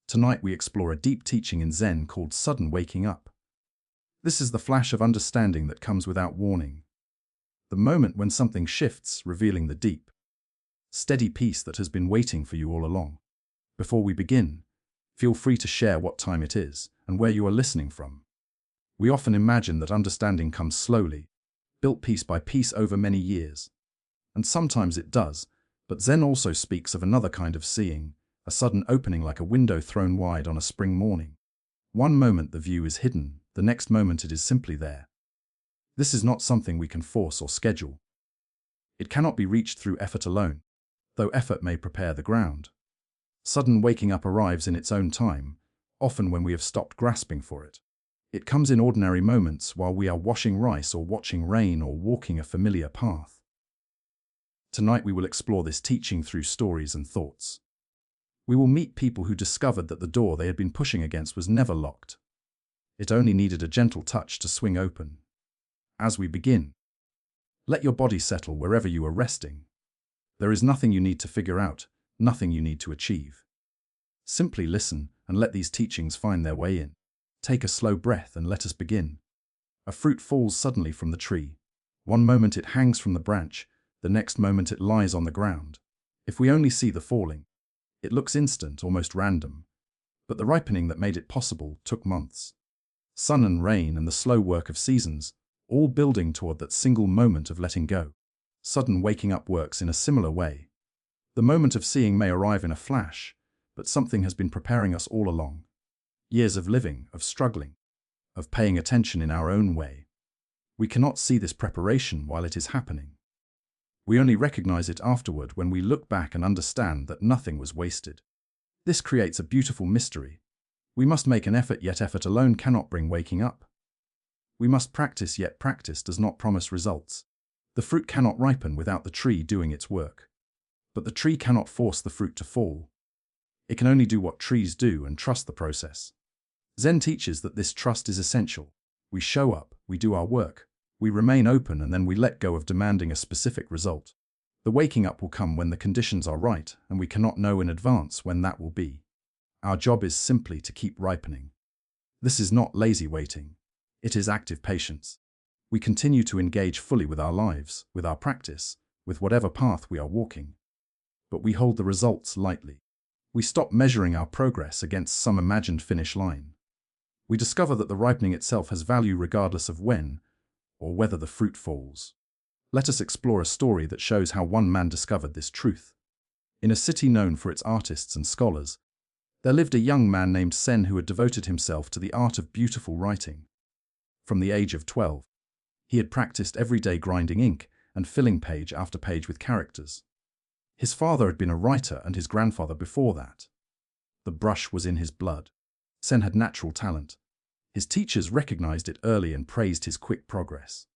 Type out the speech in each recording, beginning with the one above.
Tonight we explore a deep teaching in Zen called sudden waking up. This is the flash of understanding that comes without warning. The moment when something shifts, revealing the deep, steady peace that has been waiting for you all along. Before we begin, feel free to share what time it is and where you are listening from. We often imagine that understanding comes slowly, built piece by piece over many years. And sometimes it does, but Zen also speaks of another kind of seeing, a sudden opening like a window thrown wide on a spring morning. One moment the view is hidden, the next moment it is simply there. This is not something we can force or schedule. It cannot be reached through effort alone, though effort may prepare the ground. Sudden waking up arrives in its own time, often when we have stopped grasping for it. It comes in ordinary moments while we are washing rice or watching rain or walking a familiar path. Tonight we will explore this teaching through stories and thoughts. We will meet people who discovered that the door they had been pushing against was never locked. It only needed a gentle touch to swing open. As we begin, let your body settle wherever you are resting. There is nothing you need to figure out, nothing you need to achieve. Simply listen and let these teachings find their way in. Take a slow breath and let us begin. A fruit falls suddenly from the tree. One moment it hangs from the branch, the next moment it lies on the ground. If we only see the falling, it looks instant, almost random. But the ripening that made it possible took months. Sun and rain and the slow work of seasons, all building toward that single moment of letting go. Sudden waking up works in a similar way. The moment of seeing may arrive in a flash, but something has been preparing us all along. Years of living, of struggling, of paying attention in our own way. We cannot see this preparation while it is happening. We only recognize it afterward when we look back and understand that nothing was wasted. This creates a beautiful mystery. We must make an effort, yet effort alone cannot bring waking up. We must practice, yet practice does not promise results. The fruit cannot ripen without the tree doing its work. But the tree cannot force the fruit to fall. It can only do what trees do and trust the process. Zen teaches that this trust is essential. We show up, we do our work, we remain open, and then we let go of demanding a specific result. The waking up will come when the conditions are right, and we cannot know in advance when that will be. Our job is simply to keep ripening. This is not lazy waiting. It is active patience. We continue to engage fully with our lives, with our practice, with whatever path we are walking. But we hold the results lightly. We stop measuring our progress against some imagined finish line. We discover that the ripening itself has value regardless of when or whether the fruit falls. Let us explore a story that shows how one man discovered this truth. In a city known for its artists and scholars, there lived a young man named Zen who had devoted himself to the art of beautiful writing. From the age of 12, he had practiced every day grinding ink and filling page after page with characters. His father had been a writer and his grandfather before that. The brush was in his blood. Zen had natural talent. His teachers recognized it early and praised his quick progress.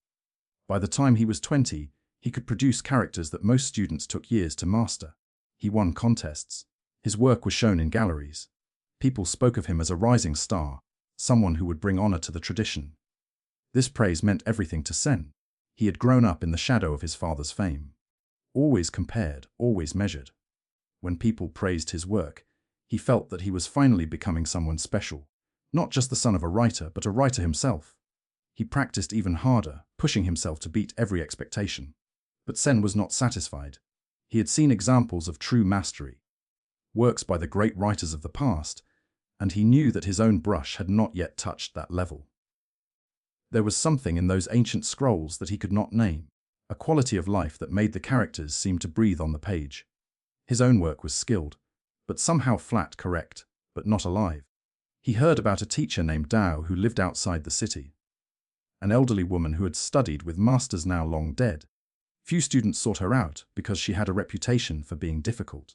By the time he was 20, he could produce characters that most students took years to master. He won contests. His work was shown in galleries. People spoke of him as a rising star, someone who would bring honor to the tradition. This praise meant everything to Zen. He had grown up in the shadow of his father's fame. Always compared, always measured. When people praised his work, he felt that he was finally becoming someone special. Not just the son of a writer, but a writer himself. He practiced even harder, pushing himself to beat every expectation. But Zen was not satisfied. He had seen examples of true mastery, works by the great writers of the past, and he knew that his own brush had not yet touched that level. There was something in those ancient scrolls that he could not name, a quality of life that made the characters seem to breathe on the page. His own work was skilled, but somehow flat, correct, but not alive. He heard about a teacher named Tao who lived outside the city. An elderly woman who had studied with masters now long dead. Few students sought her out because she had a reputation for being difficult.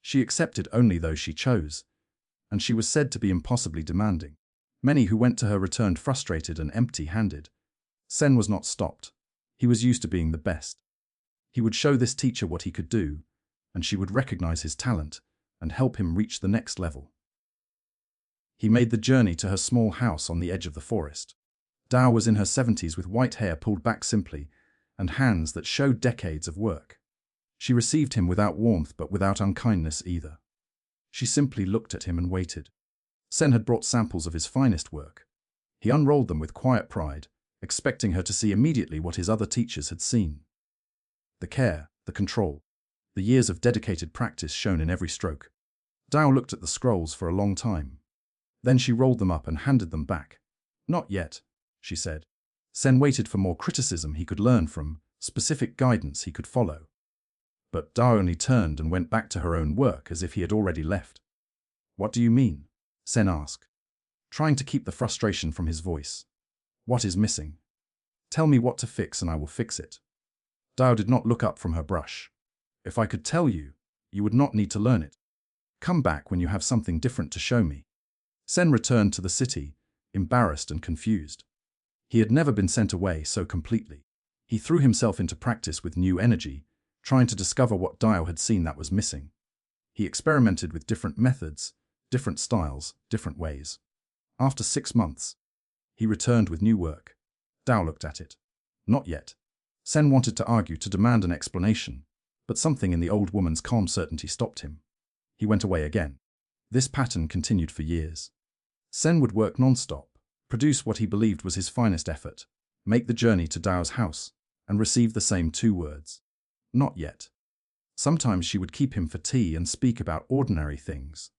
She accepted only those she chose, and she was said to be impossibly demanding. Many who went to her returned frustrated and empty-handed. Zen was not stopped. He was used to being the best. He would show this teacher what he could do, and she would recognize his talent and help him reach the next level. He made the journey to her small house on the edge of the forest. Tao was in her 70s with white hair pulled back simply and hands that showed decades of work. She received him without warmth but without unkindness either. She simply looked at him and waited. Zen had brought samples of his finest work. He unrolled them with quiet pride, expecting her to see immediately what his other teachers had seen. The care, the control, the years of dedicated practice shown in every stroke. Dao looked at the scrolls for a long time. Then she rolled them up and handed them back. "Not yet," she said. Zen waited for more criticism he could learn from, specific guidance he could follow. But Dao only turned and went back to her own work as if he had already left. "What do you mean?" Zen asked, trying to keep the frustration from his voice. "What is missing? Tell me what to fix and I will fix it." Dao did not look up from her brush. "If I could tell you, you would not need to learn it. Come back when you have something different to show me." Zen returned to the city, embarrassed and confused. He had never been sent away so completely. He threw himself into practice with new energy, trying to discover what Dao had seen that was missing. He experimented with different methods, different styles, different ways. After 6 months, he returned with new work. Dao looked at it. "Not yet." Zen wanted to argue, to demand an explanation, but something in the old woman's calm certainty stopped him. He went away again. This pattern continued for years. Zen would work non-stop, produce what he believed was his finest effort, make the journey to Dao's house, and receive the same 2 words. "Not yet." Sometimes she would keep him for tea and speak about ordinary things,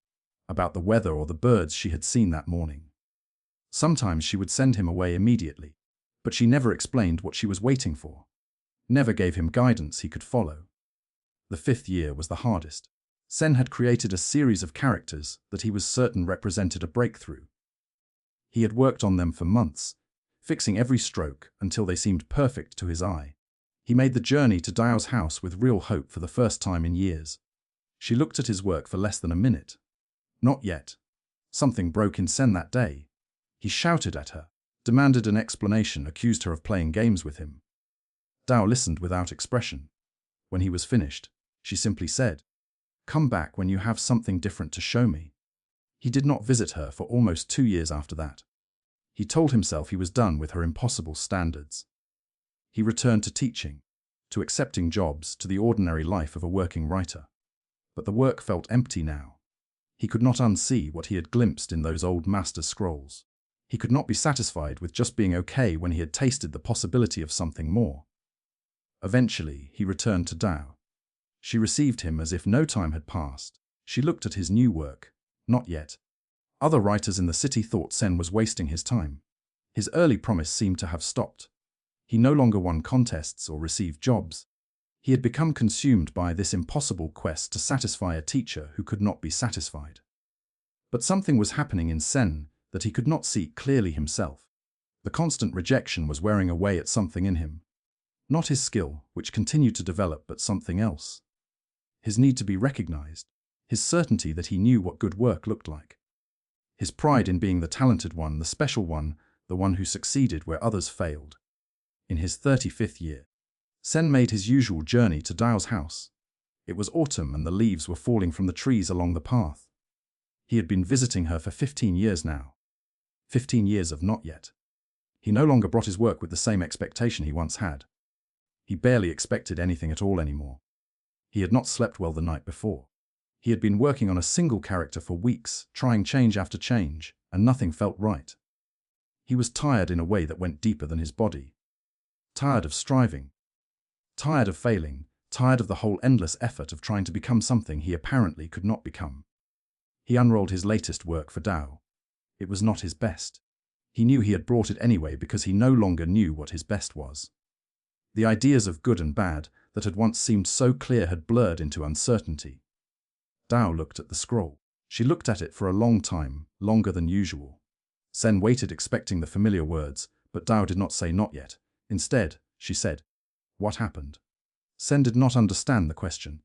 about the weather or the birds she had seen that morning. Sometimes she would send him away immediately, but she never explained what she was waiting for, never gave him guidance he could follow. The 5th year was the hardest. Zen had created a series of characters that he was certain represented a breakthrough. He had worked on them for months, fixing every stroke until they seemed perfect to his eye. He made the journey to Dao's house with real hope for the first time in years. She looked at his work for less than a minute. "Not yet." Something broke in Zen that day. He shouted at her, demanded an explanation, accused her of playing games with him. Dao listened without expression. When he was finished, she simply said, "Come back when you have something different to show me." He did not visit her for almost 2 years after that. He told himself he was done with her impossible standards. He returned to teaching, to accepting jobs, to the ordinary life of a working writer. But the work felt empty now. He could not unsee what he had glimpsed in those old master scrolls. He could not be satisfied with just being okay when he had tasted the possibility of something more. Eventually, he returned to Dao. She received him as if no time had passed. She looked at his new work. Not yet. Other writers in the city thought Zen was wasting his time. His early promise seemed to have stopped. He no longer won contests or received jobs. He had become consumed by this impossible quest to satisfy a teacher who could not be satisfied. But something was happening in Zen that he could not see clearly himself. The constant rejection was wearing away at something in him. Not his skill, which continued to develop, but something else. His need to be recognized. His certainty that he knew what good work looked like. His pride in being the talented one, the special one, the one who succeeded where others failed. In his 35th year, Zen made his usual journey to Dao's house. It was autumn and the leaves were falling from the trees along the path. He had been visiting her for 15 years now. 15 years of not yet. He no longer brought his work with the same expectation he once had. He barely expected anything at all anymore. He had not slept well the night before. He had been working on a single character for weeks, trying change after change, and nothing felt right. He was tired in a way that went deeper than his body. Tired of striving. Tired of failing. Tired of the whole endless effort of trying to become something he apparently could not become. He unrolled his latest work for Dao. It was not his best. He knew he had brought it anyway because he no longer knew what his best was. The ideas of good and bad that had once seemed so clear had blurred into uncertainty. Dao looked at the scroll. She looked at it for a long time, longer than usual. Zen waited, expecting the familiar words, but Dao did not say not yet. Instead, she said, "What happened?" Zen did not understand the question.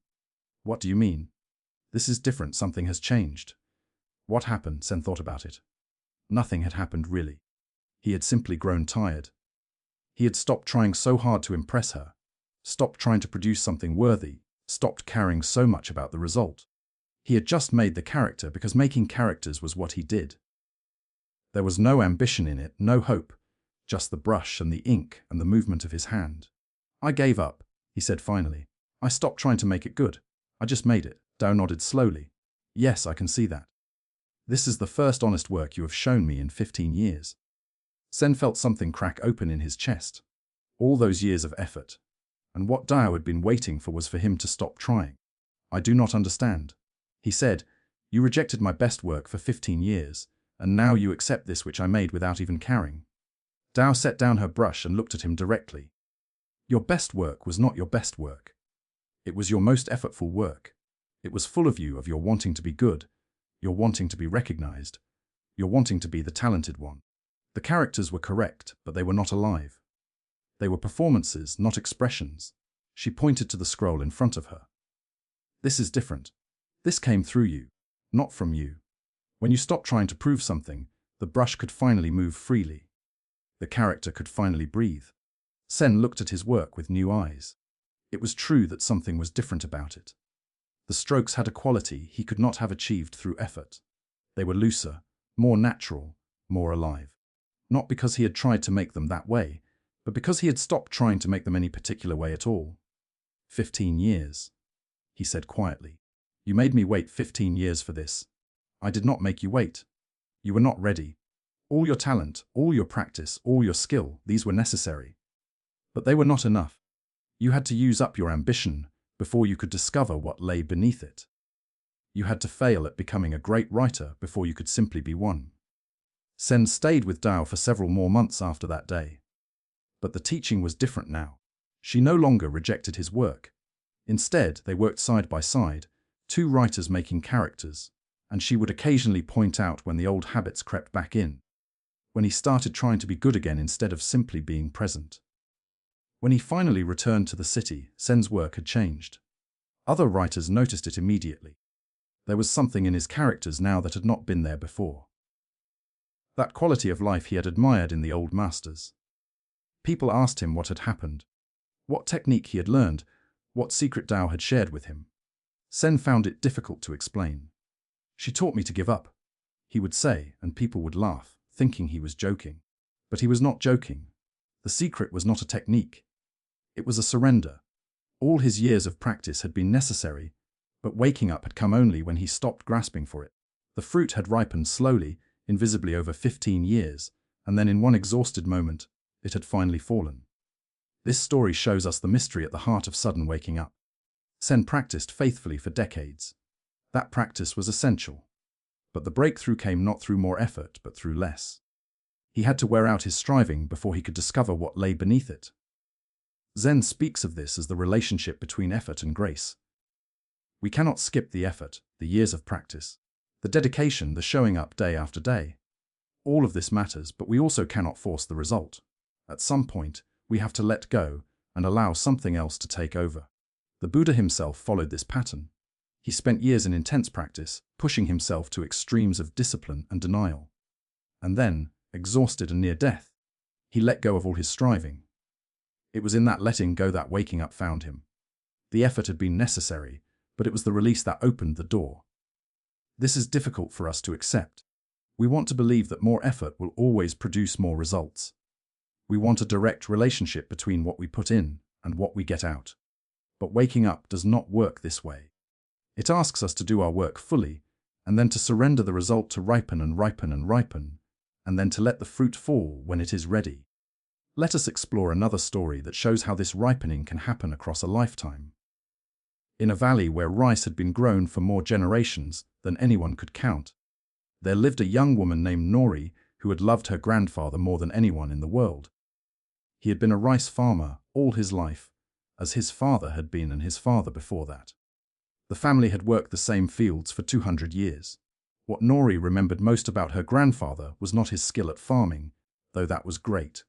"What do you mean?" "This is different, something has changed." "What happened?" Zen thought about it. Nothing had happened really. He had simply grown tired. He had stopped trying so hard to impress her, stopped trying to produce something worthy, stopped caring so much about the result. He had just made the character because making characters was what he did. There was no ambition in it, no hope, just the brush and the ink and the movement of his hand. "I gave up," he said finally. "I stopped trying to make it good. I just made it." Dao nodded slowly. Yes, I can see that. This is the first honest work you have shown me in 15 years. Zen felt something crack open in his chest. All those years of effort. And what Dao had been waiting for was for him to stop trying. I do not understand. He said, you rejected my best work for 15 years, and now you accept this which I made without even caring. Dao set down her brush and looked at him directly. Your best work was not your best work. It was your most effortful work. It was full of your wanting to be good, your wanting to be recognized, your wanting to be the talented one. The characters were correct, but they were not alive. They were performances, not expressions. She pointed to the scroll in front of her. This is different. This came through you, not from you. When you stopped trying to prove something, the brush could finally move freely. The character could finally breathe. Zen looked at his work with new eyes. It was true that something was different about it. The strokes had a quality he could not have achieved through effort. They were looser, more natural, more alive. Not because he had tried to make them that way, but because he had stopped trying to make them any particular way at all. 15 years, he said quietly. You made me wait 15 years for this. I did not make you wait. You were not ready. All your talent, all your practice, all your skill, these were necessary. But they were not enough. You had to use up your ambition before you could discover what lay beneath it. You had to fail at becoming a great writer before you could simply be one. Zen stayed with Dao for several more months after that day. But the teaching was different now. She no longer rejected his work. Instead, they worked side by side, two writers making characters, and she would occasionally point out when the old habits crept back in, when he started trying to be good again instead of simply being present. When he finally returned to the city, Zen's work had changed. Other writers noticed it immediately. There was something in his characters now that had not been there before. That quality of life he had admired in the old masters. People asked him what had happened, what technique he had learned, what secret Tao had shared with him. Zen found it difficult to explain. She taught me to give up, he would say, and people would laugh, thinking he was joking. But he was not joking. The secret was not a technique. It was a surrender. All his years of practice had been necessary, but waking up had come only when he stopped grasping for it. The fruit had ripened slowly, invisibly over 15 years, and then in one exhausted moment, it had finally fallen. This story shows us the mystery at the heart of sudden waking up. Zen practiced faithfully for decades. That practice was essential. But the breakthrough came not through more effort, but through less. He had to wear out his striving before he could discover what lay beneath it. Zen speaks of this as the relationship between effort and grace. We cannot skip the effort, the years of practice, the dedication, the showing up day after day. All of this matters, but we also cannot force the result. At some point, we have to let go and allow something else to take over. The Buddha himself followed this pattern. He spent years in intense practice, pushing himself to extremes of discipline and denial. And then, exhausted and near death, he let go of all his striving. It was in that letting go that waking up found him. The effort had been necessary, but it was the release that opened the door. This is difficult for us to accept. We want to believe that more effort will always produce more results. We want a direct relationship between what we put in and what we get out. But waking up does not work this way. It asks us to do our work fully, and then to surrender the result to ripen and ripen and ripen, and then to let the fruit fall when it is ready. Let us explore another story that shows how this ripening can happen across a lifetime. In a valley where rice had been grown for more generations than anyone could count, there lived a young woman named Nori who had loved her grandfather more than anyone in the world. He had been a rice farmer all his life, as his father had been and his father before that. The family had worked the same fields for 200 years. What Nori remembered most about her grandfather was not his skill at farming, though that was great.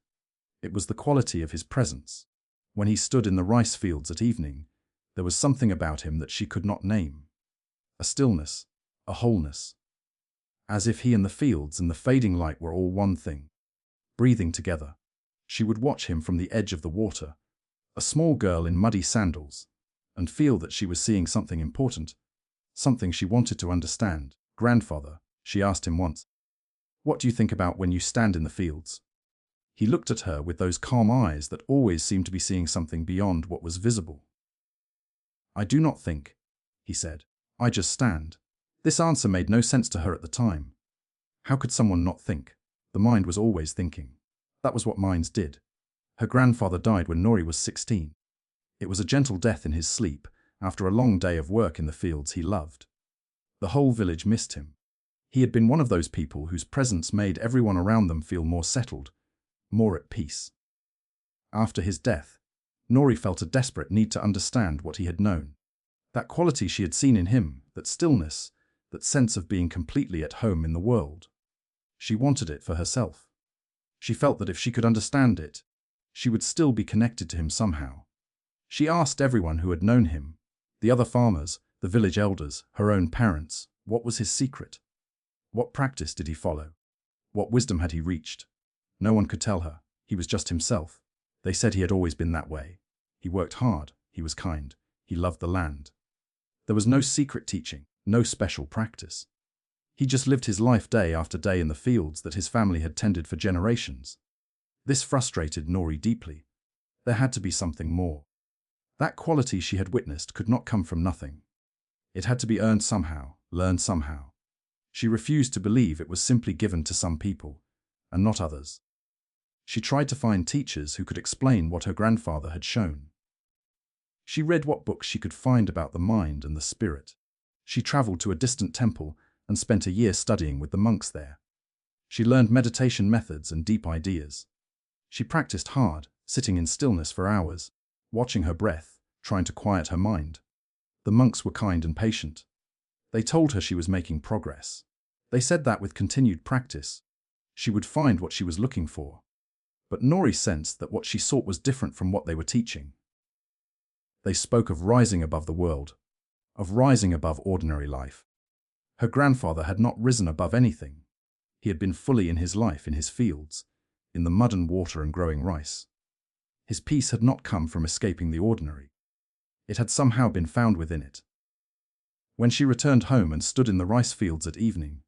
It was the quality of his presence. When he stood in the rice fields at evening, there was something about him that she could not name. A stillness, a wholeness. As if he and the fields and the fading light were all one thing, breathing together. She would watch him from the edge of the water, a small girl in muddy sandals, and feel that she was seeing something important, something she wanted to understand. "Grandfather," she asked him once, "what do you think about when you stand in the fields?" He looked at her with those calm eyes that always seemed to be seeing something beyond what was visible. "I do not think," he said. "I just stand. This answer made no sense to her at the time. How could someone not think? The mind was always thinking. That was what minds did. Her grandfather died when Nori was 16. It was a gentle death in his sleep, after a long day of work in the fields he loved. The whole village missed him. He had been one of those people whose presence made everyone around them feel more settled, more at peace. After his death, Nori felt a desperate need to understand what he had known. That quality she had seen in him, that stillness, that sense of being completely at home in the world. She wanted it for herself. She felt that if she could understand it, she would still be connected to him somehow. She asked everyone who had known him, the other farmers, the village elders, her own parents, what was his secret? What practice did he follow? What wisdom had he reached? No one could tell her. He was just himself. They said he had always been that way. He worked hard, he was kind, he loved the land. There was no secret teaching, no special practice. He just lived his life day after day in the fields that his family had tended for generations. This frustrated Nori deeply. There had to be something more. That quality she had witnessed could not come from nothing. It had to be earned somehow, learned somehow. She refused to believe it was simply given to some people, and not others. She tried to find teachers who could explain what her grandfather had shown. She read what books she could find about the mind and the spirit. She traveled to a distant temple and spent a year studying with the monks there. She learned meditation methods and deep ideas. She practiced hard, sitting in stillness for hours, watching her breath, trying to quiet her mind. The monks were kind and patient. They told her she was making progress. They said that with continued practice, she would find what she was looking for. But Nori sensed that what she sought was different from what they were teaching. They spoke of rising above the world, of rising above ordinary life. Her grandfather had not risen above anything. He had been fully in his life in his fields, in the mud and water and growing rice. His peace had not come from escaping the ordinary. It had somehow been found within it. When she returned home and stood in the rice fields at evening,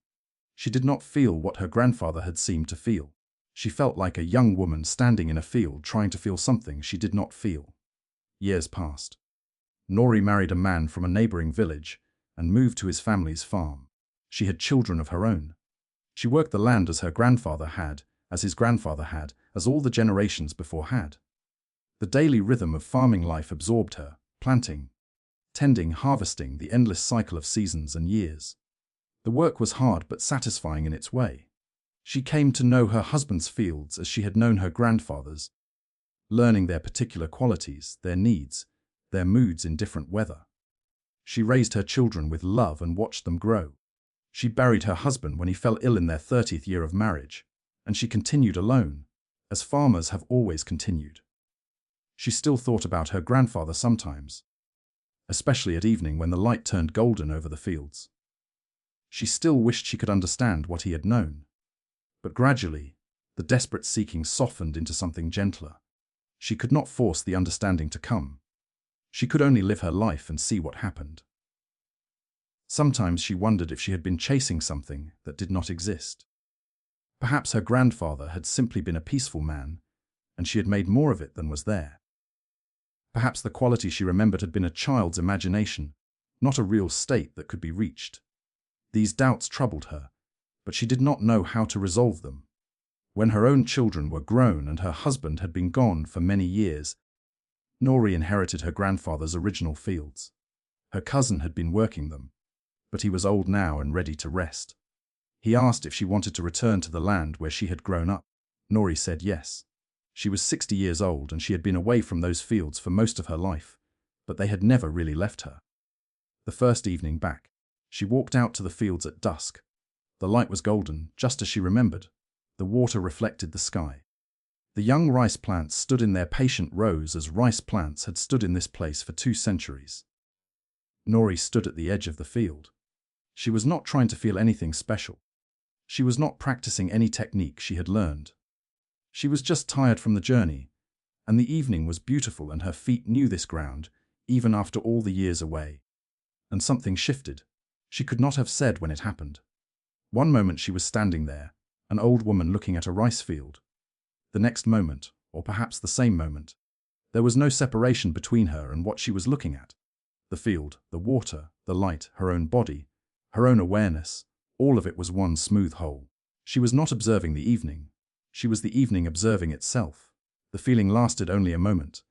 she did not feel what her grandfather had seemed to feel. She felt like a young woman standing in a field trying to feel something she did not feel. Years passed. Nori married a man from a neighboring village and moved to his family's farm. She had children of her own. She worked the land as her grandfather had, as his grandfather had, as all the generations before had. The daily rhythm of farming life absorbed her, planting, tending, harvesting, the endless cycle of seasons and years. The work was hard but satisfying in its way. She came to know her husband's fields as she had known her grandfather's, learning their particular qualities, their needs, their moods in different weather. She raised her children with love and watched them grow. She buried her husband when he fell ill in their 30th year of marriage, and she continued alone, as farmers have always continued. She still thought about her grandfather sometimes, especially at evening when the light turned golden over the fields. She still wished she could understand what he had known. But gradually, the desperate seeking softened into something gentler. She could not force the understanding to come. She could only live her life and see what happened. Sometimes she wondered if she had been chasing something that did not exist. Perhaps her grandfather had simply been a peaceful man, and she had made more of it than was there. Perhaps the quality she remembered had been a child's imagination, not a real state that could be reached. These doubts troubled her, but she did not know how to resolve them. When her own children were grown and her husband had been gone for many years, Nori inherited her grandfather's original fields. Her cousin had been working them, but he was old now and ready to rest. He asked if she wanted to return to the land where she had grown up. Nori said yes. She was 60 years old and she had been away from those fields for most of her life, but they had never really left her. The first evening back, she walked out to the fields at dusk. The light was golden, just as she remembered. The water reflected the sky. The young rice plants stood in their patient rows as rice plants had stood in this place for 2 centuries. Nori stood at the edge of the field. She was not trying to feel anything special. She was not practicing any technique she had learned. She was just tired from the journey, and the evening was beautiful and her feet knew this ground, even after all the years away. And something shifted. She could not have said when it happened. One moment she was standing there, an old woman looking at a rice field. The next moment, or perhaps the same moment, there was no separation between her and what she was looking at. The field, the water, the light, her own body, her own awareness, all of it was one smooth whole. She was not observing the evening. She was the evening observing itself. The feeling lasted only a moment,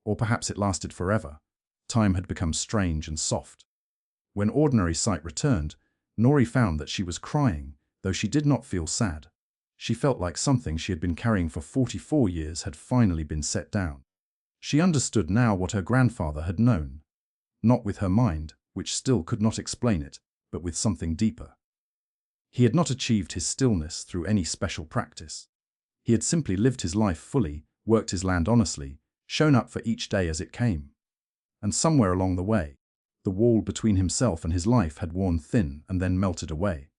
or perhaps it lasted forever. Time had become strange and soft. When ordinary sight returned, Nori found that she was crying, though she did not feel sad. She felt like something she had been carrying for 44 years had finally been set down. She understood now what her grandfather had known. Not with her mind, which still could not explain it, but with something deeper. He had not achieved his stillness through any special practice. He had simply lived his life fully, worked his land honestly, shown up for each day as it came. And somewhere along the way, the wall between himself and his life had worn thin and then melted away.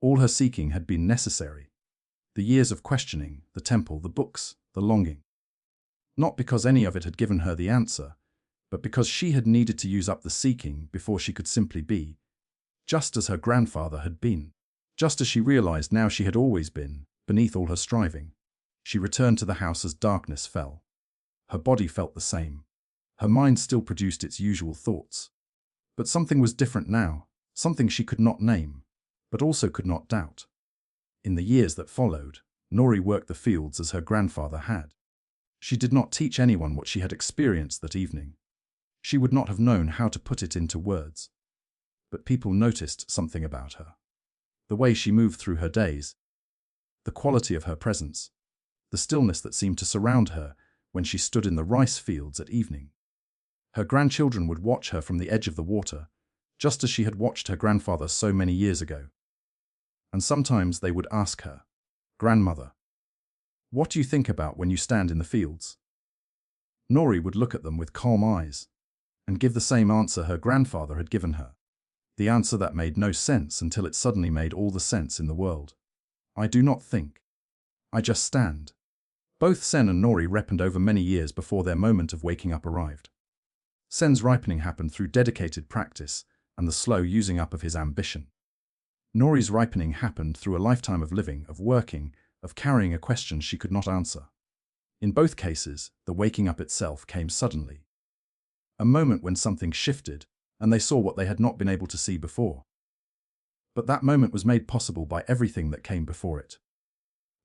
All her seeking had been necessary. The years of questioning, the temple, the books, the longing. Not because any of it had given her the answer, but because she had needed to use up the seeking before she could simply be, just as her grandfather had been. Just as she realized now she had always been, beneath all her striving. She returned to the house as darkness fell. Her body felt the same. Her mind still produced its usual thoughts. But something was different now, something she could not name, but also could not doubt. In the years that followed, Nori worked the fields as her grandfather had. She did not teach anyone what she had experienced that evening. She would not have known how to put it into words. But people noticed something about her. The way she moved through her days, the quality of her presence, the stillness that seemed to surround her when she stood in the rice fields at evening. Her grandchildren would watch her from the edge of the water, just as she had watched her grandfather so many years ago. And sometimes they would ask her, "Grandmother, what do you think about when you stand in the fields?" Nori would look at them with calm eyes and give the same answer her grandfather had given her. The answer that made no sense until it suddenly made all the sense in the world. "I do not think. I just stand." Both Zen and Nori ripened over many years before their moment of waking up arrived. Zen's ripening happened through dedicated practice and the slow using up of his ambition. Nori's ripening happened through a lifetime of living, of working, of carrying a question she could not answer. In both cases, the waking up itself came suddenly. A moment when something shifted, and they saw what they had not been able to see before. But that moment was made possible by everything that came before it.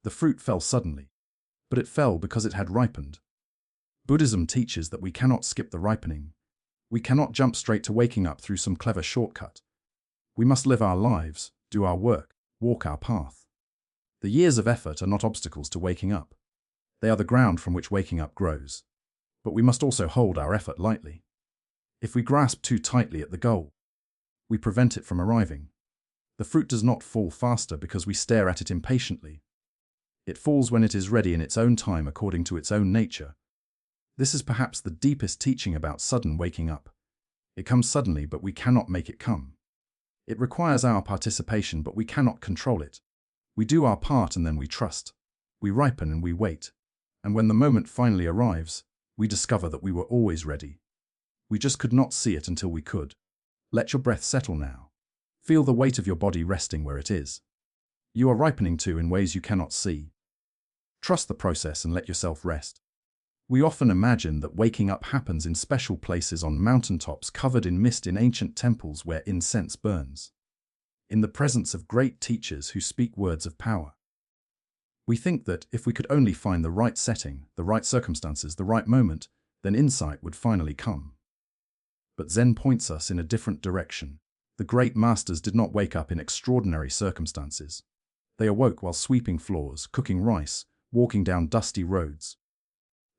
The fruit fell suddenly, but it fell because it had ripened. Buddhism teaches that we cannot skip the ripening. We cannot jump straight to waking up through some clever shortcut. We must live our lives, do our work, walk our path. The years of effort are not obstacles to waking up. They are the ground from which waking up grows. But we must also hold our effort lightly. If we grasp too tightly at the goal, we prevent it from arriving. The fruit does not fall faster because we stare at it impatiently. It falls when it is ready in its own time according to its own nature. This is perhaps the deepest teaching about sudden waking up. It comes suddenly, but we cannot make it come. It requires our participation, but we cannot control it. We do our part and then we trust. We ripen and we wait. And when the moment finally arrives, we discover that we were always ready. We just could not see it until we could. Let your breath settle now. Feel the weight of your body resting where it is. You are ripening too in ways you cannot see. Trust the process and let yourself rest. We often imagine that waking up happens in special places on mountaintops covered in mist in ancient temples where incense burns. In the presence of great teachers who speak words of power. We think that if we could only find the right setting, the right circumstances, the right moment, then insight would finally come. But Zen points us in a different direction. The great masters did not wake up in extraordinary circumstances. They awoke while sweeping floors, cooking rice, walking down dusty roads.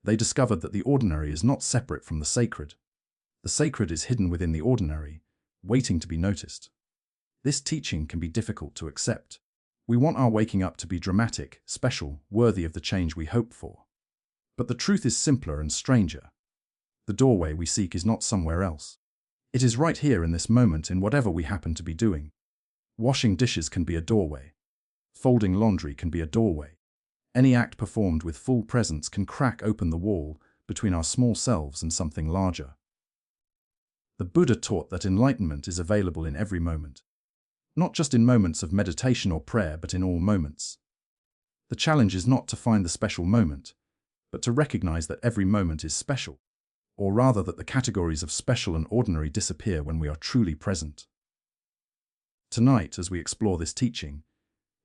They discovered that the ordinary is not separate from the sacred. The sacred is hidden within the ordinary, waiting to be noticed. This teaching can be difficult to accept. We want our waking up to be dramatic, special, worthy of the change we hope for. But the truth is simpler and stranger. The doorway we seek is not somewhere else. It is right here in this moment in whatever we happen to be doing. Washing dishes can be a doorway. Folding laundry can be a doorway. Any act performed with full presence can crack open the wall between our small selves and something larger. The Buddha taught that enlightenment is available in every moment. Not just in moments of meditation or prayer, but in all moments. The challenge is not to find the special moment, but to recognize that every moment is special. Or rather that the categories of special and ordinary disappear when we are truly present. Tonight, as we explore this teaching,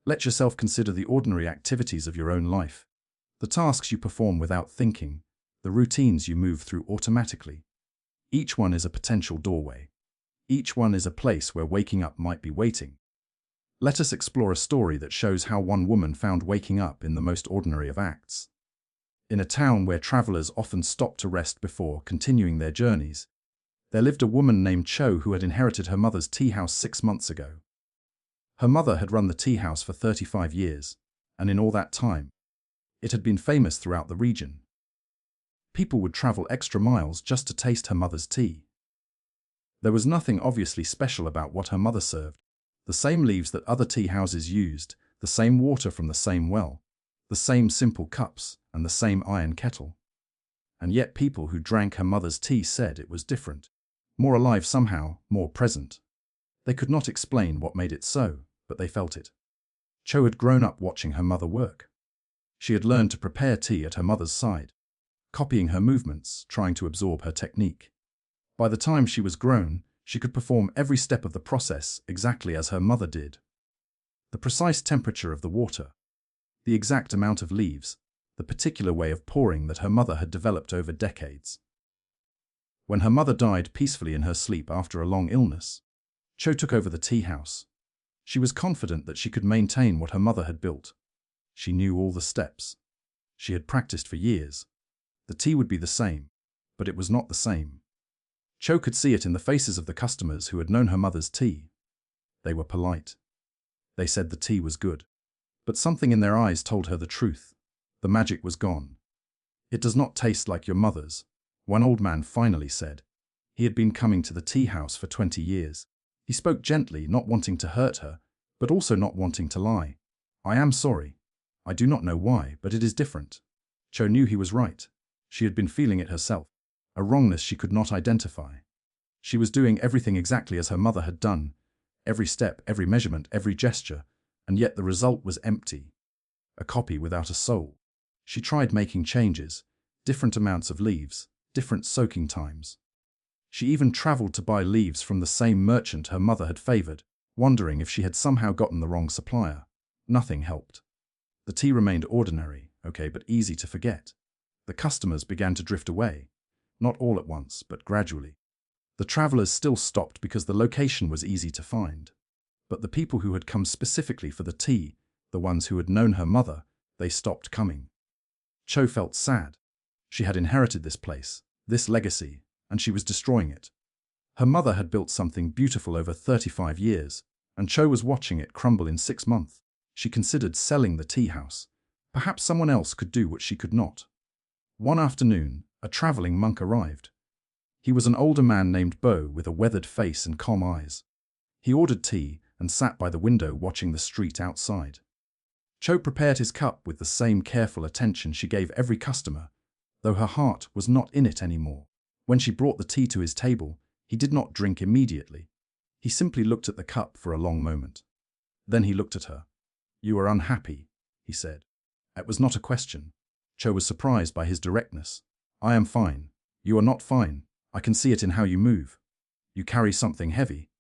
let yourself consider the ordinary activities of your own life, the tasks you perform without thinking, the routines you move through automatically. Each one is a potential doorway. Each one is a place where waking up might be waiting. Let us explore a story that shows how one woman found waking up in the most ordinary of acts. In a town where travelers often stopped to rest before continuing their journeys, there lived a woman named Cho who had inherited her mother's tea house 6 months ago. Her mother had run the tea house for 35 years, and in all that time, it had been famous throughout the region. People would travel extra miles just to taste her mother's tea. There was nothing obviously special about what her mother served. The same leaves that other tea houses used, the same water from the same well, the same simple cups, and the same iron kettle. And yet people who drank her mother's tea said it was different, more alive somehow, more present. They could not explain what made it so, but they felt it. Cho had grown up watching her mother work. She had learned to prepare tea at her mother's side, copying her movements, trying to absorb her technique. By the time she was grown, she could perform every step of the process exactly as her mother did. The precise temperature of the water, the exact amount of leaves, the particular way of pouring that her mother had developed over decades. When her mother died peacefully in her sleep after a long illness, Cho took over the tea house. She was confident that she could maintain what her mother had built. She knew all the steps. She had practiced for years. The tea would be the same, but it was not the same. Cho could see it in the faces of the customers who had known her mother's tea. They were polite. They said the tea was good. But something in their eyes told her the truth. The magic was gone. "It does not taste like your mother's," one old man finally said. He had been coming to the tea house for 20 years. He spoke gently, not wanting to hurt her, but also not wanting to lie. "I am sorry. I do not know why, but it is different." Cho knew he was right. She had been feeling it herself, a wrongness she could not identify. She was doing everything exactly as her mother had done, every step, every measurement, every gesture, and yet the result was empty. A copy without a soul. She tried making changes, different amounts of leaves, different soaking times. She even traveled to buy leaves from the same merchant her mother had favored, wondering if she had somehow gotten the wrong supplier. Nothing helped. The tea remained ordinary, okay, but easy to forget. The customers began to drift away, not all at once, but gradually. The travelers still stopped because the location was easy to find. But the people who had come specifically for the tea, the ones who had known her mother, they stopped coming. Cho felt sad. She had inherited this place, this legacy, and she was destroying it. Her mother had built something beautiful over 35 years, and Cho was watching it crumble in 6 months. She considered selling the tea house. Perhaps someone else could do what she could not. One afternoon, a traveling monk arrived. He was an older man named Bo with a weathered face and calm eyes. He ordered tea and sat by the window watching the street outside. Cho prepared his cup with the same careful attention she gave every customer, though her heart was not in it anymore. When she brought the tea to his table, he did not drink immediately. He simply looked at the cup for a long moment. Then he looked at her. "You are unhappy," he said. It was not a question. Cho was surprised by his directness. "I am fine." "You are not fine. I can see it in how you move. You carry something heavy."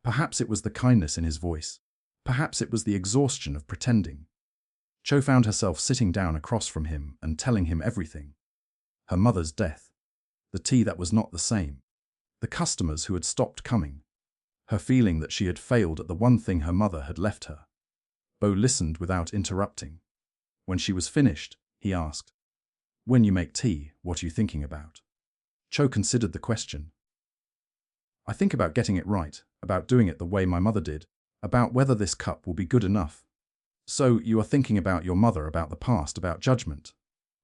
Perhaps it was the kindness in his voice. Perhaps it was the exhaustion of pretending. Cho found herself sitting down across from him and telling him everything. Her mother's death. The tea that was not the same. The customers who had stopped coming. Her feeling that she had failed at the one thing her mother had left her. Bo listened without interrupting. When she was finished, he asked, "When you make tea, what are you thinking about?" Cho considered the question. "I think about getting it right, about doing it the way my mother did, about whether this cup will be good enough." "So you are thinking about your mother, about the past, about judgment?"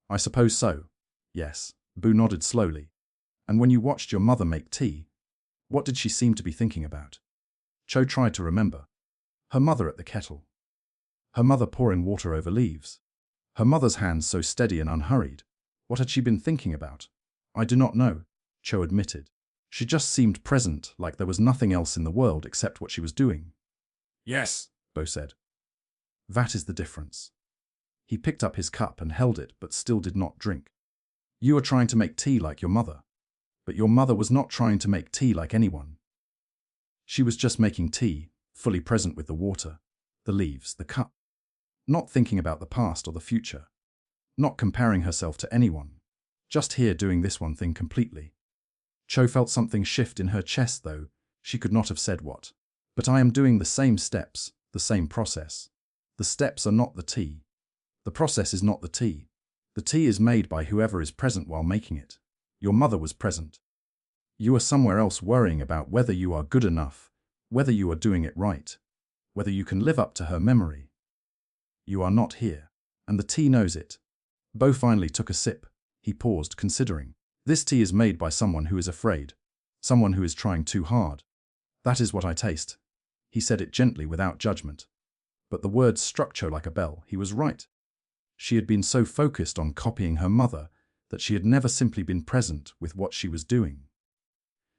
"I suppose so. Yes." Boo nodded slowly. "And when you watched your mother make tea, what did she seem to be thinking about?" Cho tried to remember. Her mother at the kettle. Her mother pouring water over leaves. Her mother's hands so steady and unhurried. What had she been thinking about? "I do not know," Cho admitted. "She just seemed present, like there was nothing else in the world except what she was doing." "Yes," Bo said. "That is the difference." He picked up his cup and held it, but still did not drink. "You are trying to make tea like your mother. But your mother was not trying to make tea like anyone. She was just making tea, fully present with the water, the leaves, the cup. Not thinking about the past or the future. Not comparing herself to anyone. Just here doing this one thing completely. Cho felt something shift in her chest, though she could not have said what. But I am doing the same steps, the same process. The steps are not the tea. The process is not the tea. The tea is made by whoever is present while making it. Your mother was present. You are somewhere else worrying about whether you are good enough, whether you are doing it right, whether you can live up to her memory. You are not here, and the tea knows it. Bo finally took a sip. He paused, considering. This tea is made by someone who is afraid, someone who is trying too hard. That is what I taste. He said it gently without judgment. But the words struck Cho like a bell. He was right. She had been so focused on copying her mother that she had never simply been present with what she was doing.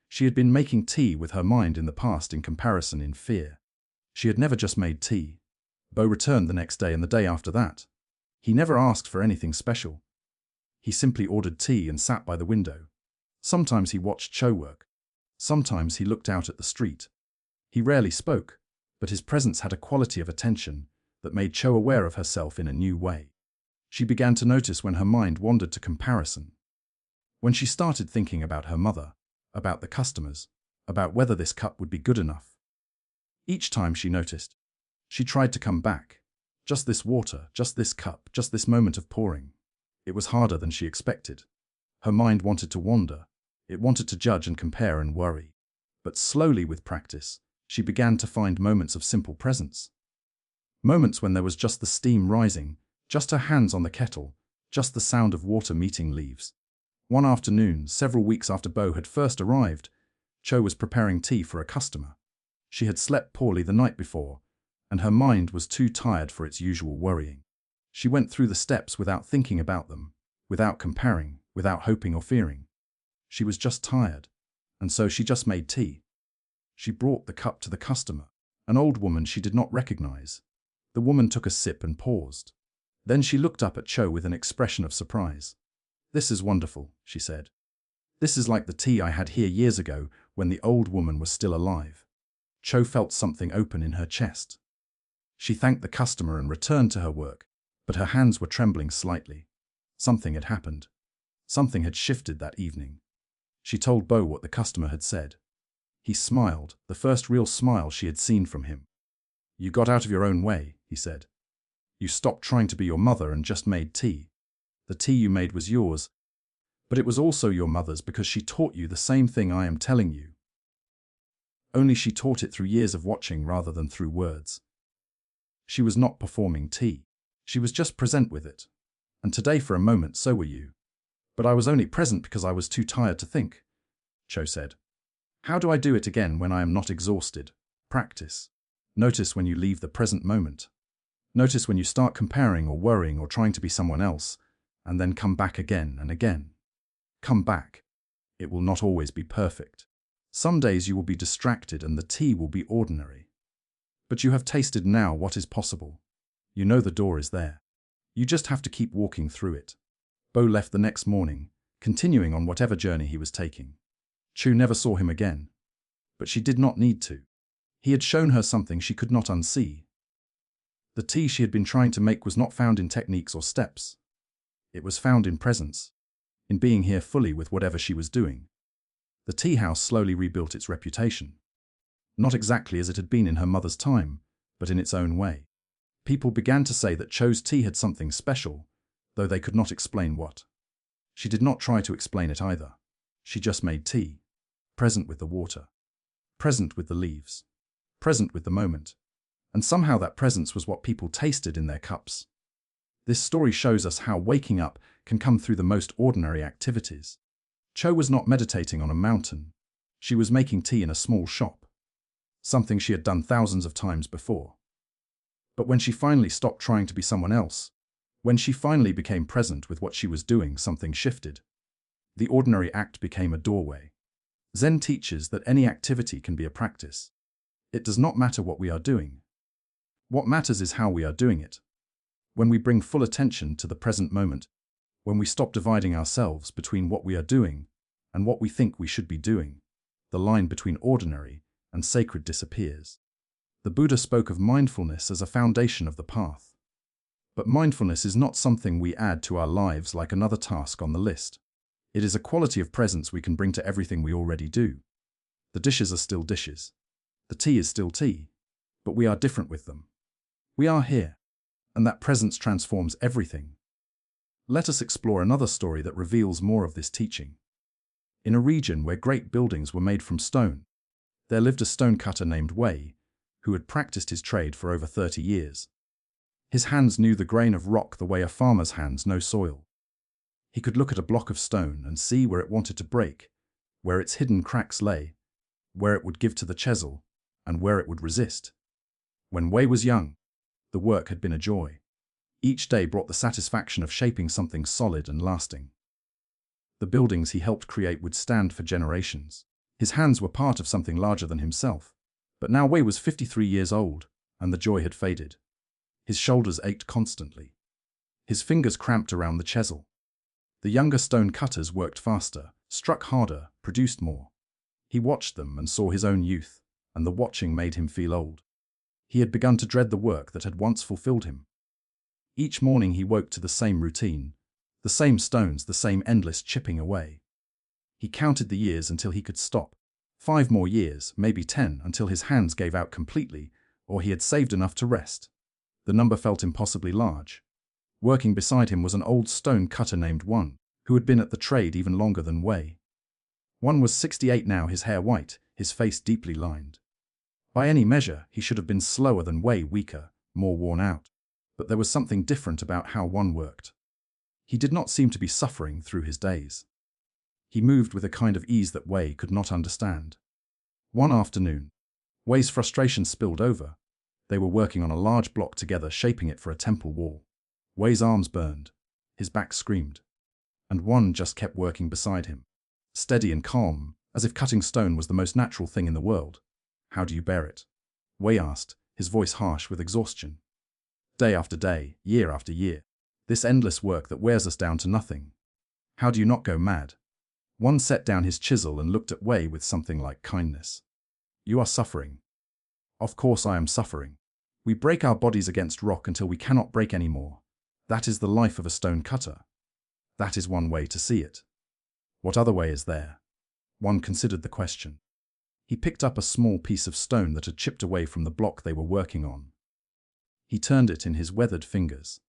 She had been making tea with her mind in the past, in comparison, in fear. She had never just made tea. Bo returned the next day and the day after that. He never asked for anything special. He simply ordered tea and sat by the window. Sometimes he watched Cho work. Sometimes he looked out at the street. He rarely spoke, but his presence had a quality of attention that made Cho aware of herself in a new way. She began to notice when her mind wandered to comparison. When she started thinking about her mother, about the customers, about whether this cup would be good enough. Each time she noticed, she tried to come back. Just this water, just this cup, just this moment of pouring. It was harder than she expected. Her mind wanted to wander. It wanted to judge and compare and worry. But slowly, with practice, she began to find moments of simple presence. Moments when there was just the steam rising, just her hands on the kettle, just the sound of water meeting leaves. One afternoon, several weeks after Bo had first arrived, Cho was preparing tea for a customer. She had slept poorly the night before, and her mind was too tired for its usual worrying. She went through the steps without thinking about them, without comparing, without hoping or fearing. She was just tired, and so she just made tea. She brought the cup to the customer, an old woman she did not recognize. The woman took a sip and paused. Then she looked up at Cho with an expression of surprise. "This is wonderful," she said. "This is like the tea I had here years ago when the old woman was still alive." Cho felt something open in her chest. She thanked the customer and returned to her work, but her hands were trembling slightly. Something had happened. Something had shifted that evening. She told Bo what the customer had said. He smiled, the first real smile she had seen from him. "You got out of your own way," he said. "You stopped trying to be your mother and just made tea. The tea you made was yours, but it was also your mother's because she taught you the same thing I am telling you. Only she taught it through years of watching rather than through words. She was not performing tea. She was just present with it. And today for a moment so were you. But I was only present because I was too tired to think," Cho said. "How do I do it again when I am not exhausted? Practice. Notice when you leave the present moment. Notice when you start comparing or worrying or trying to be someone else, and then come back again and again. Come back. It will not always be perfect. Some days you will be distracted and the tea will be ordinary. But you have tasted now what is possible. You know the door is there. You just have to keep walking through it." Bo left the next morning, continuing on whatever journey he was taking. Chu never saw him again. But she did not need to. He had shown her something she could not unsee. The tea she had been trying to make was not found in techniques or steps. It was found in presence, in being here fully with whatever she was doing. The tea house slowly rebuilt its reputation. Not exactly as it had been in her mother's time, but in its own way. People began to say that Cho's tea had something special, though they could not explain what. She did not try to explain it either. She just made tea, present with the water, present with the leaves, present with the moment. And somehow that presence was what people tasted in their cups. This story shows us how waking up can come through the most ordinary activities. Cho was not meditating on a mountain. She was making tea in a small shop, something she had done thousands of times before. But when she finally stopped trying to be someone else, when she finally became present with what she was doing, something shifted. The ordinary act became a doorway. Zen teaches that any activity can be a practice. It does not matter what we are doing. What matters is how we are doing it. When we bring full attention to the present moment, when we stop dividing ourselves between what we are doing and what we think we should be doing, the line between ordinary and sacred disappears. The Buddha spoke of mindfulness as a foundation of the path. But mindfulness is not something we add to our lives like another task on the list. It is a quality of presence we can bring to everything we already do. The dishes are still dishes. The tea is still tea. But we are different with them. We are here. And that presence transforms everything. Let us explore another story that reveals more of this teaching. In a region where great buildings were made from stone, there lived a stonecutter named Wei, who had practiced his trade for over 30 years. His hands knew the grain of rock the way a farmer's hands know soil. He could look at a block of stone and see where it wanted to break, where its hidden cracks lay, where it would give to the chisel, and where it would resist. When Wei was young, the work had been a joy. Each day brought the satisfaction of shaping something solid and lasting. The buildings he helped create would stand for generations. His hands were part of something larger than himself. But now Wei was 53 years old, and the joy had faded. His shoulders ached constantly. His fingers cramped around the chisel. The younger stone cutters worked faster, struck harder, produced more. He watched them and saw his own youth, and the watching made him feel old. He had begun to dread the work that had once fulfilled him. Each morning he woke to the same routine, the same stones, the same endless chipping away. He counted the years until he could stop. 5 more years, maybe 10, until his hands gave out completely, or he had saved enough to rest. The number felt impossibly large. Working beside him was an old stone cutter named One, who had been at the trade even longer than Wei. One was 68 now, his hair white, his face deeply lined. By any measure, he should have been slower than Wei, weaker, more worn out. But there was something different about how One worked. He did not seem to be suffering through his days. He moved with a kind of ease that Wei could not understand. One afternoon, Wei's frustration spilled over. They were working on a large block together, shaping it for a temple wall. Wei's arms burned. His back screamed. And One just kept working beside him, steady and calm, as if cutting stone was the most natural thing in the world. "How do you bear it?" Wei asked, his voice harsh with exhaustion. "Day after day, year after year. This endless work that wears us down to nothing. How do you not go mad?" One set down his chisel and looked at Wei with something like kindness. "You are suffering." "Of course I am suffering. We break our bodies against rock until we cannot break any more. That is the life of a stone cutter. That is one way to see it. What other way is there?" One considered the question. He picked up a small piece of stone that had chipped away from the block they were working on. He turned it in his weathered fingers.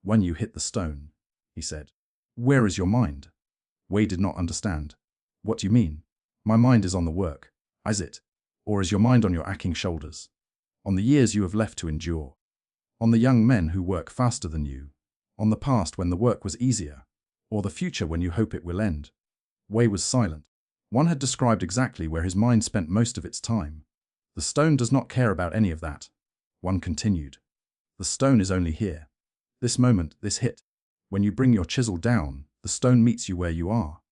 "When you hit the stone," he said, "where is your mind?" Wei did not understand. "What do you mean?" "My mind is on the work. Is it? Or is your mind on your aching shoulders? On the years you have left to endure? On the young men who work faster than you? On the past when the work was easier? Or the future when you hope it will end?" Wei was silent. One had described exactly where his mind spent most of its time. "The stone does not care about any of that." One continued. "The stone is only here. This moment, this hit. When you bring your chisel down, the stone meets you where you are.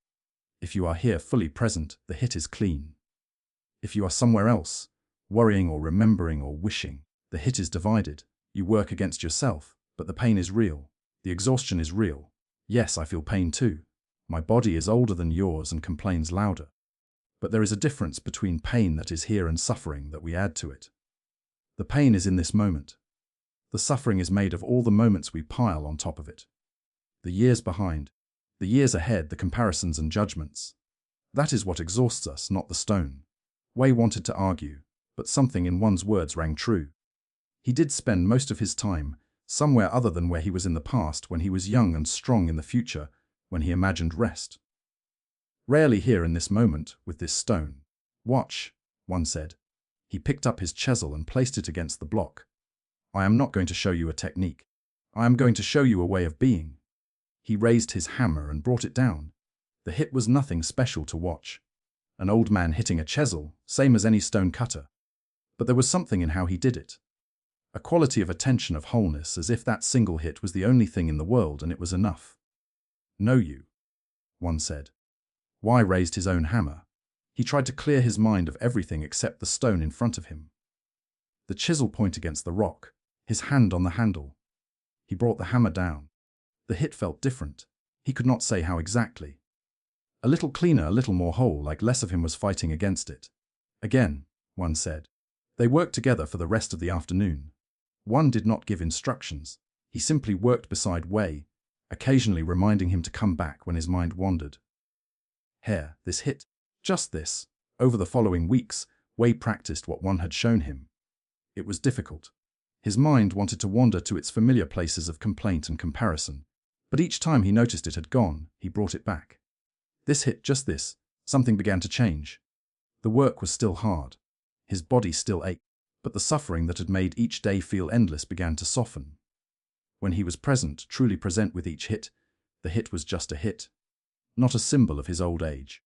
If you are here fully present, the hit is clean. If you are somewhere else, worrying or remembering or wishing, the hit is divided. You work against yourself, but the pain is real. The exhaustion is real. Yes, I feel pain too. My body is older than yours and complains louder. But there is a difference between pain that is here and suffering that we add to it. The pain is in this moment. The suffering is made of all the moments we pile on top of it. The years behind, the years ahead, the comparisons and judgments. That is what exhausts us, not the stone." Wei wanted to argue, but something in One's words rang true. He did spend most of his time somewhere other than where he was in the past, when he was young and strong, in the future, when he imagined rest. Rarely here in this moment, with this stone. "Watch," One said. He picked up his chisel and placed it against the block. "I am not going to show you a technique. I am going to show you a way of being." He raised his hammer and brought it down. The hit was nothing special to watch. An old man hitting a chisel, same as any stone cutter. But there was something in how he did it. A quality of attention, of wholeness, as if that single hit was the only thing in the world and it was enough. "Know you," One said. Wei raised his own hammer. He tried to clear his mind of everything except the stone in front of him. The chisel point against the rock, his hand on the handle. He brought the hammer down. The hit felt different. He could not say how exactly. A little cleaner, a little more whole, like less of him was fighting against it. "Again," One said. They worked together for the rest of the afternoon. One did not give instructions. He simply worked beside Wei, occasionally reminding him to come back when his mind wandered. Here, this hit. Just this. Over the following weeks, Wei practiced what one had shown him. It was difficult. His mind wanted to wander to its familiar places of complaint and comparison, but each time he noticed it had gone, he brought it back. This hit, just this. Something began to change. The work was still hard. His body still ached, but the suffering that had made each day feel endless began to soften. When he was present, truly present with each hit, the hit was just a hit. Not a symbol of his old age.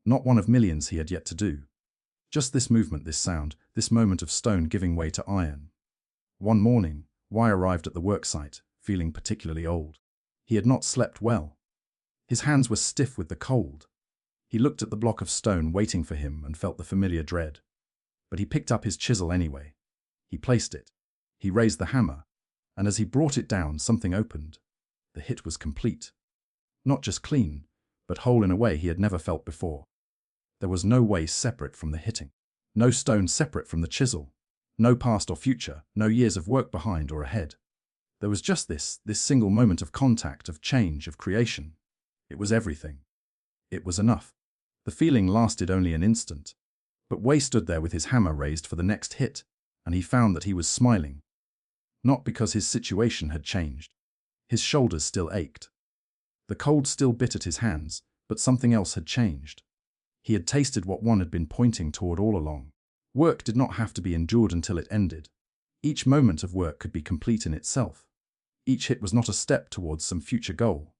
Not one of millions he had yet to do. Just this movement, this sound, this moment of stone giving way to iron. One morning, Wei arrived at the worksite, feeling particularly old. He had not slept well. His hands were stiff with the cold. He looked at the block of stone waiting for him and felt the familiar dread. But he picked up his chisel anyway. He placed it. He raised the hammer, and as he brought it down, something opened. The hit was complete. Not just clean, but whole in a way he had never felt before. There was no way separate from the hitting. No stone separate from the chisel. No past or future, no years of work behind or ahead. There was just this single moment of contact, of change, of creation. It was everything. It was enough. The feeling lasted only an instant. But Wei stood there with his hammer raised for the next hit, and he found that he was smiling. Not because his situation had changed. His shoulders still ached. The cold still bit at his hands, but something else had changed. He had tasted what one had been pointing toward all along. Work did not have to be endured until it ended. Each moment of work could be complete in itself. Each hit was not a step towards some future goal.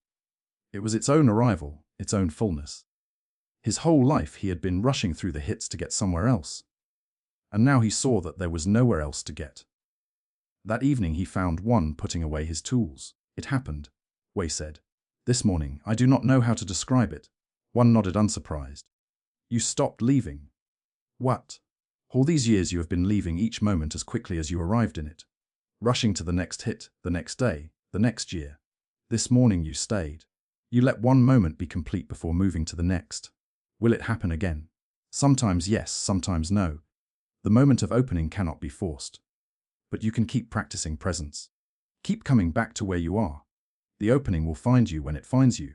It was its own arrival, its own fullness. His whole life he had been rushing through the hits to get somewhere else. And now he saw that there was nowhere else to get. That evening he found one putting away his tools. It happened, Wei said. This morning, I do not know how to describe it. One nodded unsurprised. You stopped leaving. What? All these years you have been leaving each moment as quickly as you arrived in it. Rushing to the next hit, the next day, the next year. This morning you stayed. You let one moment be complete before moving to the next. Will it happen again? Sometimes yes, sometimes no. The moment of opening cannot be forced. But you can keep practicing presence. Keep coming back to where you are. The opening will find you when it finds you.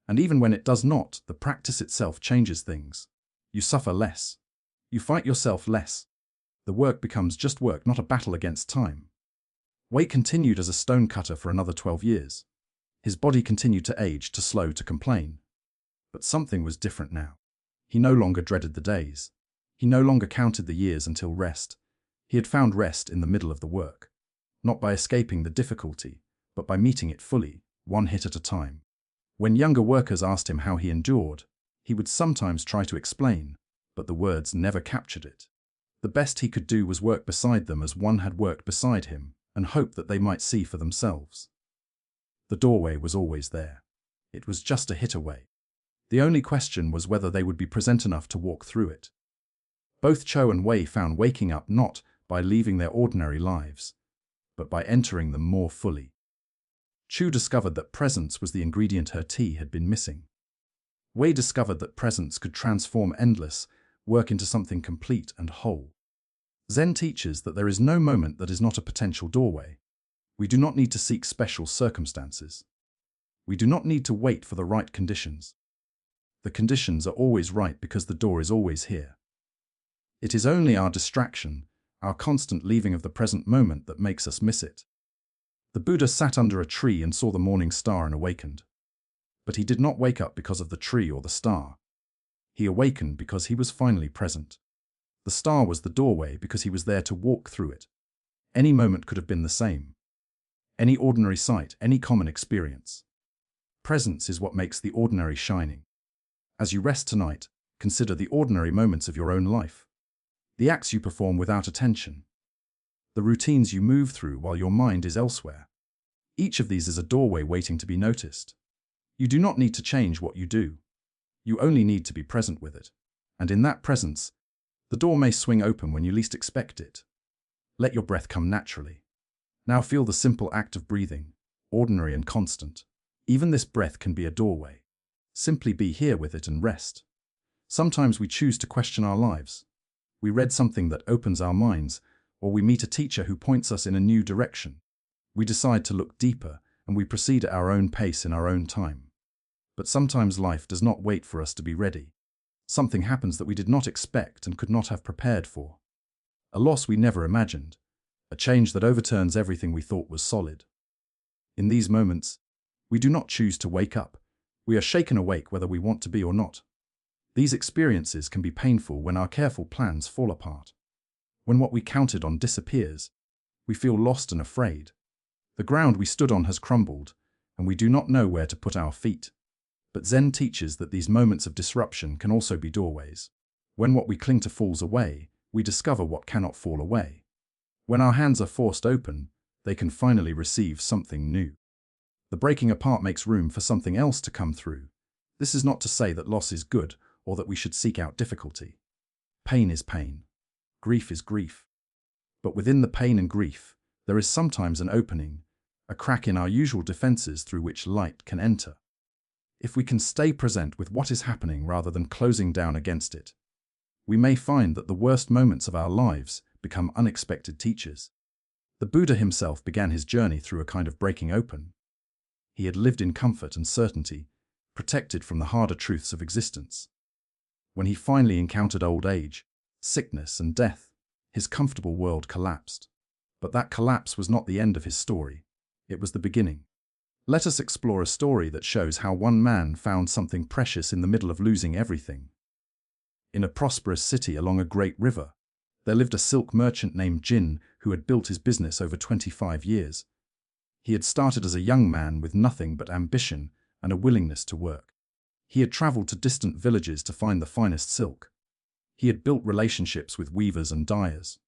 And even when it does not, the practice itself changes things. You suffer less. You fight yourself less. The work becomes just work, not a battle against time. Wei continued as a stone cutter for another 12 years. His body continued to age, to slow, to complain. But something was different now. He no longer dreaded the days. He no longer counted the years until rest. He had found rest in the middle of the work. Not by escaping the difficulty, but by meeting it fully, one hit at a time. When younger workers asked him how he endured, he would sometimes try to explain, but the words never captured it. The best he could do was work beside them as one had worked beside him, and hope that they might see for themselves. The doorway was always there. It was just a hit away. The only question was whether they would be present enough to walk through it. Both Cho and Wei found waking up not by leaving their ordinary lives, but by entering them more fully. Chu discovered that presence was the ingredient her tea had been missing. Wei discovered that presence could transform endless work into something complete and whole. Zen teaches that there is no moment that is not a potential doorway. We do not need to seek special circumstances. We do not need to wait for the right conditions. The conditions are always right because the door is always here. It is only our distraction, our constant leaving of the present moment that makes us miss it. The Buddha sat under a tree and saw the morning star and awakened. But he did not wake up because of the tree or the star. He awakened because he was finally present. The star was the doorway because he was there to walk through it. Any moment could have been the same. Any ordinary sight, any common experience. Presence is what makes the ordinary shining. As you rest tonight, consider the ordinary moments of your own life. The acts you perform without attention. The routines you move through while your mind is elsewhere. Each of these is a doorway waiting to be noticed. You do not need to change what you do. You only need to be present with it. And in that presence, the door may swing open when you least expect it. Let your breath come naturally. Now feel the simple act of breathing, ordinary and constant. Even this breath can be a doorway. Simply be here with it and rest. Sometimes we choose to question our lives. We read something that opens our minds, or we meet a teacher who points us in a new direction. We decide to look deeper, and we proceed at our own pace in our own time. But sometimes life does not wait for us to be ready. Something happens that we did not expect and could not have prepared for. A loss we never imagined. A change that overturns everything we thought was solid. In these moments, we do not choose to wake up. We are shaken awake whether we want to be or not. These experiences can be painful when our careful plans fall apart. When what we counted on disappears, we feel lost and afraid. The ground we stood on has crumbled, and we do not know where to put our feet. But Zen teaches that these moments of disruption can also be doorways. When what we cling to falls away, we discover what cannot fall away. When our hands are forced open, they can finally receive something new. The breaking apart makes room for something else to come through. This is not to say that loss is good or that we should seek out difficulty. Pain is pain. Grief is grief. But within the pain and grief, there is sometimes an opening, a crack in our usual defenses through which light can enter. If we can stay present with what is happening rather than closing down against it, we may find that the worst moments of our lives become unexpected teachers. The Buddha himself began his journey through a kind of breaking open. He had lived in comfort and certainty, protected from the harder truths of existence. When he finally encountered old age, sickness, and death, his comfortable world collapsed. But that collapse was not the end of his story. It was the beginning. Let us explore a story that shows how one man found something precious in the middle of losing everything. In a prosperous city along a great river, there lived a silk merchant named Jin who had built his business over 25 years. He had started as a young man with nothing but ambition and a willingness to work. He had traveled to distant villages to find the finest silk. He had built relationships with weavers and dyers.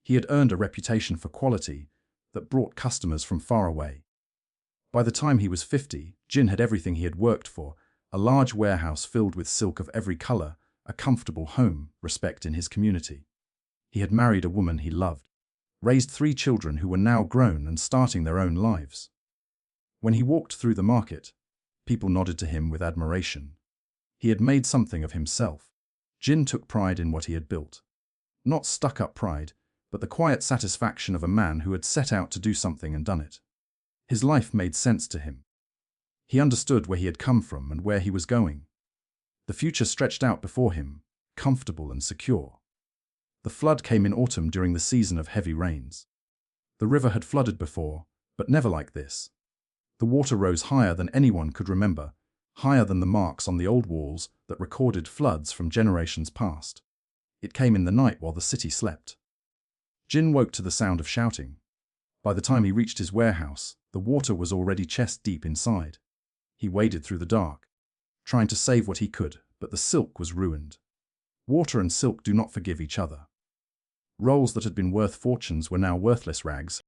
He had earned a reputation for quality that brought customers from far away. By the time he was 50, Jin had everything he had worked for: a large warehouse filled with silk of every color, a comfortable home, respect in his community. He had married a woman he loved, raised 3 children who were now grown and starting their own lives. When he walked through the market, people nodded to him with admiration. He had made something of himself. Jin took pride in what he had built. Not stuck-up pride, but the quiet satisfaction of a man who had set out to do something and done it. His life made sense to him. He understood where he had come from and where he was going. The future stretched out before him, comfortable and secure. The flood came in autumn during the season of heavy rains. The river had flooded before, but never like this. The water rose higher than anyone could remember, higher than the marks on the old walls that recorded floods from generations past. It came in the night while the city slept. Jin woke to the sound of shouting. By the time he reached his warehouse, the water was already chest deep inside. He waded through the dark, trying to save what he could, but the silk was ruined. Water and silk do not forgive each other. Rolls that had been worth fortunes were now worthless rags.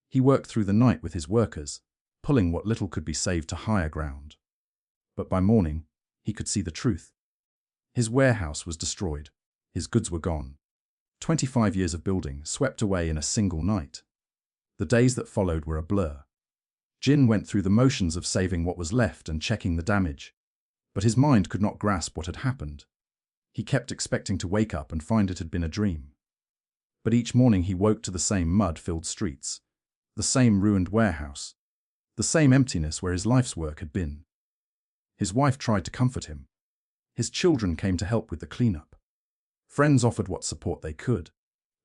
He worked through the night with his workers, pulling what little could be saved to higher ground. But by morning, he could see the truth. His warehouse was destroyed. His goods were gone. 25 years of building swept away in a single night. The days that followed were a blur. Jin went through the motions of saving what was left and checking the damage. But his mind could not grasp what had happened. He kept expecting to wake up and find it had been a dream. But each morning he woke to the same mud-filled streets, the same ruined warehouse, the same emptiness where his life's work had been. His wife tried to comfort him. His children came to help with the cleanup. Friends offered what support they could,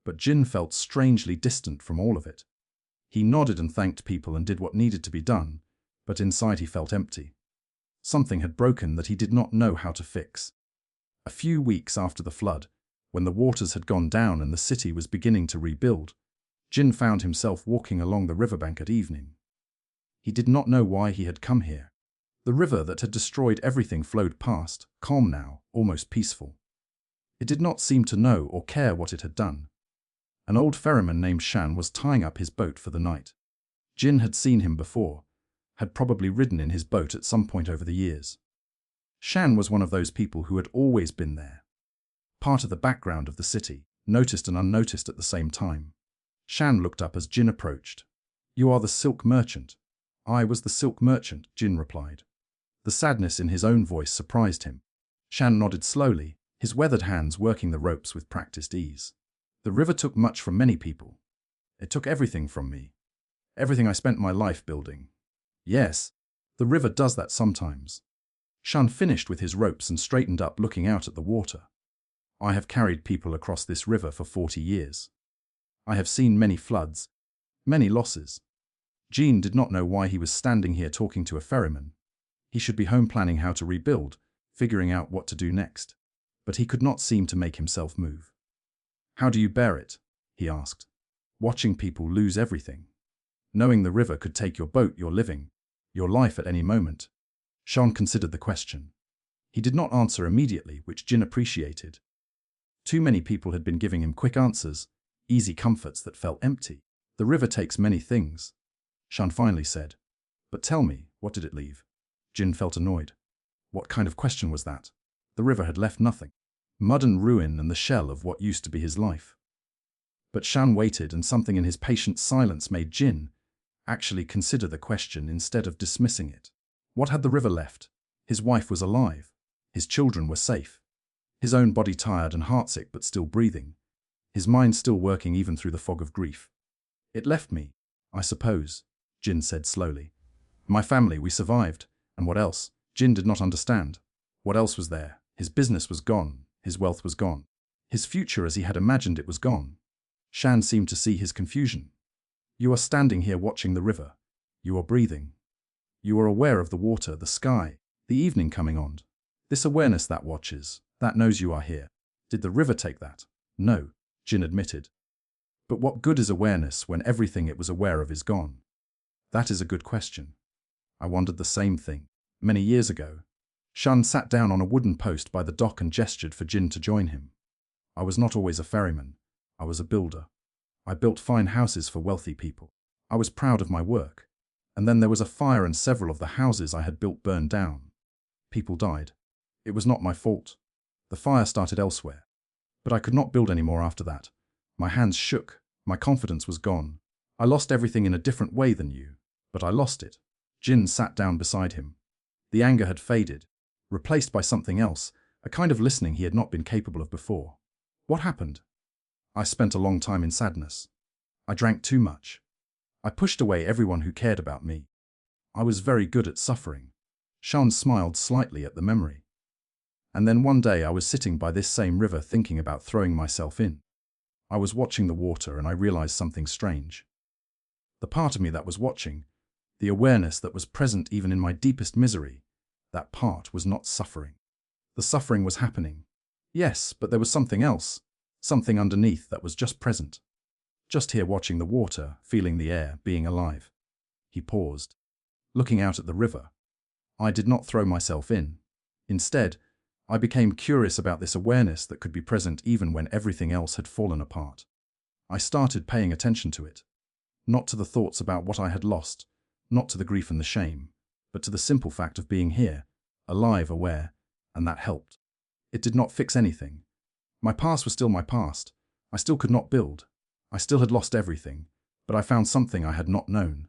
but Jin felt strangely distant from all of it. He nodded and thanked people and did what needed to be done, but inside he felt empty. Something had broken that he did not know how to fix. A few weeks after the flood, when the waters had gone down and the city was beginning to rebuild, Jin found himself walking along the riverbank at evening. He did not know why he had come here. The river that had destroyed everything flowed past, calm now, almost peaceful. It did not seem to know or care what it had done. An old ferryman named Shan was tying up his boat for the night. Jin had seen him before, had probably ridden in his boat at some point over the years. Shan was one of those people who had always been there. Part of the background of the city, noticed and unnoticed at the same time. Shan looked up as Jin approached. "You are the silk merchant." "I was the silk merchant," Jin replied. The sadness in his own voice surprised him. Shan nodded slowly, his weathered hands working the ropes with practiced ease. The river took much from many people. It took everything from me. Everything I spent my life building. Yes, the river does that sometimes. Shan finished with his ropes and straightened up, looking out at the water. I have carried people across this river for 40 years. I have seen many floods, many losses. Jean did not know why he was standing here talking to a ferryman. He should be home planning how to rebuild, figuring out what to do next. But he could not seem to make himself move. "How do you bear it?" he asked. "Watching people lose everything. Knowing the river could take your boat, your living, your life at any moment." Sean considered the question. He did not answer immediately, which Jin appreciated. Too many people had been giving him quick answers, easy comforts that felt empty. "The river takes many things," Sean finally said. "But tell me, what did it leave?" Jin felt annoyed. What kind of question was that? The river had left nothing. Mud and ruin and the shell of what used to be his life. But Shan waited, and something in his patient silence made Jin actually consider the question instead of dismissing it. What had the river left? His wife was alive. His children were safe. His own body tired and heartsick but still breathing. His mind still working even through the fog of grief. "It left me, I suppose," Jin said slowly. "My family, we survived. And what else?" Jin did not understand. What else was there? His business was gone. His wealth was gone. His future as he had imagined it was gone. Shan seemed to see his confusion. "You are standing here watching the river. You are breathing. You are aware of the water, the sky, the evening coming on. This awareness that watches, that knows you are here. Did the river take that?" "No," Jin admitted. "But what good is awareness when everything it was aware of is gone?" "That is a good question. I wondered the same thing. Many years ago." Shan sat down on a wooden post by the dock and gestured for Jin to join him. "I was not always a ferryman. I was a builder. I built fine houses for wealthy people. I was proud of my work. And then there was a fire and several of the houses I had built burned down. People died. It was not my fault. The fire started elsewhere. But I could not build anymore after that. My hands shook. My confidence was gone. I lost everything in a different way than you. But I lost it." Jin sat down beside him. The anger had faded, replaced by something else, a kind of listening he had not been capable of before. "What happened?" "I spent a long time in sadness. I drank too much. I pushed away everyone who cared about me. I was very good at suffering." Shan smiled slightly at the memory. "And then one day I was sitting by this same river thinking about throwing myself in. I was watching the water and I realized something strange. The part of me that was watching, the awareness that was present even in my deepest misery, that part was not suffering. The suffering was happening. Yes, but there was something else, something underneath that was just present. Just here watching the water, feeling the air, being alive." He paused, looking out at the river. "I did not throw myself in. Instead, I became curious about this awareness that could be present even when everything else had fallen apart. I started paying attention to it. Not to the thoughts about what I had lost, not to the grief and the shame, but to the simple fact of being here, alive, aware, and that helped. It did not fix anything. My past was still my past. I still could not build. I still had lost everything, but I found something I had not known.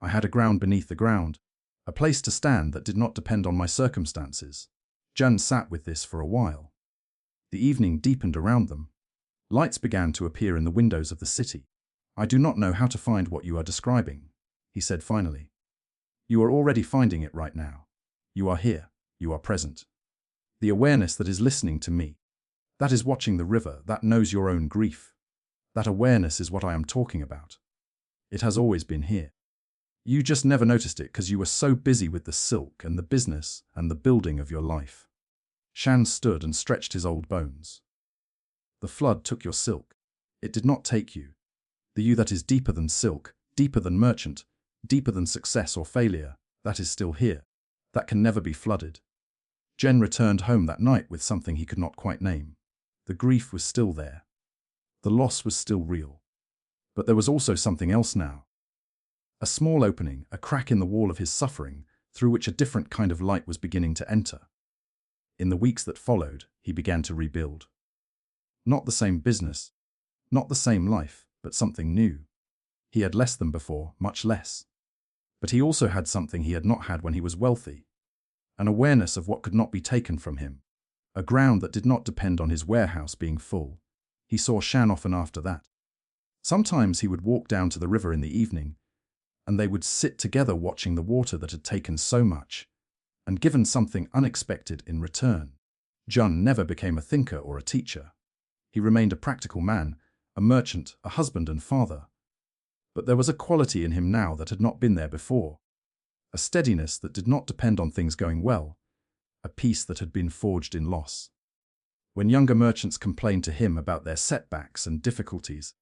I had a ground beneath the ground, a place to stand that did not depend on my circumstances." Jan sat with this for a while. The evening deepened around them. Lights began to appear in the windows of the city. "I do not know how to find what you are describing," he said finally. "You are already finding it right now. You are here. You are present. The awareness that is listening to me, that is watching the river, that knows your own grief. That awareness is what I am talking about. It has always been here. You just never noticed it because you were so busy with the silk and the business and the building of your life." Shan stood and stretched his old bones. "The flood took your silk. It did not take you. The you that is deeper than silk, deeper than merchant, deeper than success or failure, that is still here. That can never be flooded." Jen returned home that night with something he could not quite name. The grief was still there. The loss was still real. But there was also something else now. A small opening, a crack in the wall of his suffering, through which a different kind of light was beginning to enter. In the weeks that followed, he began to rebuild. Not the same business, not the same life, but something new. He had less than before, much less. But he also had something he had not had when he was wealthy. An awareness of what could not be taken from him. a ground that did not depend on his warehouse being full. He saw Shan often after that. Sometimes he would walk down to the river in the evening, and they would sit together watching the water that had taken so much, and given something unexpected in return. Jun never became a thinker or a teacher. He remained a practical man, a merchant, a husband and father. But there was a quality in him now that had not been there before. A steadiness that did not depend on things going well, a peace that had been forged in loss. When younger merchants complained to him about their setbacks and difficulties,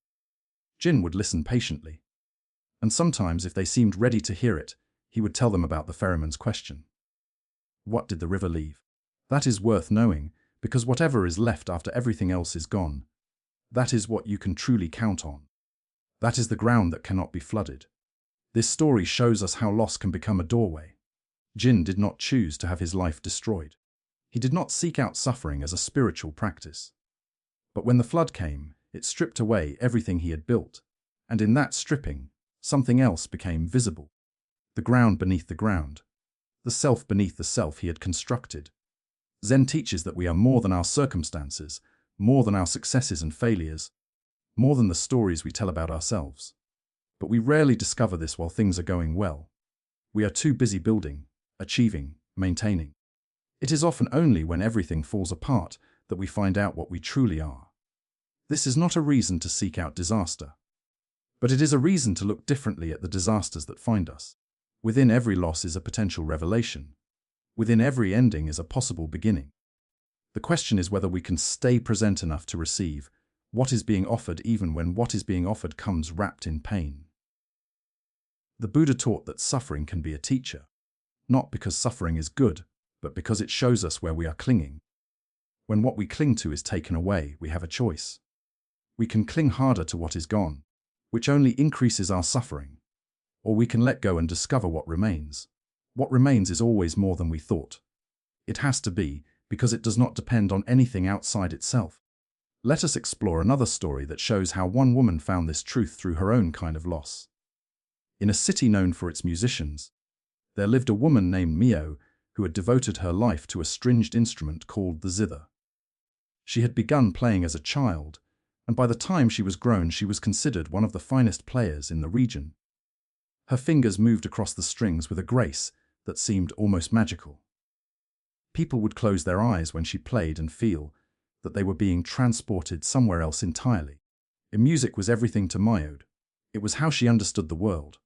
Jin would listen patiently. And sometimes, if they seemed ready to hear it, he would tell them about the ferryman's question. What did the river leave? That is worth knowing, because whatever is left after everything else is gone, that is what you can truly count on. That is the ground that cannot be flooded. This story shows us how loss can become a doorway. Jin did not choose to have his life destroyed. He did not seek out suffering as a spiritual practice. But when the flood came, it stripped away everything he had built, and in that stripping, something else became visible. The ground beneath the ground. The self beneath the self he had constructed. Zen teaches that we are more than our circumstances, more than our successes and failures, more than the stories we tell about ourselves. But we rarely discover this while things are going well. We are too busy building, achieving, maintaining. It is often only when everything falls apart that we find out what we truly are. This is not a reason to seek out disaster, but it is a reason to look differently at the disasters that find us. Within every loss is a potential revelation. Within every ending is a possible beginning. The question is whether we can stay present enough to receive what is being offered even when what is being offered comes wrapped in pain. The Buddha taught that suffering can be a teacher, not because suffering is good, but because it shows us where we are clinging. When what we cling to is taken away, we have a choice. We can cling harder to what is gone, which only increases our suffering, or we can let go and discover what remains. What remains is always more than we thought. It has to be, because it does not depend on anything outside itself. Let us explore another story that shows how one woman found this truth through her own kind of loss. In a city known for its musicians, there lived a woman named Mio who had devoted her life to a stringed instrument called the zither. She had begun playing as a child, and by the time she was grown she was considered one of the finest players in the region. Her fingers moved across the strings with a grace that seemed almost magical. People would close their eyes when she played and feel that they were being transported somewhere else entirely. Music was everything to Myo. It was how she understood the world,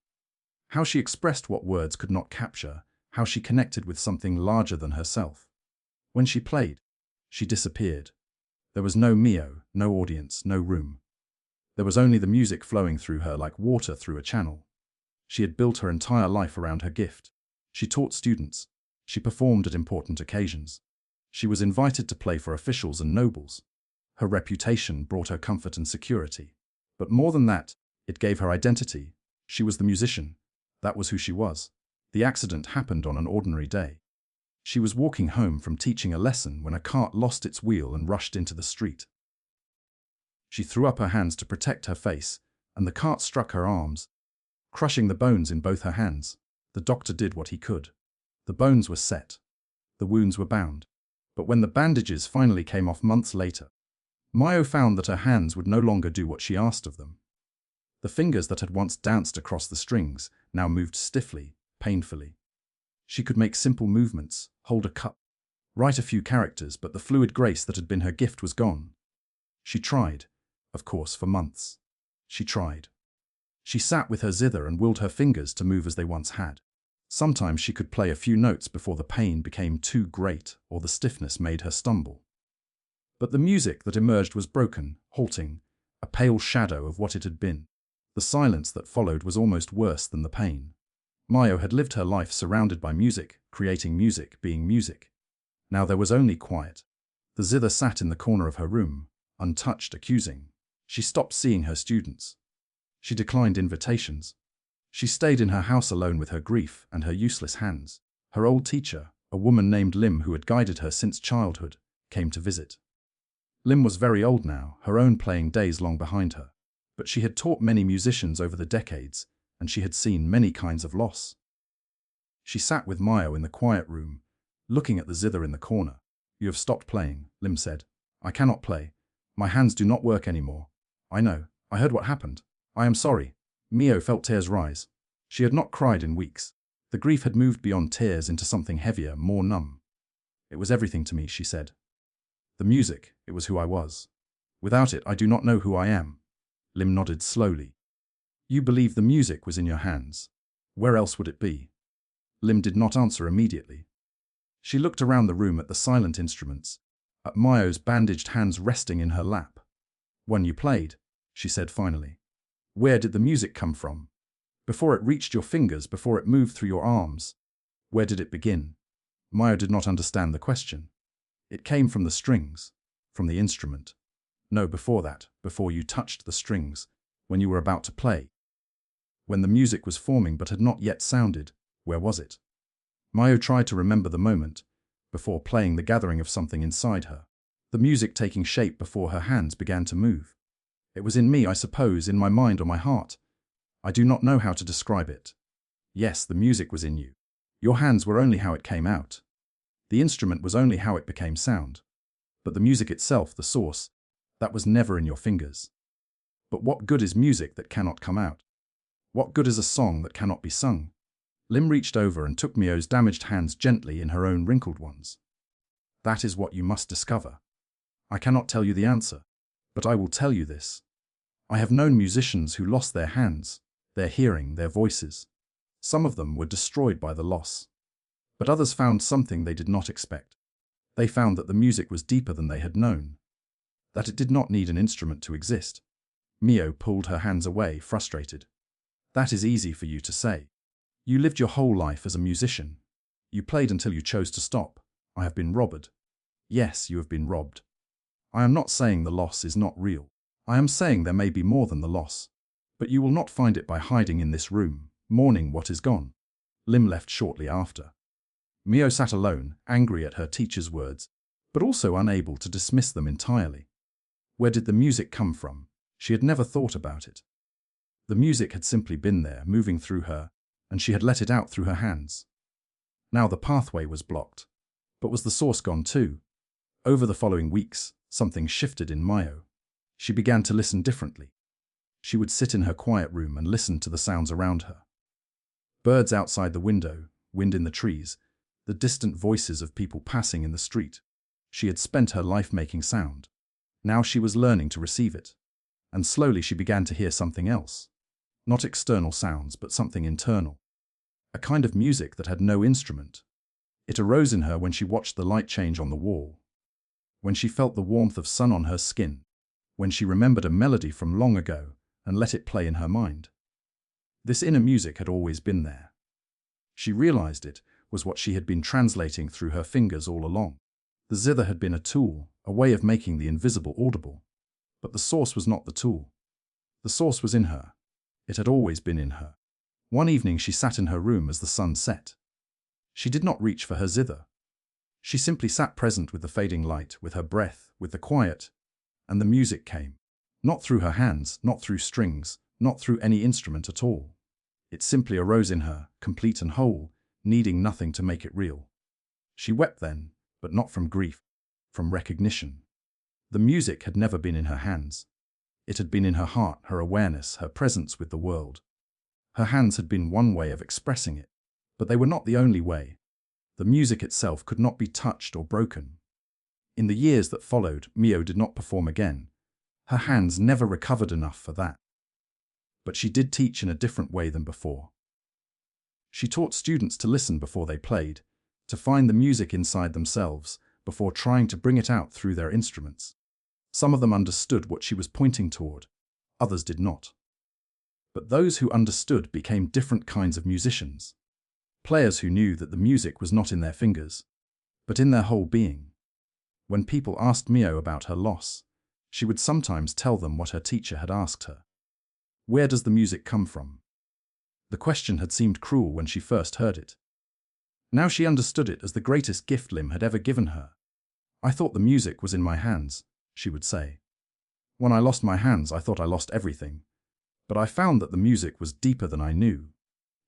how she expressed what words could not capture, how she connected with something larger than herself. When she played, she disappeared. There was no Mio, no audience, no room. There was only the music flowing through her like water through a channel. She had built her entire life around her gift. She taught students. She performed at important occasions. She was invited to play for officials and nobles. Her reputation brought her comfort and security. But more than that, it gave her identity. She was the musician. That was who she was. The accident happened on an ordinary day. She was walking home from teaching a lesson when a cart lost its wheel and rushed into the street. She threw up her hands to protect her face, and the cart struck her arms, crushing the bones in both her hands. The doctor did what he could. The bones were set. The wounds were bound. But when the bandages finally came off months later, Myo found that her hands would no longer do what she asked of them. The fingers that had once danced across the strings now moved stiffly, painfully. She could make simple movements, hold a cup, write a few characters, but the fluid grace that had been her gift was gone. She tried, of course, for months. She tried. She sat with her zither and willed her fingers to move as they once had. Sometimes she could play a few notes before the pain became too great or the stiffness made her stumble. But the music that emerged was broken, halting, a pale shadow of what it had been. The silence that followed was almost worse than the pain. Myo had lived her life surrounded by music, creating music, being music. Now there was only quiet. The zither sat in the corner of her room, untouched, accusing. She stopped seeing her students. She declined invitations. She stayed in her house alone with her grief and her useless hands. Her old teacher, a woman named Lim who had guided her since childhood, came to visit. Lim was very old now, her own playing days long behind her. But she had taught many musicians over the decades, and she had seen many kinds of loss. She sat with Myo in the quiet room, looking at the zither in the corner. You have stopped playing, Lim said. I cannot play. My hands do not work anymore. I know. I heard what happened. I am sorry. Mio felt tears rise. She had not cried in weeks. The grief had moved beyond tears into something heavier, more numb. It was everything to me, she said. The music, it was who I was. Without it, I do not know who I am. Lim nodded slowly. You believe the music was in your hands. Where else would it be? Lim did not answer immediately. She looked around the room at the silent instruments, at Mio's bandaged hands resting in her lap. When you played, she said finally. Where did the music come from? Before it reached your fingers, before it moved through your arms, where did it begin? Mio did not understand the question. It came from the strings, from the instrument. No, before that, before you touched the strings, when you were about to play. When the music was forming but had not yet sounded, where was it? Mio tried to remember the moment, before playing, the gathering of something inside her, the music taking shape before her hands began to move. It was in me, I suppose, in my mind or my heart. I do not know how to describe it. Yes, the music was in you. Your hands were only how it came out. The instrument was only how it became sound. But the music itself, the source, that was never in your fingers. But what good is music that cannot come out? What good is a song that cannot be sung? Lim reached over and took Mio's damaged hands gently in her own wrinkled ones. That is what you must discover. I cannot tell you the answer, but I will tell you this. I have known musicians who lost their hands, their hearing, their voices. Some of them were destroyed by the loss. But others found something they did not expect. They found that the music was deeper than they had known, that it did not need an instrument to exist. Mio pulled her hands away, frustrated. That is easy for you to say. You lived your whole life as a musician. You played until you chose to stop. I have been robbed. Yes, you have been robbed. I am not saying the loss is not real. I am saying there may be more than the loss. But you will not find it by hiding in this room, mourning what is gone. Lim left shortly after. Mio sat alone, angry at her teacher's words, but also unable to dismiss them entirely. Where did the music come from? She had never thought about it. The music had simply been there, moving through her, and she had let it out through her hands. Now the pathway was blocked. But was the source gone too? Over the following weeks, something shifted in Mio. She began to listen differently. She would sit in her quiet room and listen to the sounds around her. Birds outside the window, wind in the trees, the distant voices of people passing in the street. She had spent her life making sound. Now she was learning to receive it. And slowly she began to hear something else. Not external sounds, but something internal. A kind of music that had no instrument. It arose in her when she watched the light change on the wall. When she felt the warmth of sun on her skin. When she remembered a melody from long ago and let it play in her mind. This inner music had always been there. She realized it was what she had been translating through her fingers all along. The zither had been a tool, a way of making the invisible audible. But the source was not the tool. The source was in her. It had always been in her. One evening she sat in her room as the sun set. She did not reach for her zither. She simply sat present with the fading light, with her breath, with the quiet, and the music came. Not through her hands, not through strings, not through any instrument at all. It simply arose in her, complete and whole, needing nothing to make it real. She wept then, but not from grief, from recognition. The music had never been in her hands. It had been in her heart, her awareness, her presence with the world. Her hands had been one way of expressing it, but they were not the only way. The music itself could not be touched or broken. In the years that followed, Mio did not perform again. Her hands never recovered enough for that. But she did teach in a different way than before. She taught students to listen before they played, to find the music inside themselves before trying to bring it out through their instruments. Some of them understood what she was pointing toward, others did not. But those who understood became different kinds of musicians. Players who knew that the music was not in their fingers, but in their whole being. When people asked Mio about her loss, she would sometimes tell them what her teacher had asked her. Where does the music come from? The question had seemed cruel when she first heard it. Now she understood it as the greatest gift Lim had ever given her. I thought the music was in my hands, she would say. When I lost my hands, I thought I lost everything. But I found that the music was deeper than I knew.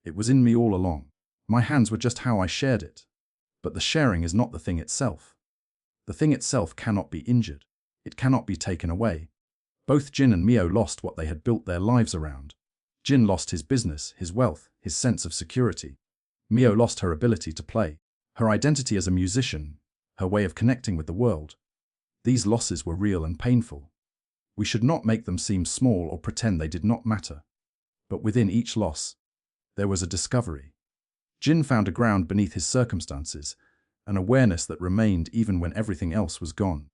It was in me all along. My hands were just how I shared it. But the sharing is not the thing itself. The thing itself cannot be injured. It cannot be taken away. Both Jin and Mio lost what they had built their lives around. Jin lost his business, his wealth, his sense of security. Mio lost her ability to play, her identity as a musician, her way of connecting with the world. These losses were real and painful. We should not make them seem small or pretend they did not matter. But within each loss, there was a discovery. Jin found a ground beneath his circumstances, an awareness that remained even when everything else was gone.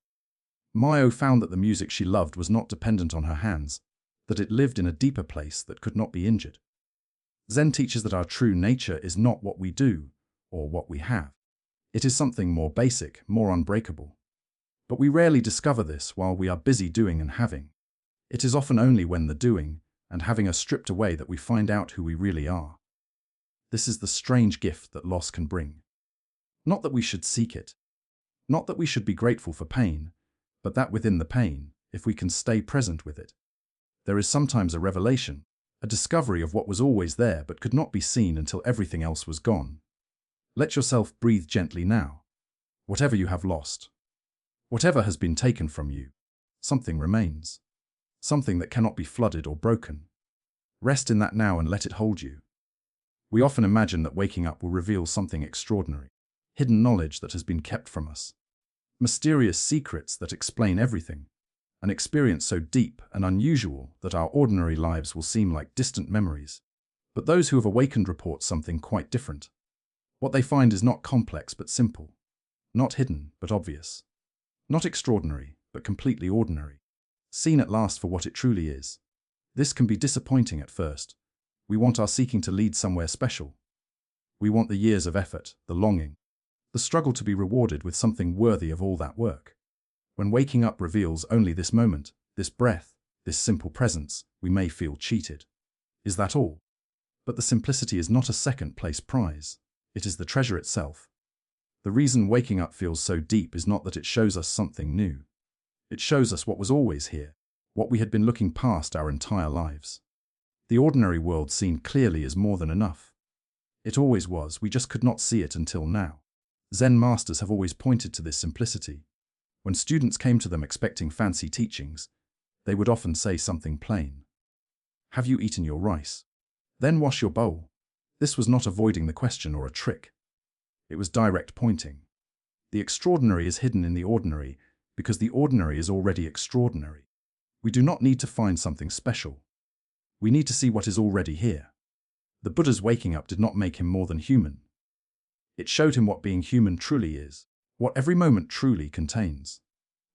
Mio found that the music she loved was not dependent on her hands, that it lived in a deeper place that could not be injured. Zen teaches that our true nature is not what we do or what we have. It is something more basic, more unbreakable. But we rarely discover this while we are busy doing and having. It is often only when the doing and having are stripped away that we find out who we really are. This is the strange gift that loss can bring. Not that we should seek it. Not that we should be grateful for pain, but that within the pain, if we can stay present with it, there is sometimes a revelation, a discovery of what was always there but could not be seen until everything else was gone. Let yourself breathe gently now. Whatever you have lost, whatever has been taken from you, something remains. Something that cannot be flooded or broken. Rest in that now and let it hold you. We often imagine that waking up will reveal something extraordinary, hidden knowledge that has been kept from us, mysterious secrets that explain everything, an experience so deep and unusual that our ordinary lives will seem like distant memories. But those who have awakened report something quite different. What they find is not complex but simple, not hidden but obvious, not extraordinary but completely ordinary, seen at last for what it truly is. This can be disappointing at first. We want our seeking to lead somewhere special. We want the years of effort, the longing, the struggle to be rewarded with something worthy of all that work. When waking up reveals only this moment, this breath, this simple presence, we may feel cheated. Is that all? But the simplicity is not a second-place prize. It is the treasure itself. The reason waking up feels so deep is not that it shows us something new. It shows us what was always here, what we had been looking past our entire lives. The ordinary world seen clearly is more than enough. It always was, we just could not see it until now. Zen masters have always pointed to this simplicity. When students came to them expecting fancy teachings, they would often say something plain. Have you eaten your rice? Then wash your bowl. This was not avoiding the question or a trick. It was direct pointing. The extraordinary is hidden in the ordinary, because the ordinary is already extraordinary. We do not need to find something special. We need to see what is already here. The Buddha's waking up did not make him more than human. It showed him what being human truly is, what every moment truly contains,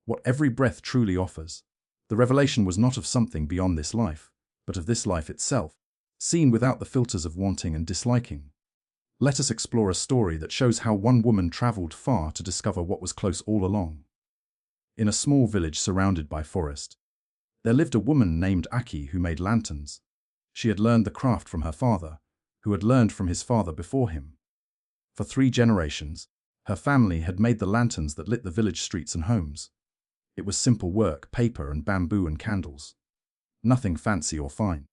what every breath truly offers. The revelation was not of something beyond this life, but of this life itself, seen without the filters of wanting and disliking. Let us explore a story that shows how one woman traveled far to discover what was close all along. In a small village surrounded by forest, there lived a woman named Aki who made lanterns. She had learned the craft from her father, who had learned from his father before him. For 3 generations, her family had made the lanterns that lit the village streets and homes. It was simple work, paper and bamboo and candles. Nothing fancy or fine.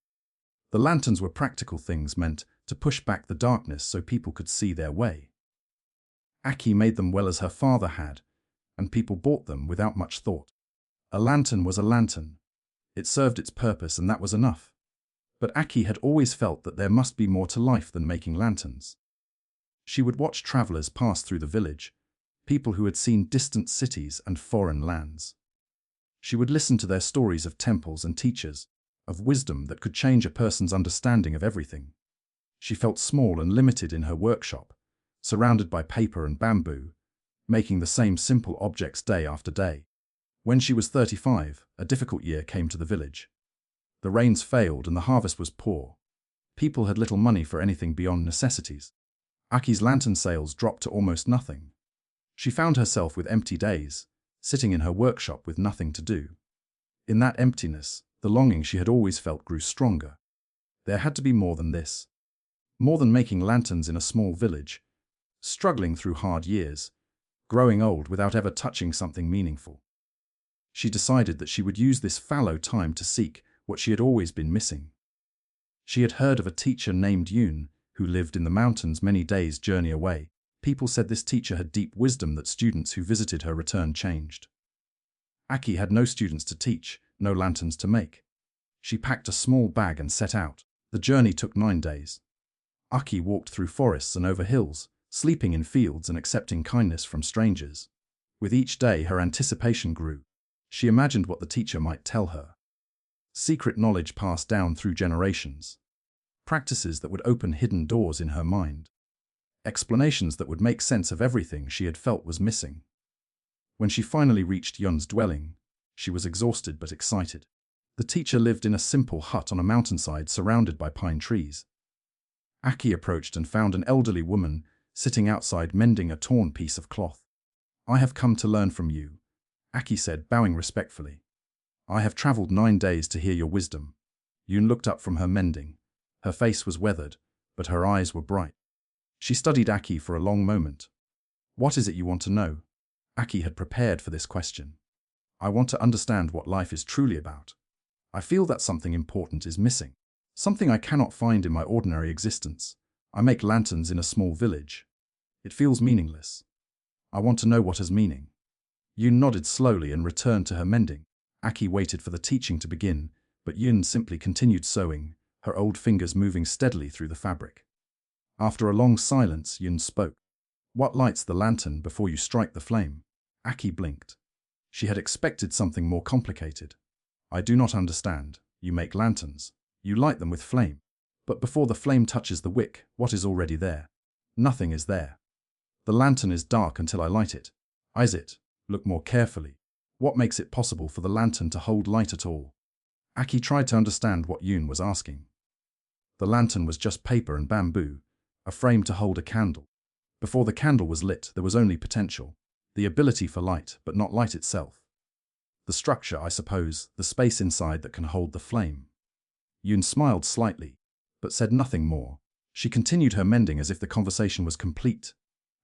The lanterns were practical things meant to push back the darkness so people could see their way. Aki made them well as her father had, and people bought them without much thought. A lantern was a lantern. It served its purpose and that was enough. But Aki had always felt that there must be more to life than making lanterns. She would watch travelers pass through the village, people who had seen distant cities and foreign lands. She would listen to their stories of temples and teachers, of wisdom that could change a person's understanding of everything. She felt small and limited in her workshop, surrounded by paper and bamboo, making the same simple objects day after day. When she was 35, a difficult year came to the village. The rains failed and the harvest was poor. People had little money for anything beyond necessities. Aki's lantern sales dropped to almost nothing. She found herself with empty days, sitting in her workshop with nothing to do. In that emptiness, the longing she had always felt grew stronger. There had to be more than this. More than making lanterns in a small village, struggling through hard years, growing old without ever touching something meaningful. She decided that she would use this fallow time to seek what she had always been missing. She had heard of a teacher named Yoon, who lived in the mountains many days' journey away. People said this teacher had deep wisdom that students who visited her return changed. Aki had no students to teach, no lanterns to make. She packed a small bag and set out. The journey took 9 days. Aki walked through forests and over hills, sleeping in fields and accepting kindness from strangers. With each day her anticipation grew. She imagined what the teacher might tell her. Secret knowledge passed down through generations. Practices that would open hidden doors in her mind. Explanations that would make sense of everything she had felt was missing. When she finally reached Yun's dwelling, she was exhausted but excited. The teacher lived in a simple hut on a mountainside surrounded by pine trees. Aki approached and found an elderly woman sitting outside mending a torn piece of cloth. "I have come to learn from you," Aki said, bowing respectfully. "I have traveled 9 days to hear your wisdom." Yun looked up from her mending. Her face was weathered, but her eyes were bright. She studied Aki for a long moment. "What is it you want to know?" Aki had prepared for this question. "I want to understand what life is truly about. I feel that something important is missing. Something I cannot find in my ordinary existence. I make lanterns in a small village. It feels meaningless. I want to know what has meaning." Yun nodded slowly and returned to her mending. Aki waited for the teaching to begin, but Yun simply continued sewing, her old fingers moving steadily through the fabric. After a long silence, Yun spoke. "What lights the lantern before you strike the flame?" Aki blinked. She had expected something more complicated. "I do not understand. You make lanterns. You light them with flame. But before the flame touches the wick, what is already there?" "Nothing is there. The lantern is dark until I light it." "Is it? Look more carefully. What makes it possible for the lantern to hold light at all?" Aki tried to understand what Yun was asking. The lantern was just paper and bamboo, a frame to hold a candle. Before the candle was lit, there was only potential, the ability for light, but not light itself. The structure, I suppose, the space inside that can hold the flame. Yun smiled slightly, but said nothing more. She continued her mending as if the conversation was complete.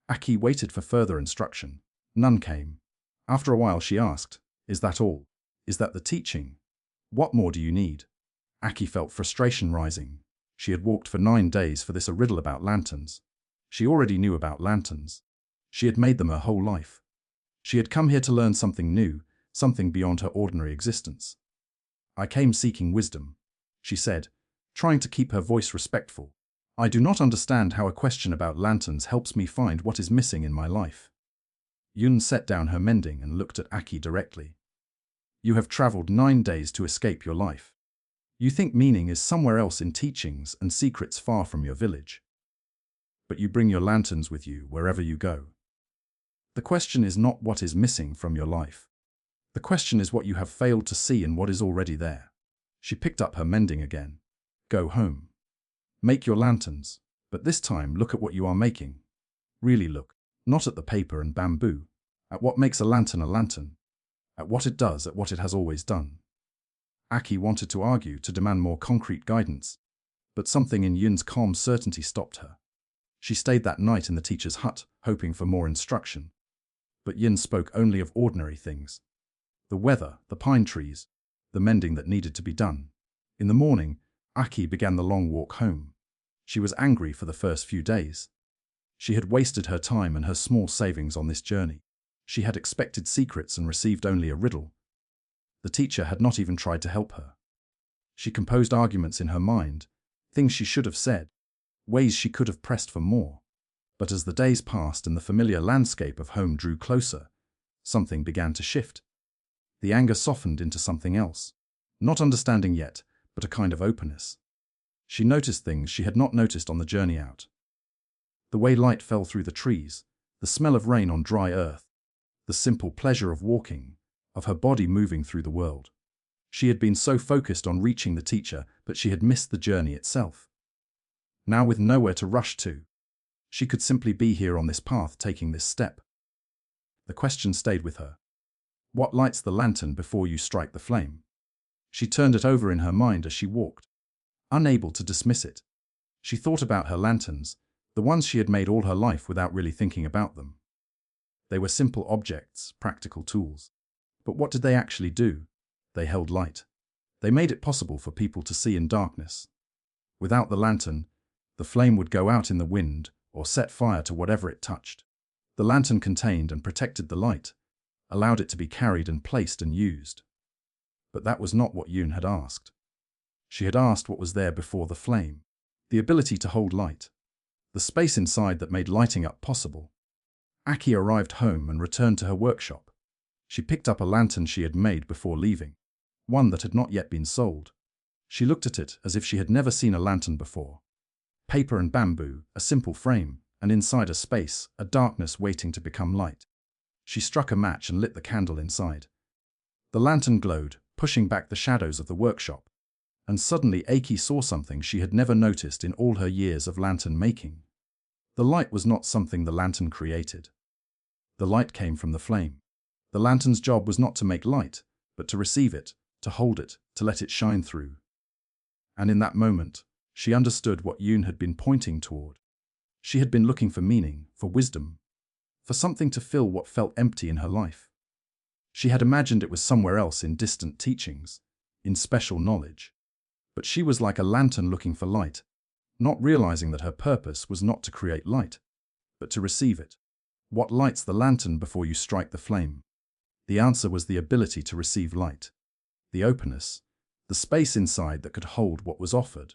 Aki waited for further instruction. None came. After a while she asked, "Is that all? Is that the teaching? What more do you need?" Aki felt frustration rising. She had walked for 9 days for this a riddle about lanterns. She already knew about lanterns. She had made them her whole life. She had come here to learn something new, something beyond her ordinary existence. "I came seeking wisdom," she said, trying to keep her voice respectful. "I do not understand how a question about lanterns helps me find what is missing in my life." Yun set down her mending and looked at Aki directly. "You have traveled 9 days to escape your life. You think meaning is somewhere else in teachings and secrets far from your village. But you bring your lanterns with you wherever you go. The question is not what is missing from your life. The question is what you have failed to see and what is already there." She picked up her mending again. "Go home. Make your lanterns, but this time look at what you are making. Really look, not at the paper and bamboo, at what makes a lantern, at what it does, at what it has always done." Aki wanted to argue, to demand more concrete guidance, but something in Yun's calm certainty stopped her. She stayed that night in the teacher's hut, hoping for more instruction. But Yun spoke only of ordinary things. The weather, the pine trees, the mending that needed to be done. In the morning, Aki began the long walk home. She was angry for the first few days. She had wasted her time and her small savings on this journey. She had expected secrets and received only a riddle. The teacher had not even tried to help her. She composed arguments in her mind, things she should have said, ways she could have pressed for more. But as the days passed and the familiar landscape of home drew closer, something began to shift. The anger softened into something else. Not understanding yet, but a kind of openness. She noticed things she had not noticed on the journey out. The way light fell through the trees, the smell of rain on dry earth, the simple pleasure of walking, of her body moving through the world. She had been so focused on reaching the teacher, but she had missed the journey itself. Now, with nowhere to rush to, she could simply be here on this path, taking this step. The question stayed with her. What lights the lantern before you strike the flame? She turned it over in her mind as she walked, unable to dismiss it. She thought about her lanterns, the ones she had made all her life without really thinking about them. They were simple objects, practical tools. But what did they actually do? They held light. They made it possible for people to see in darkness. Without the lantern, the flame would go out in the wind or set fire to whatever it touched. The lantern contained and protected the light, allowed it to be carried and placed and used. But that was not what Yoon had asked. She had asked what was there before the flame, the ability to hold light, the space inside that made lighting up possible. Aki arrived home and returned to her workshop. She picked up a lantern she had made before leaving, one that had not yet been sold. She looked at it as if she had never seen a lantern before. Paper and bamboo, a simple frame, and inside a space, a darkness waiting to become light. She struck a match and lit the candle inside. The lantern glowed, pushing back the shadows of the workshop. And suddenly Aki saw something she had never noticed in all her years of lantern making. The light was not something the lantern created. The light came from the flame. The lantern's job was not to make light, but to receive it, to hold it, to let it shine through. And in that moment, she understood what Yoon had been pointing toward. She had been looking for meaning, for wisdom, for something to fill what felt empty in her life. She had imagined it was somewhere else in distant teachings, in special knowledge. But she was like a lantern looking for light, not realizing that her purpose was not to create light, but to receive it. What lights the lantern before you strike the flame? The answer was the ability to receive light, the openness, the space inside that could hold what was offered.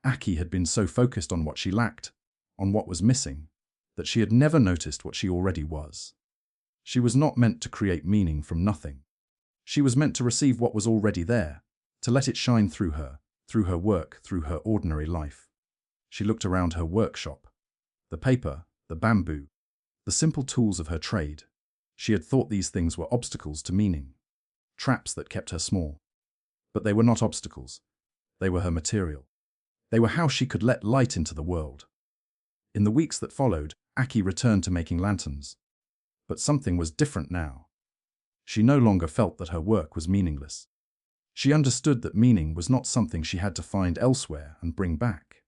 Aki had been so focused on what she lacked, on what was missing, that she had never noticed what she already was. She was not meant to create meaning from nothing. She was meant to receive what was already there, to let it shine through her work, through her ordinary life. She looked around her workshop. The paper, the bamboo, the simple tools of her trade. She had thought these things were obstacles to meaning, traps that kept her small. But they were not obstacles. They were her material. They were how she could let light into the world. In the weeks that followed, Aki returned to making lanterns. But something was different now. She no longer felt that her work was meaningless. She understood that meaning was not something she had to find elsewhere and bring back.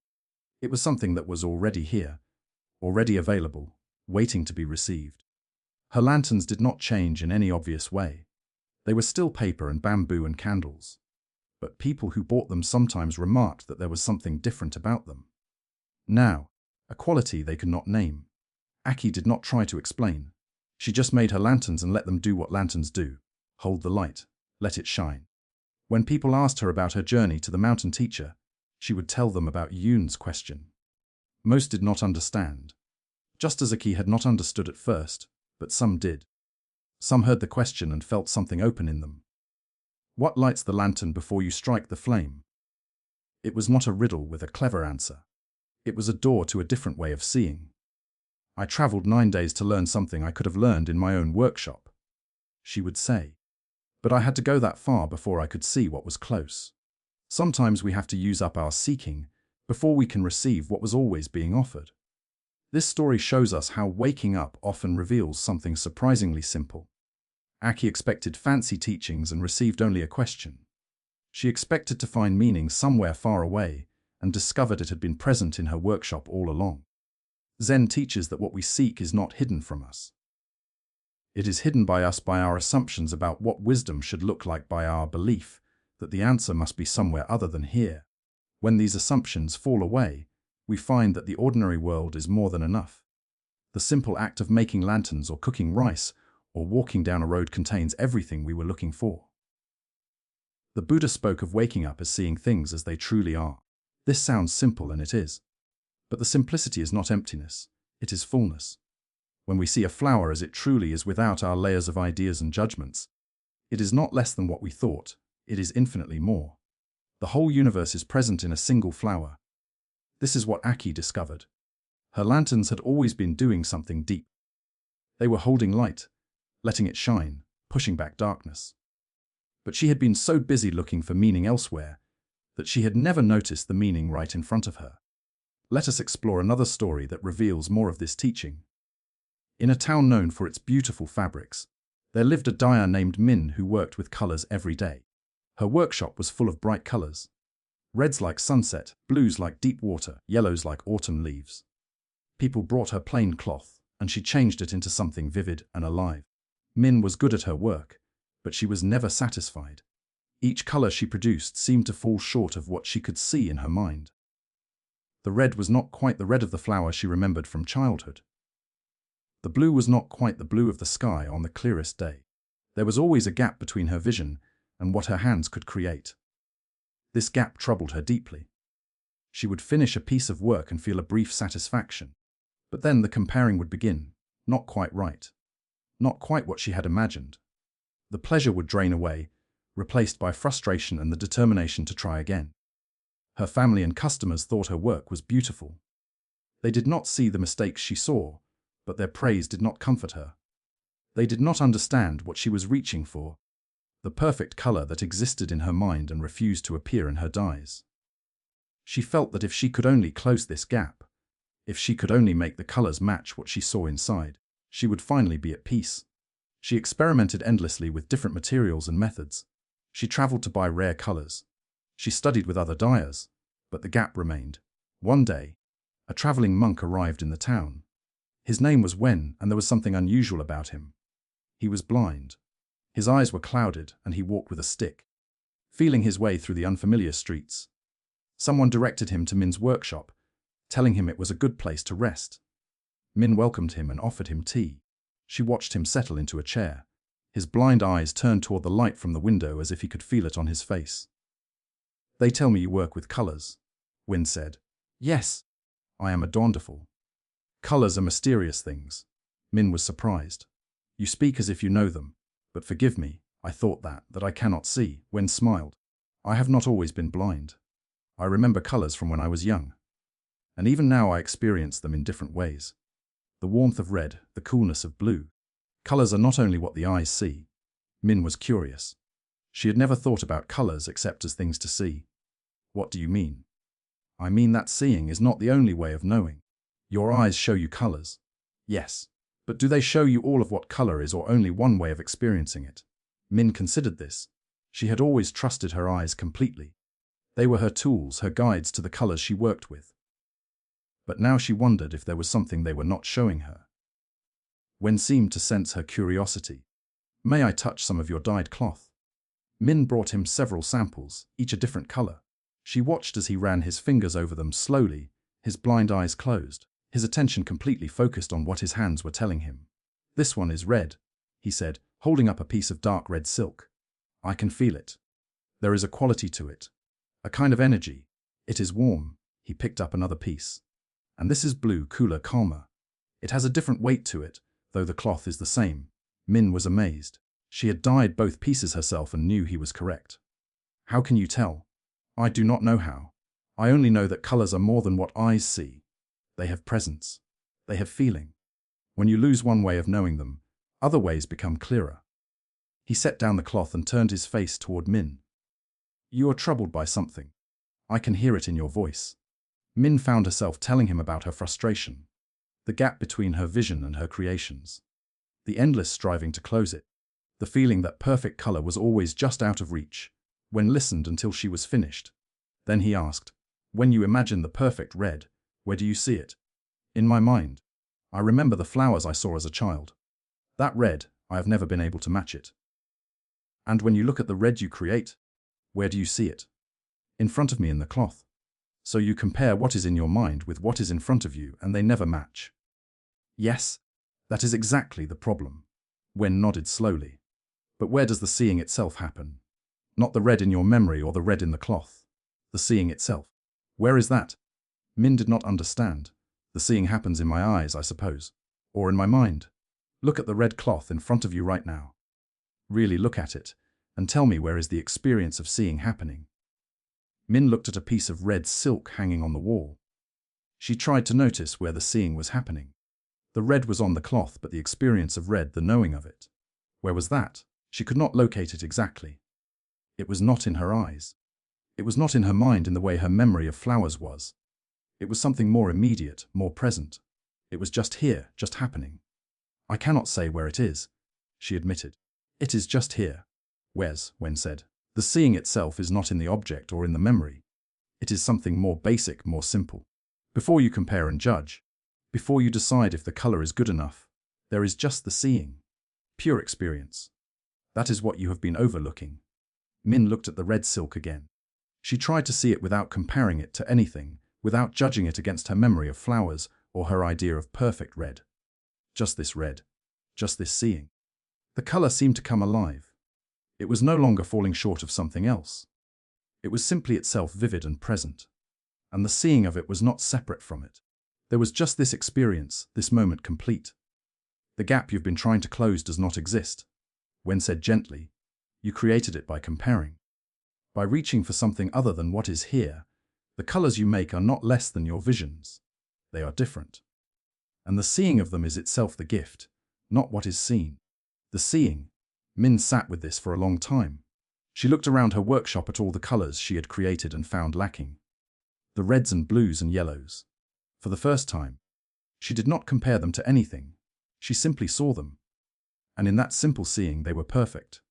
It was something that was already here, already available, waiting to be received. Her lanterns did not change in any obvious way. They were still paper and bamboo and candles. But people who bought them sometimes remarked that there was something different about them. Now, a quality they could not name. Aki did not try to explain. She just made her lanterns and let them do what lanterns do: hold the light, let it shine. When people asked her about her journey to the mountain teacher, she would tell them about Yoon's question. Most did not understand, just as Aki had not understood at first, but some did. Some heard the question and felt something open in them. What lights the lantern before you strike the flame? It was not a riddle with a clever answer. It was a door to a different way of seeing. I traveled 9 days to learn something I could have learned in my own workshop, she would say. But I had to go that far before I could see what was close. Sometimes we have to use up our seeking before we can receive what was always being offered. This story shows us how waking up often reveals something surprisingly simple. Aki expected fancy teachings and received only a question. She expected to find meaning somewhere far away and discovered it had been present in her workshop all along. Zen teaches that what we seek is not hidden from us. It is hidden by us by our assumptions about what wisdom should look like, by our belief that the answer must be somewhere other than here. When these assumptions fall away, we find that the ordinary world is more than enough. The simple act of making lanterns or cooking rice or walking down a road contains everything we were looking for. The Buddha spoke of waking up as seeing things as they truly are. This sounds simple, and it is. But the simplicity is not emptiness, it is fullness. When we see a flower as it truly is without our layers of ideas and judgments, it is not less than what we thought, it is infinitely more. The whole universe is present in a single flower. This is what Aki discovered. Her lanterns had always been doing something deep. They were holding light, letting it shine, pushing back darkness. But she had been so busy looking for meaning elsewhere that she had never noticed the meaning right in front of her. Let us explore another story that reveals more of this teaching. In a town known for its beautiful fabrics, there lived a dyer named Min who worked with colors every day. Her workshop was full of bright colors. Reds like sunset, blues like deep water, yellows like autumn leaves. People brought her plain cloth, and she changed it into something vivid and alive. Min was good at her work, but she was never satisfied. Each color she produced seemed to fall short of what she could see in her mind. The red was not quite the red of the flower she remembered from childhood. The blue was not quite the blue of the sky on the clearest day. There was always a gap between her vision and what her hands could create. This gap troubled her deeply. She would finish a piece of work and feel a brief satisfaction. But then the comparing would begin. Not quite right. Not quite what she had imagined. The pleasure would drain away, replaced by frustration and the determination to try again. Her family and customers thought her work was beautiful. They did not see the mistakes she saw, but their praise did not comfort her. They did not understand what she was reaching for, the perfect color that existed in her mind and refused to appear in her dyes. She felt that if she could only close this gap, if she could only make the colors match what she saw inside, she would finally be at peace. She experimented endlessly with different materials and methods. She traveled to buy rare colors. She studied with other dyers, but the gap remained. One day, a traveling monk arrived in the town. His name was Wen, and there was something unusual about him. He was blind. His eyes were clouded, and he walked with a stick, feeling his way through the unfamiliar streets. Someone directed him to Min's workshop, telling him it was a good place to rest. Min welcomed him and offered him tea. She watched him settle into a chair. His blind eyes turned toward the light from the window as if he could feel it on his face. "They tell me you work with colors," Wen said. "Yes, I am a wonderful. Colors are mysterious things." Min was surprised. "You speak as if you know them, but forgive me, I thought that I cannot see." Wen smiled. "I have not always been blind. I remember colors from when I was young. And even now I experience them in different ways. The warmth of red, the coolness of blue. Colors are not only what the eyes see." Min was curious. She had never thought about colors except as things to see. "What do you mean?" "I mean that seeing is not the only way of knowing. Your eyes show you colors." "Yes, but do they show you all of what color is or only one way of experiencing it?" Min considered this. She had always trusted her eyes completely. They were her tools, her guides to the colors she worked with. But now she wondered if there was something they were not showing her. Wen seemed to sense her curiosity. "May I touch some of your dyed cloth?" Min brought him several samples, each a different color. She watched as he ran his fingers over them slowly, his blind eyes closed, his attention completely focused on what his hands were telling him. "This one is red," he said, holding up a piece of dark red silk. "I can feel it. There is a quality to it, a kind of energy. It is warm." He picked up another piece. "And this is blue, cooler, calmer. It has a different weight to it, though the cloth is the same." Min was amazed. She had dyed both pieces herself and knew he was correct. "How can you tell?" "I do not know how. I only know that colors are more than what eyes see. They have presence. They have feeling. When you lose one way of knowing them, other ways become clearer." He set down the cloth and turned his face toward Min. "You are troubled by something. I can hear it in your voice." Min found herself telling him about her frustration, the gap between her vision and her creations, the endless striving to close it, the feeling that perfect color was always just out of reach. Wen listened until she was finished. Then he asked, "When you imagine the perfect red, where do you see it?" "In my mind. I remember the flowers I saw as a child. That red, I have never been able to match it." "And when you look at the red you create, where do you see it?" "In front of me in the cloth." "So you compare what is in your mind with what is in front of you and they never match?" "Yes, that is exactly the problem." Wen nodded slowly. "But where does the seeing itself happen? Not the red in your memory or the red in the cloth. The seeing itself. Where is that?" Min did not understand. "The seeing happens in my eyes, I suppose. Or in my mind. Look at the red cloth in front of you right now. Really look at it, and tell me where is the experience of seeing happening." Min looked at a piece of red silk hanging on the wall. She tried to notice where the seeing was happening. The red was on the cloth, but the experience of red, the knowing of it. Where was that? She could not locate it exactly. It was not in her eyes. It was not in her mind in the way her memory of flowers was. It was something more immediate, more present. It was just here, just happening. "I cannot say where it is," she admitted. "It is just here." Wen said. "The seeing itself is not in the object or in the memory. It is something more basic, more simple. Before you compare and judge, before you decide if the color is good enough, there is just the seeing. Pure experience. That is what you have been overlooking." Min looked at the red silk again. She tried to see it without comparing it to anything, without judging it against her memory of flowers or her idea of perfect red. Just this red. Just this seeing. The color seemed to come alive. It was no longer falling short of something else. It was simply itself vivid and present. And the seeing of it was not separate from it. There was just this experience, this moment complete. The gap you've been trying to close does not exist. When said gently, you created it by comparing. By reaching for something other than what is here, the colors you make are not less than your visions. They are different. And the seeing of them is itself the gift, not what is seen. The seeing. Min sat with this for a long time. She looked around her workshop at all the colors she had created and found lacking. The reds and blues and yellows. For the first time, she did not compare them to anything. She simply saw them. And in that simple seeing they were perfect.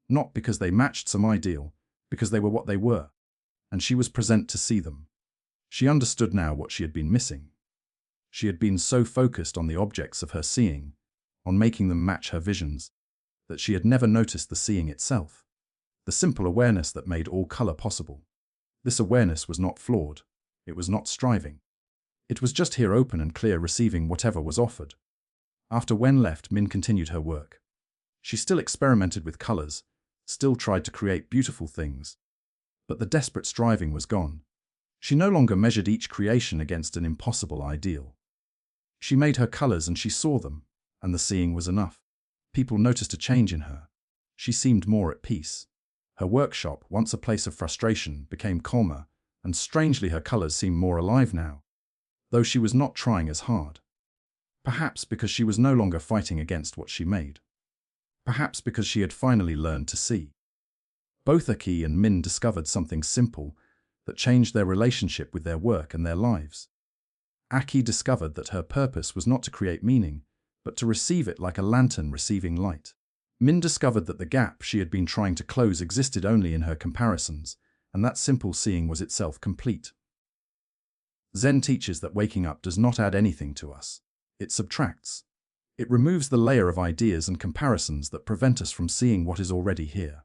Not because they matched some ideal, because they were what they were. And she was present to see them. She understood now what she had been missing. She had been so focused on the objects of her seeing, on making them match her visions, that she had never noticed the seeing itself, the simple awareness that made all color possible. This awareness was not flawed. It was not striving. It was just here open and clear, receiving whatever was offered. After Wen left, Min continued her work. She still experimented with colors, still tried to create beautiful things. But the desperate striving was gone. She no longer measured each creation against an impossible ideal. She made her colors and she saw them, and the seeing was enough. People noticed a change in her. She seemed more at peace. Her workshop, once a place of frustration, became calmer, and strangely her colors seemed more alive now, though she was not trying as hard. Perhaps because she was no longer fighting against what she made. Perhaps because she had finally learned to see. Both Aki and Min discovered something simple that changed their relationship with their work and their lives. Aki discovered that her purpose was not to create meaning, but to receive it like a lantern receiving light. Min discovered that the gap she had been trying to close existed only in her comparisons, and that simple seeing was itself complete. Zen teaches that waking up does not add anything to us. It subtracts. It removes the layer of ideas and comparisons that prevent us from seeing what is already here.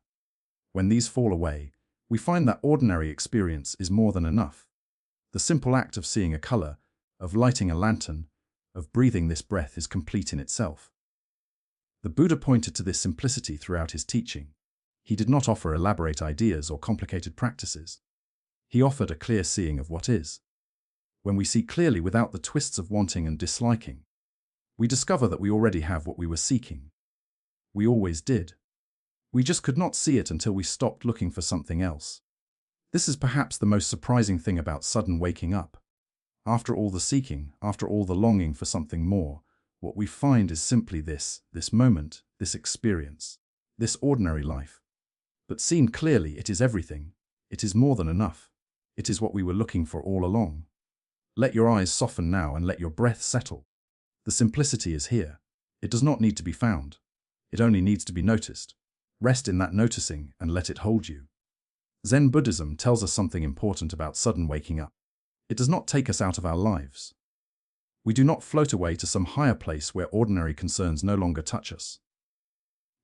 When these fall away, we find that ordinary experience is more than enough. The simple act of seeing a color, of lighting a lantern, of breathing this breath is complete in itself. The Buddha pointed to this simplicity throughout his teaching. He did not offer elaborate ideas or complicated practices. He offered a clear seeing of what is. When we see clearly without the twists of wanting and disliking, we discover that we already have what we were seeking. We always did. We just could not see it until we stopped looking for something else. This is perhaps the most surprising thing about sudden waking up. After all the seeking, after all the longing for something more, what we find is simply this moment, this experience, this ordinary life. But seen clearly, it is everything. It is more than enough. It is what we were looking for all along. Let your eyes soften now and let your breath settle. The simplicity is here. It does not need to be found. It only needs to be noticed. Rest in that noticing and let it hold you. Zen Buddhism tells us something important about sudden waking up. It does not take us out of our lives. We do not float away to some higher place where ordinary concerns no longer touch us.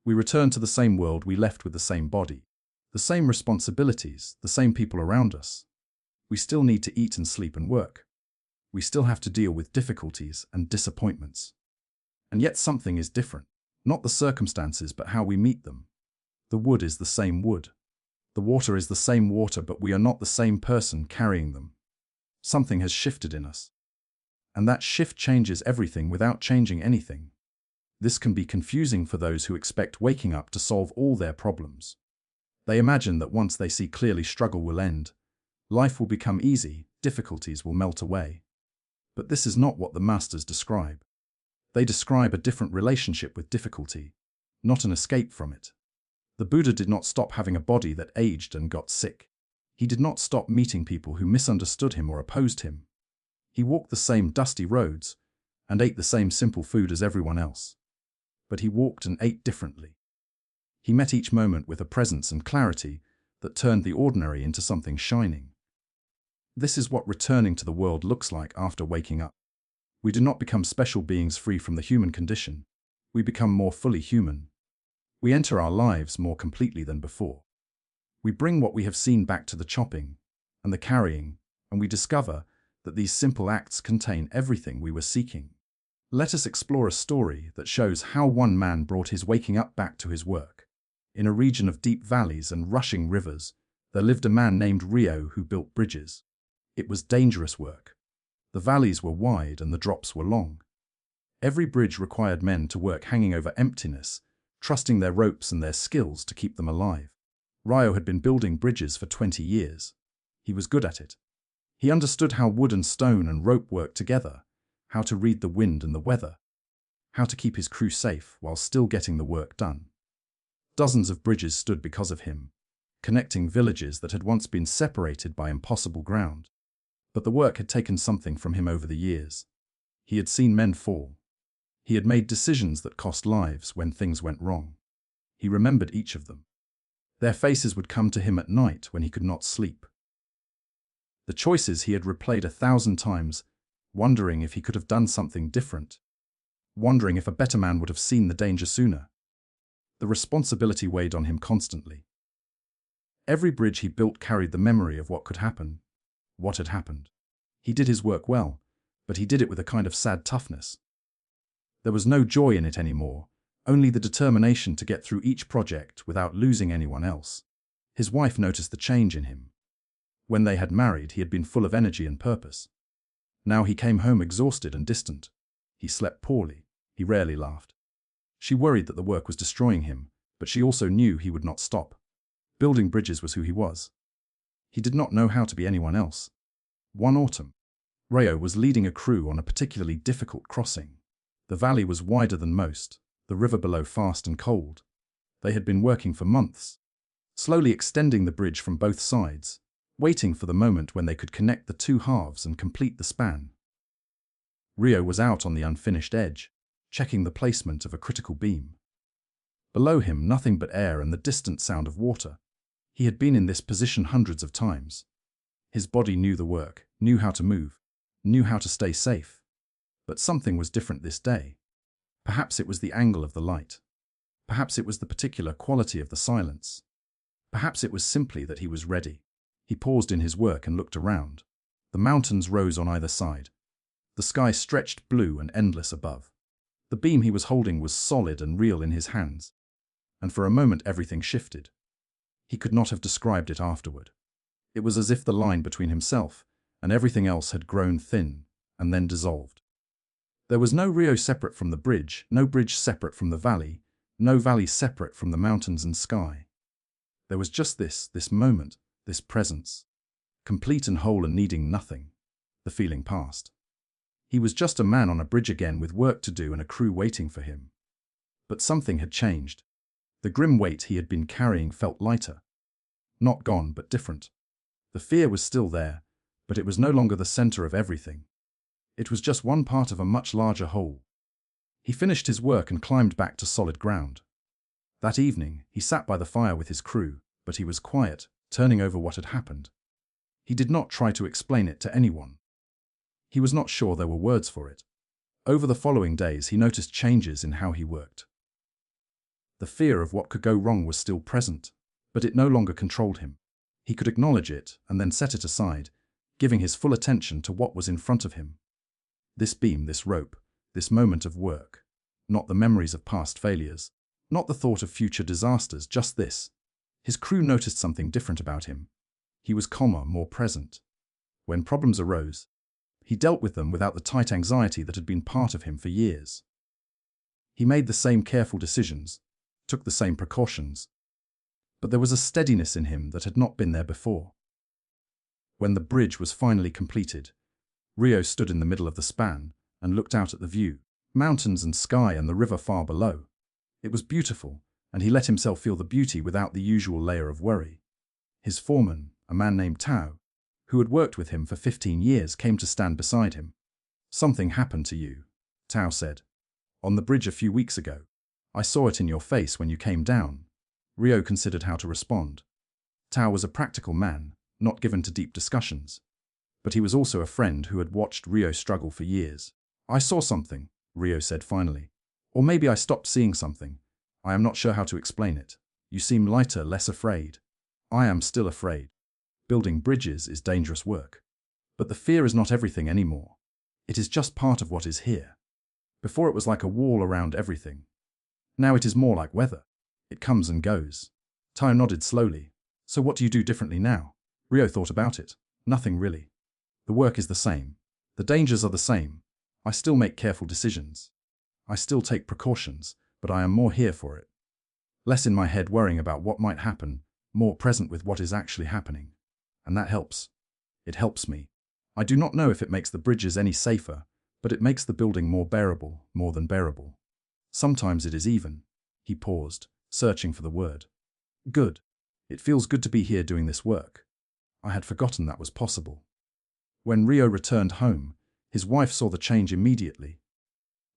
We return to the same world we left with the same body, the same responsibilities, the same people around us. We still need to eat and sleep and work. We still have to deal with difficulties and disappointments. And yet something is different. Not the circumstances, but how we meet them. The wood is the same wood. The water is the same water, but we are not the same person carrying them. Something has shifted in us. And that shift changes everything without changing anything. This can be confusing for those who expect waking up to solve all their problems. They imagine that once they see clearly, struggle will end. Life will become easy, difficulties will melt away. But this is not what the masters describe. They describe a different relationship with difficulty, not an escape from it. The Buddha did not stop having a body that aged and got sick. He did not stop meeting people who misunderstood him or opposed him. He walked the same dusty roads and ate the same simple food as everyone else. But he walked and ate differently. He met each moment with a presence and clarity that turned the ordinary into something shining. This is what returning to the world looks like after waking up. We do not become special beings free from the human condition. We become more fully human. We enter our lives more completely than before. We bring what we have seen back to the chopping and the carrying and we discover that these simple acts contain everything we were seeking. Let us explore a story that shows how one man brought his waking up back to his work. In a region of deep valleys and rushing rivers, there lived a man named Rio who built bridges. It was dangerous work. The valleys were wide and the drops were long. Every bridge required men to work hanging over emptiness, trusting their ropes and their skills to keep them alive. Rio had been building bridges for 20 years. He was good at it. He understood how wood and stone and rope worked together, how to read the wind and the weather, how to keep his crew safe while still getting the work done. Dozens of bridges stood because of him, connecting villages that had once been separated by impossible ground. But the work had taken something from him over the years. He had seen men fall. He had made decisions that cost lives when things went wrong. He remembered each of them. Their faces would come to him at night when he could not sleep. The choices he had replayed 1,000 times, wondering if he could have done something different, wondering if a better man would have seen the danger sooner. The responsibility weighed on him constantly. Every bridge he built carried the memory of what could happen, what had happened. He did his work well, but he did it with a kind of sad toughness. There was no joy in it anymore, only the determination to get through each project without losing anyone else. His wife noticed the change in him. When they had married, he had been full of energy and purpose. Now he came home exhausted and distant. He slept poorly. He rarely laughed. She worried that the work was destroying him, but she also knew he would not stop. Building bridges was who he was. He did not know how to be anyone else. One autumn, Rio was leading a crew on a particularly difficult crossing. The valley was wider than most, the river below fast and cold. They had been working for months, slowly extending the bridge from both sides, waiting for the moment when they could connect the two halves and complete the span. Rio was out on the unfinished edge, checking the placement of a critical beam. Below him, nothing but air and the distant sound of water. He had been in this position hundreds of times. His body knew the work, knew how to move, knew how to stay safe. But something was different this day. Perhaps it was the angle of the light. Perhaps it was the particular quality of the silence. Perhaps it was simply that he was ready. He paused in his work and looked around. The mountains rose on either side. The sky stretched blue and endless above. The beam he was holding was solid and real in his hands. And for a moment everything shifted. He could not have described it afterward. It was as if the line between himself and everything else had grown thin and then dissolved. There was no Rio separate from the bridge, no bridge separate from the valley, no valley separate from the mountains and sky. There was just this moment, this presence, complete and whole and needing nothing. The feeling passed. He was just a man on a bridge again with work to do and a crew waiting for him. But something had changed. The grim weight he had been carrying felt lighter. Not gone, but different. The fear was still there, but it was no longer the center of everything. It was just one part of a much larger whole. He finished his work and climbed back to solid ground. That evening, he sat by the fire with his crew, but he was quiet, turning over what had happened. He did not try to explain it to anyone. He was not sure there were words for it. Over the following days, he noticed changes in how he worked. The fear of what could go wrong was still present, but it no longer controlled him. He could acknowledge it and then set it aside, giving his full attention to what was in front of him. This beam, this rope, this moment of work. Not the memories of past failures, not the thought of future disasters, just this. His crew noticed something different about him. He was calmer, more present. When problems arose, he dealt with them without the tight anxiety that had been part of him for years. He made the same careful decisions, took the same precautions, but there was a steadiness in him that had not been there before. When the bridge was finally completed, Rio stood in the middle of the span and looked out at the view, mountains and sky and the river far below. It was beautiful, and he let himself feel the beauty without the usual layer of worry. His foreman, a man named Tao, who had worked with him for 15 years, came to stand beside him. "Something happened to you," Tao said. "On the bridge a few weeks ago. I saw it in your face when you came down." Rio considered how to respond. Tao was a practical man, not given to deep discussions. But he was also a friend who had watched Rio struggle for years. "I saw something," Rio said finally. "Or maybe I stopped seeing something. I am not sure how to explain it. You seem lighter, less afraid." "I am still afraid. Building bridges is dangerous work. But the fear is not everything anymore. It is just part of what is here. Before it was like a wall around everything. Now it is more like weather. It comes and goes. Tayo nodded slowly. So what do you do differently now? Rio thought about it. Nothing really. The work is the same. The dangers are the same. I still make careful decisions. I still take precautions, but I am more here for it. Less in my head worrying about what might happen, more present with what is actually happening. And that helps. It helps me. I do not know if it makes the bridges any safer, but it makes the building more bearable, more than bearable. Sometimes it is even. He paused, searching for the word. Good. It feels good to be here doing this work. I had forgotten that was possible. When Rio returned home, his wife saw the change immediately.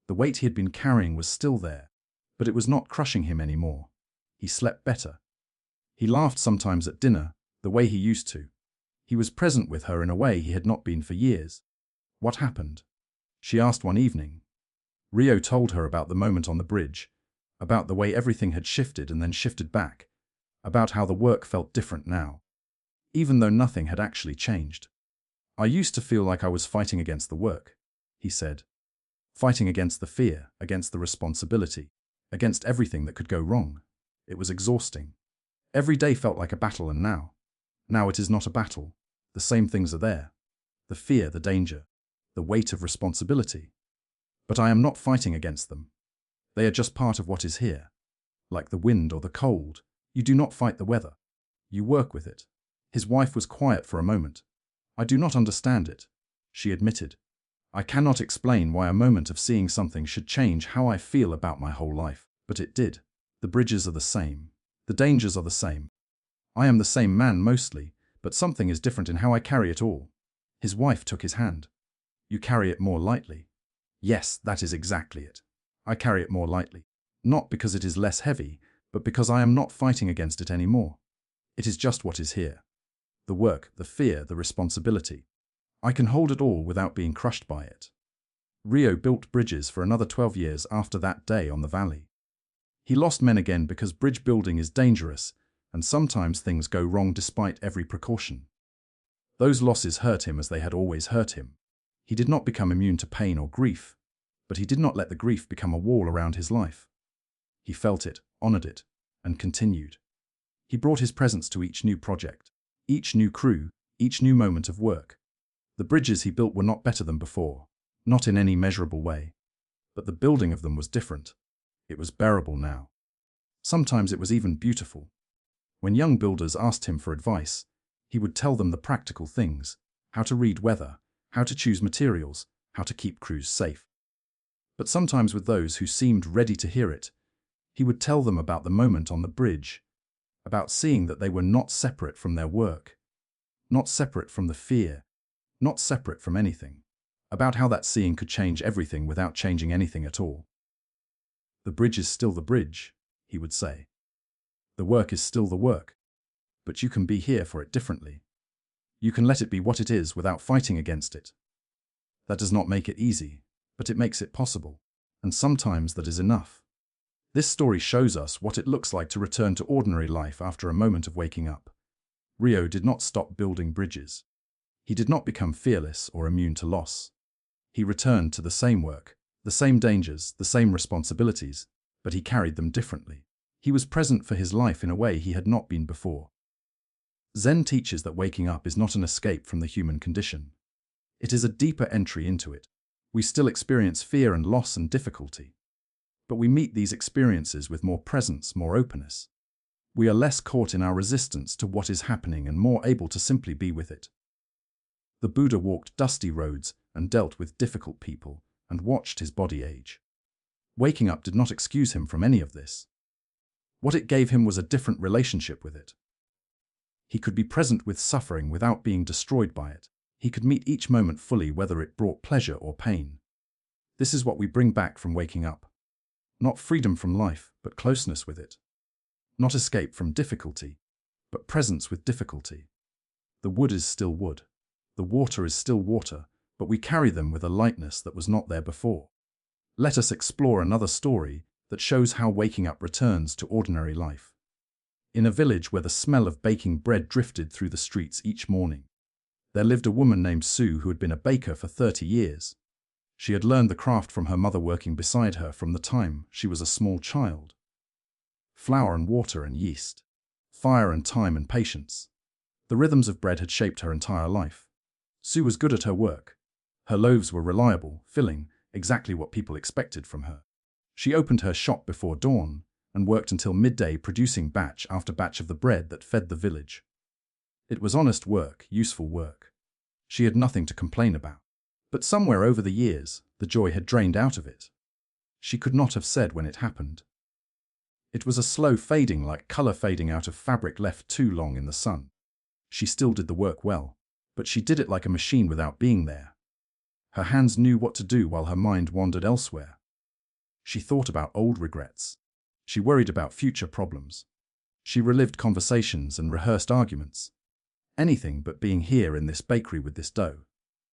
The weight he had been carrying was still there, but it was not crushing him anymore. He slept better. He laughed sometimes at dinner, the way he used to. He was present with her in a way he had not been for years. What happened? She asked one evening. Rio told her about the moment on the bridge, about the way everything had shifted and then shifted back, about how the work felt different now, even though nothing had actually changed. I used to feel like I was fighting against the work, he said. Fighting against the fear, against the responsibility, against everything that could go wrong. It was exhausting. Every day felt like a battle, and now it is not a battle. The same things are there. The fear, the danger, the weight of responsibility. But I am not fighting against them. They are just part of what is here. Like the wind or the cold, you do not fight the weather. You work with it. His wife was quiet for a moment. I do not understand it, she admitted. I cannot explain why a moment of seeing something should change how I feel about my whole life, but it did. The bridges are the same. The dangers are the same. I am the same man mostly, but something is different in how I carry it all. His wife took his hand. You carry it more lightly. Yes, that is exactly it. I carry it more lightly. Not because it is less heavy, but because I am not fighting against it anymore. It is just what is here. The work, the fear, the responsibility. I can hold it all without being crushed by it. Rio built bridges for another 12 years after that day on the valley. He lost men again because bridge building is dangerous, and sometimes things go wrong despite every precaution. Those losses hurt him as they had always hurt him. He did not become immune to pain or grief, but he did not let the grief become a wall around his life. He felt it, honored it, and continued. He brought his presence to each new project, each new crew, each new moment of work. The bridges he built were not better than before, not in any measurable way, but the building of them was different. It was bearable now. Sometimes it was even beautiful. When young builders asked him for advice, he would tell them the practical things, how to read weather, how to choose materials, how to keep crews safe. But sometimes with those who seemed ready to hear it, he would tell them about the moment on the bridge, about seeing that they were not separate from their work, not separate from the fear, not separate from anything, about how that seeing could change everything without changing anything at all. The bridge is still the bridge, he would say. The work is still the work, but you can be here for it differently. You can let it be what it is without fighting against it. That does not make it easy, but it makes it possible, and sometimes that is enough. This story shows us what it looks like to return to ordinary life after a moment of waking up. Rio did not stop building bridges. He did not become fearless or immune to loss. He returned to the same work, the same dangers, the same responsibilities, but he carried them differently. He was present for his life in a way he had not been before. Zen teaches that waking up is not an escape from the human condition. It is a deeper entry into it. We still experience fear and loss and difficulty, but we meet these experiences with more presence, more openness. We are less caught in our resistance to what is happening and more able to simply be with it. The Buddha walked dusty roads and dealt with difficult people and watched his body age. Waking up did not excuse him from any of this. What it gave him was a different relationship with it. He could be present with suffering without being destroyed by it. He could meet each moment fully, whether it brought pleasure or pain. This is what we bring back from waking up. Not freedom from life, but closeness with it. Not escape from difficulty, but presence with difficulty. The wood is still wood. The water is still water, but we carry them with a lightness that was not there before. Let us explore another story that shows how waking up returns to ordinary life. In a village where the smell of baking bread drifted through the streets each morning, There lived a woman named Sue who had been a baker for 30 years. She had learned the craft from her mother working beside her from the time she was a small child. Flour and water and yeast. Fire and time and patience. The rhythms of bread had shaped her entire life. Sue was good at her work. Her loaves were reliable, filling, exactly what people expected from her. She opened her shop before dawn and worked until midday producing batch after batch of the bread that fed the village. It was honest work, useful work. She had nothing to complain about. But somewhere over the years, the joy had drained out of it. She could not have said when it happened. It was a slow fading, like color fading out of fabric left too long in the sun. She still did the work well, but she did it like a machine without being there. Her hands knew what to do while her mind wandered elsewhere. She thought about old regrets. She worried about future problems. She relived conversations and rehearsed arguments. Anything but being here in this bakery with this dough.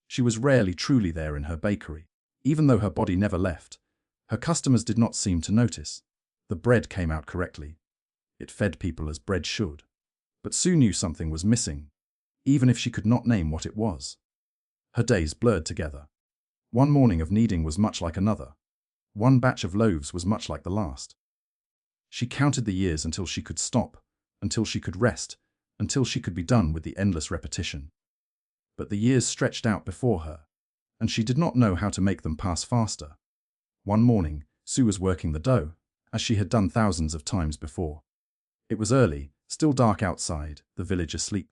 She was rarely truly there in her bakery. Even though her body never left, her customers did not seem to notice. The bread came out correctly. It fed people as bread should. But Sue knew something was missing, even if she could not name what it was. Her days blurred together. One morning of kneading was much like another. One batch of loaves was much like the last. She counted the years until she could stop, until she could rest, until she could be done with the endless repetition. But the years stretched out before her, and she did not know how to make them pass faster. One morning, Sue was working the dough, as she had done thousands of times before. It was early, still dark outside, the village asleep.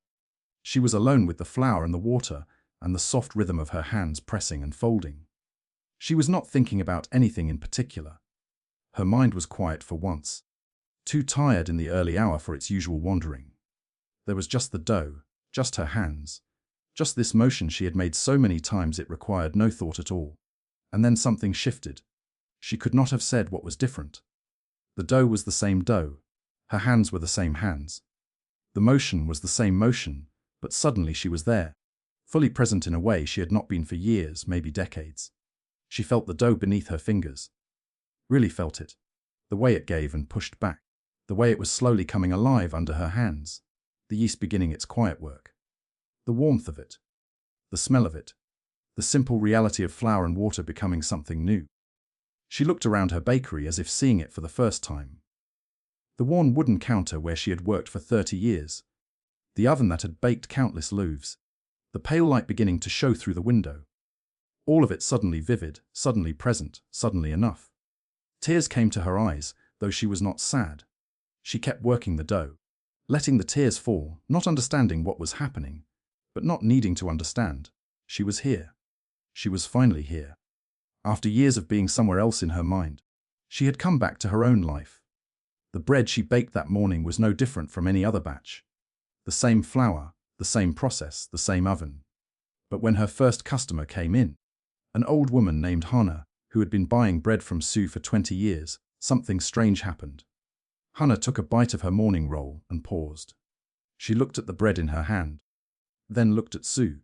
She was alone with the flour and the water, and the soft rhythm of her hands pressing and folding. She was not thinking about anything in particular. Her mind was quiet for once, too tired in the early hour for its usual wandering. There was just the dough, just her hands, just this motion she had made so many times it required no thought at all. And then something shifted. She could not have said what was different. The dough was the same dough. Her hands were the same hands. The motion was the same motion, but suddenly she was there, fully present in a way she had not been for years, maybe decades. She felt the dough beneath her fingers. Really felt it. The way it gave and pushed back. The way it was slowly coming alive under her hands. The yeast beginning its quiet work. The warmth of it. The smell of it. The simple reality of flour and water becoming something new. She looked around her bakery as if seeing it for the first time. The worn wooden counter where she had worked for 30 years. The oven that had baked countless loaves. The pale light beginning to show through the window. All of it suddenly vivid, suddenly present, suddenly enough. Tears came to her eyes, though she was not sad. She kept working the dough, letting the tears fall, not understanding what was happening, but not needing to understand. She was here. She was finally here. After years of being somewhere else in her mind, she had come back to her own life. The bread she baked that morning was no different from any other batch. The same flour, the same process, the same oven. But when her first customer came in, an old woman named Hannah, who had been buying bread from Sue for 20 years, something strange happened. Hannah took a bite of her morning roll and paused. She looked at the bread in her hand, then looked at Sue.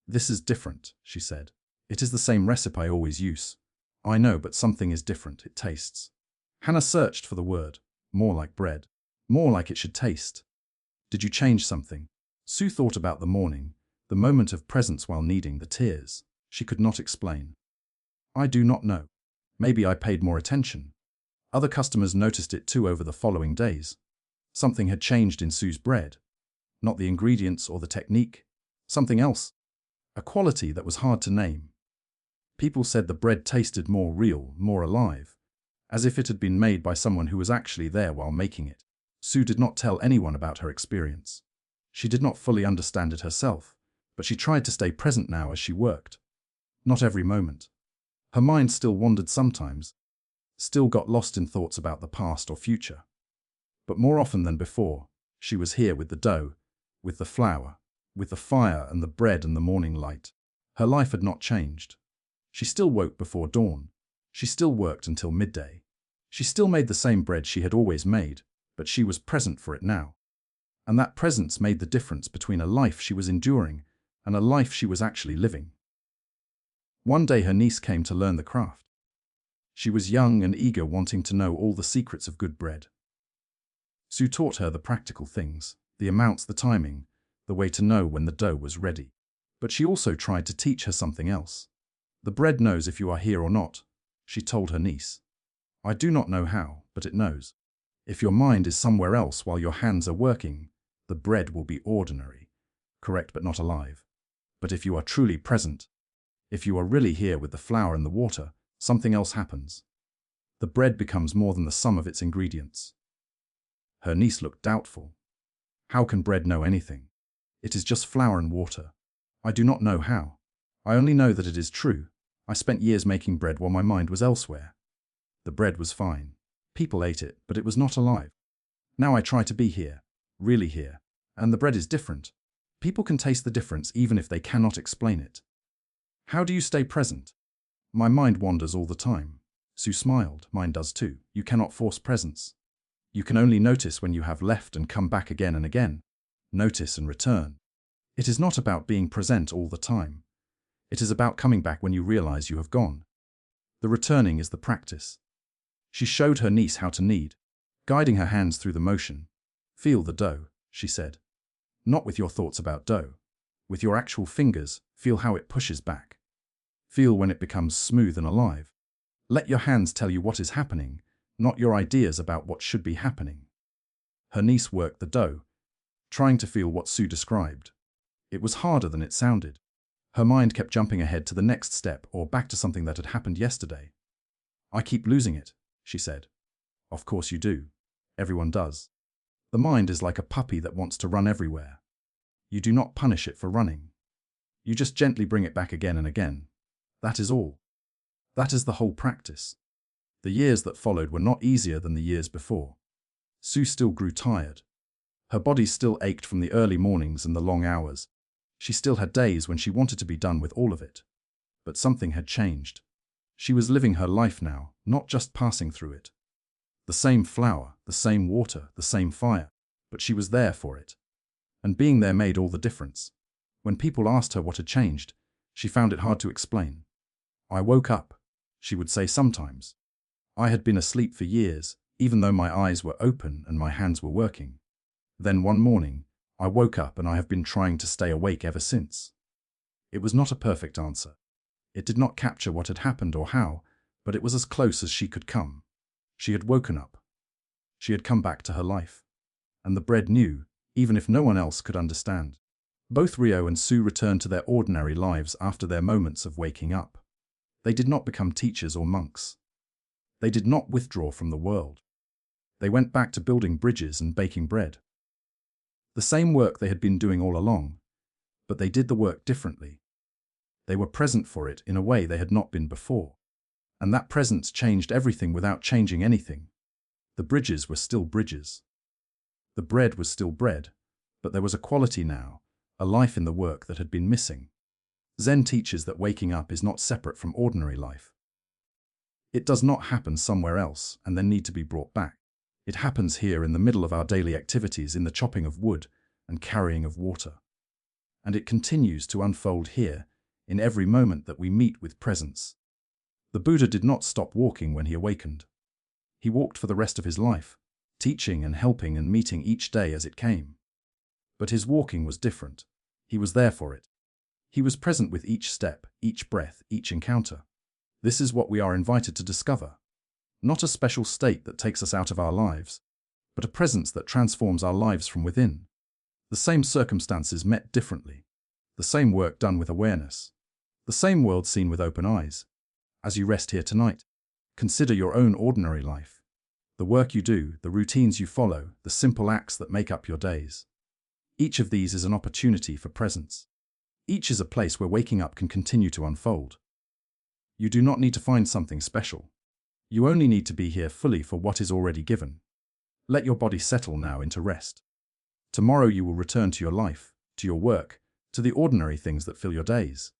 "This is different," she said. "It is the same recipe I always use. I know, but something is different. It tastes." Hannah searched for the word. More like bread. More like it should taste. "Did you change something?" Sue thought about the morning, the moment of presence while kneading, the tears. She could not explain. "I do not know. Maybe I paid more attention." Other customers noticed it too over the following days. Something had changed in Sue's bread. Not the ingredients or the technique. Something else. A quality that was hard to name. People said the bread tasted more real, more alive, as if it had been made by someone who was actually there while making it. Sue did not tell anyone about her experience. She did not fully understand it herself, but she tried to stay present now as she worked. Not every moment. Her mind still wandered sometimes, still got lost in thoughts about the past or future. But more often than before, she was here with the dough, with the flour, with the fire and the bread and the morning light. Her life had not changed. She still woke before dawn. She still worked until midday. She still made the same bread she had always made, but she was present for it now. And that presence made the difference between a life she was enduring and a life she was actually living. One day her niece came to learn the craft. She was young and eager, wanting to know all the secrets of good bread. Sue taught her the practical things, the amounts, the timing, the way to know when the dough was ready. But she also tried to teach her something else. The bread knows if you are here or not, she told her niece. I do not know how, but it knows. If your mind is somewhere else while your hands are working, the bread will be ordinary, correct but not alive. But if you are truly present, if you are really here with the flour and the water, something else happens. The bread becomes more than the sum of its ingredients. Her niece looked doubtful. How can bread know anything? It is just flour and water. I do not know how. I only know that it is true. I spent years making bread while my mind was elsewhere. The bread was fine. People ate it, but it was not alive. Now I try to be here, really here, and the bread is different. People can taste the difference even if they cannot explain it. How do you stay present? My mind wanders all the time. Sue smiled. Mine does too. You cannot force presence. You can only notice when you have left and come back again and again. Notice and return. It is not about being present all the time. It is about coming back when you realize you have gone. The returning is the practice. She showed her niece how to knead, guiding her hands through the motion. Feel the dough, she said. Not with your thoughts about dough. With your actual fingers, feel how it pushes back. Feel when it becomes smooth and alive. Let your hands tell you what is happening, not your ideas about what should be happening. Her niece worked the dough, trying to feel what Sue described. It was harder than it sounded. Her mind kept jumping ahead to the next step or back to something that had happened yesterday. I keep losing it, she said. Of course you do. Everyone does. The mind is like a puppy that wants to run everywhere. You do not punish it for running. You just gently bring it back again and again. That is all. That is the whole practice. The years that followed were not easier than the years before. Sue still grew tired. Her body still ached from the early mornings and the long hours. She still had days when she wanted to be done with all of it. But something had changed. She was living her life now, not just passing through it. The same flour, the same water, the same fire, but she was there for it. And being there made all the difference. When people asked her what had changed, she found it hard to explain. I woke up, she would say sometimes. I had been asleep for years, even though my eyes were open and my hands were working. Then one morning, I woke up and I have been trying to stay awake ever since. It was not a perfect answer. It did not capture what had happened or how, but it was as close as she could come. She had woken up. She had come back to her life. And the bread knew, even if no one else could understand. Both Rio and Sue returned to their ordinary lives after their moments of waking up. They did not become teachers or monks. They did not withdraw from the world. They went back to building bridges and baking bread. The same work they had been doing all along, but they did the work differently. They were present for it in a way they had not been before. And that presence changed everything without changing anything. The bridges were still bridges. The bread was still bread, but there was a quality now, a life in the work that had been missing. Zen teaches that waking up is not separate from ordinary life. It does not happen somewhere else and then need to be brought back. It happens here in the middle of our daily activities, in the chopping of wood and carrying of water. And it continues to unfold here, in every moment that we meet with presence. The Buddha did not stop walking when he awakened. He walked for the rest of his life, teaching and helping and meeting each day as it came. But his walking was different. He was there for it. He was present with each step, each breath, each encounter. This is what we are invited to discover. Not a special state that takes us out of our lives, but a presence that transforms our lives from within. The same circumstances met differently. The same work done with awareness. The same world seen with open eyes. As you rest here tonight, consider your own ordinary life. The work you do, the routines you follow, the simple acts that make up your days. Each of these is an opportunity for presence. Each is a place where waking up can continue to unfold. You do not need to find something special. You only need to be here fully for what is already given. Let your body settle now into rest. Tomorrow you will return to your life, to your work, to the ordinary things that fill your days.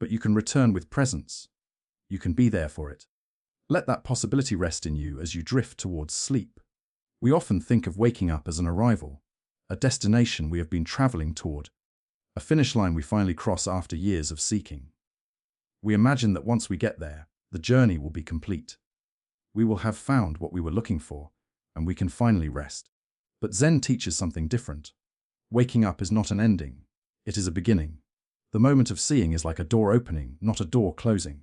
But you can return with presence. You can be there for it. Let that possibility rest in you as you drift towards sleep. We often think of waking up as an arrival, a destination we have been traveling toward, a finish line we finally cross after years of seeking. We imagine that once we get there, the journey will be complete. We will have found what we were looking for, and we can finally rest. But Zen teaches something different. Waking up is not an ending. It is a beginning. The moment of seeing is like a door opening, not a door closing.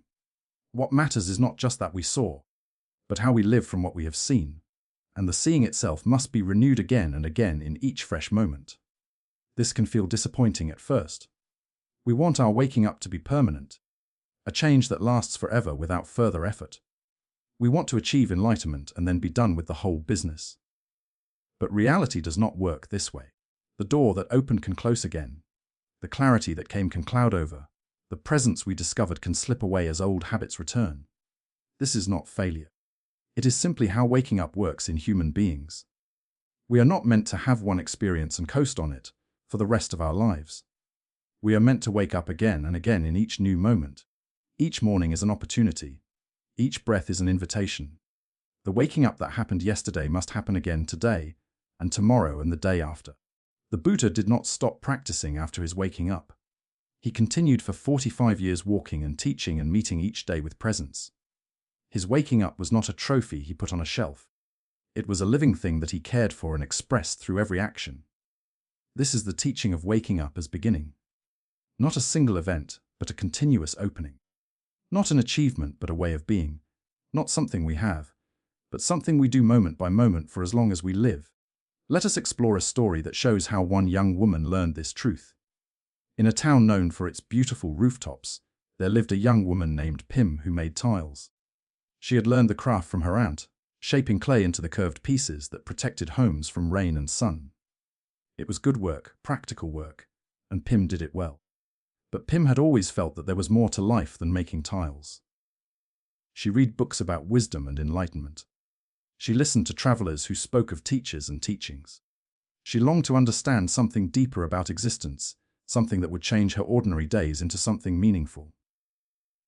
What matters is not just that we saw, but how we live from what we have seen, and the seeing itself must be renewed again and again in each fresh moment. This can feel disappointing at first. We want our waking up to be permanent, a change that lasts forever without further effort. We want to achieve enlightenment and then be done with the whole business. But reality does not work this way. The door that opened can close again. The clarity that came can cloud over. The presence we discovered can slip away as old habits return. This is not failure. It is simply how waking up works in human beings. We are not meant to have one experience and coast on it for the rest of our lives. We are meant to wake up again and again in each new moment. Each morning is an opportunity. Each breath is an invitation. The waking up that happened yesterday must happen again today, and tomorrow and the day after. The Buddha did not stop practicing after his waking up. He continued for 45 years walking and teaching and meeting each day with presence. His waking up was not a trophy he put on a shelf. It was a living thing that he cared for and expressed through every action. This is the teaching of waking up as beginning. Not a single event, but a continuous opening. Not an achievement, but a way of being. Not something we have, but something we do moment by moment for as long as we live. Let us explore a story that shows how one young woman learned this truth. In a town known for its beautiful rooftops, there lived a young woman named Pim who made tiles. She had learned the craft from her aunt, shaping clay into the curved pieces that protected homes from rain and sun. It was good work, practical work, and Pim did it well. But Pim had always felt that there was more to life than making tiles. She read books about wisdom and enlightenment. She listened to travelers who spoke of teachers and teachings. She longed to understand something deeper about existence, something that would change her ordinary days into something meaningful.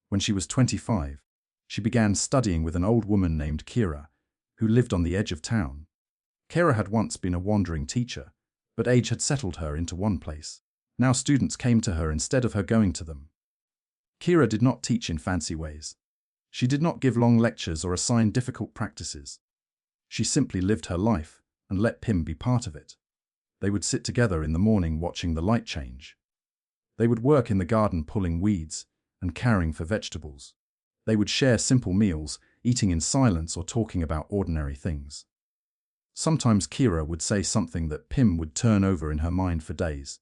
When she was 25, she began studying with an old woman named Kira, who lived on the edge of town. Kira had once been a wandering teacher, but age had settled her into one place. Now students came to her instead of her going to them. Kira did not teach in fancy ways. She did not give long lectures or assign difficult practices. She simply lived her life and let Pim be part of it. They would sit together in the morning watching the light change. They would work in the garden pulling weeds and caring for vegetables. They would share simple meals, eating in silence or talking about ordinary things. Sometimes Kira would say something that Pim would turn over in her mind for days.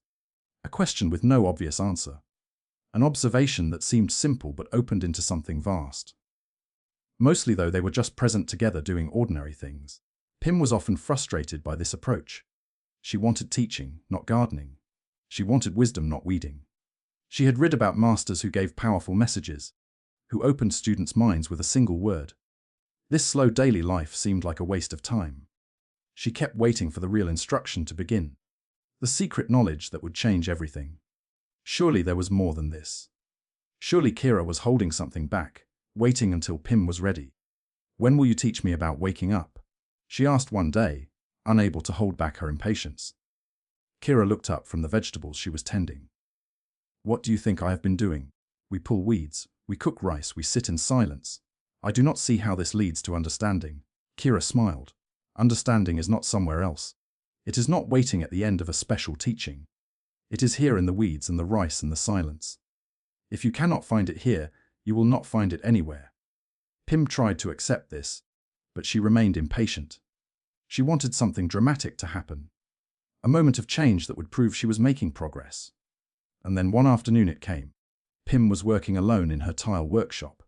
A question with no obvious answer. An observation that seemed simple but opened into something vast. Mostly though, they were just present together doing ordinary things. Pim was often frustrated by this approach. She wanted teaching, not gardening. She wanted wisdom, not weeding. She had read about masters who gave powerful messages, who opened students' minds with a single word. This slow daily life seemed like a waste of time. She kept waiting for the real instruction to begin. The secret knowledge that would change everything. Surely there was more than this. Surely Kira was holding something back, waiting until Pim was ready. "When will you teach me about waking up?" she asked one day, unable to hold back her impatience. Kira looked up from the vegetables she was tending. "What do you think I have been doing? We pull weeds, we cook rice, we sit in silence. I do not see how this leads to understanding." Kira smiled. Understanding is not somewhere else. It is not waiting at the end of a special teaching. It is here in the weeds and the rice and the silence. If you cannot find it here, you will not find it anywhere. Pim tried to accept this, but she remained impatient. She wanted something dramatic to happen. A moment of change that would prove she was making progress. And then one afternoon it came. Pim was working alone in her tile workshop.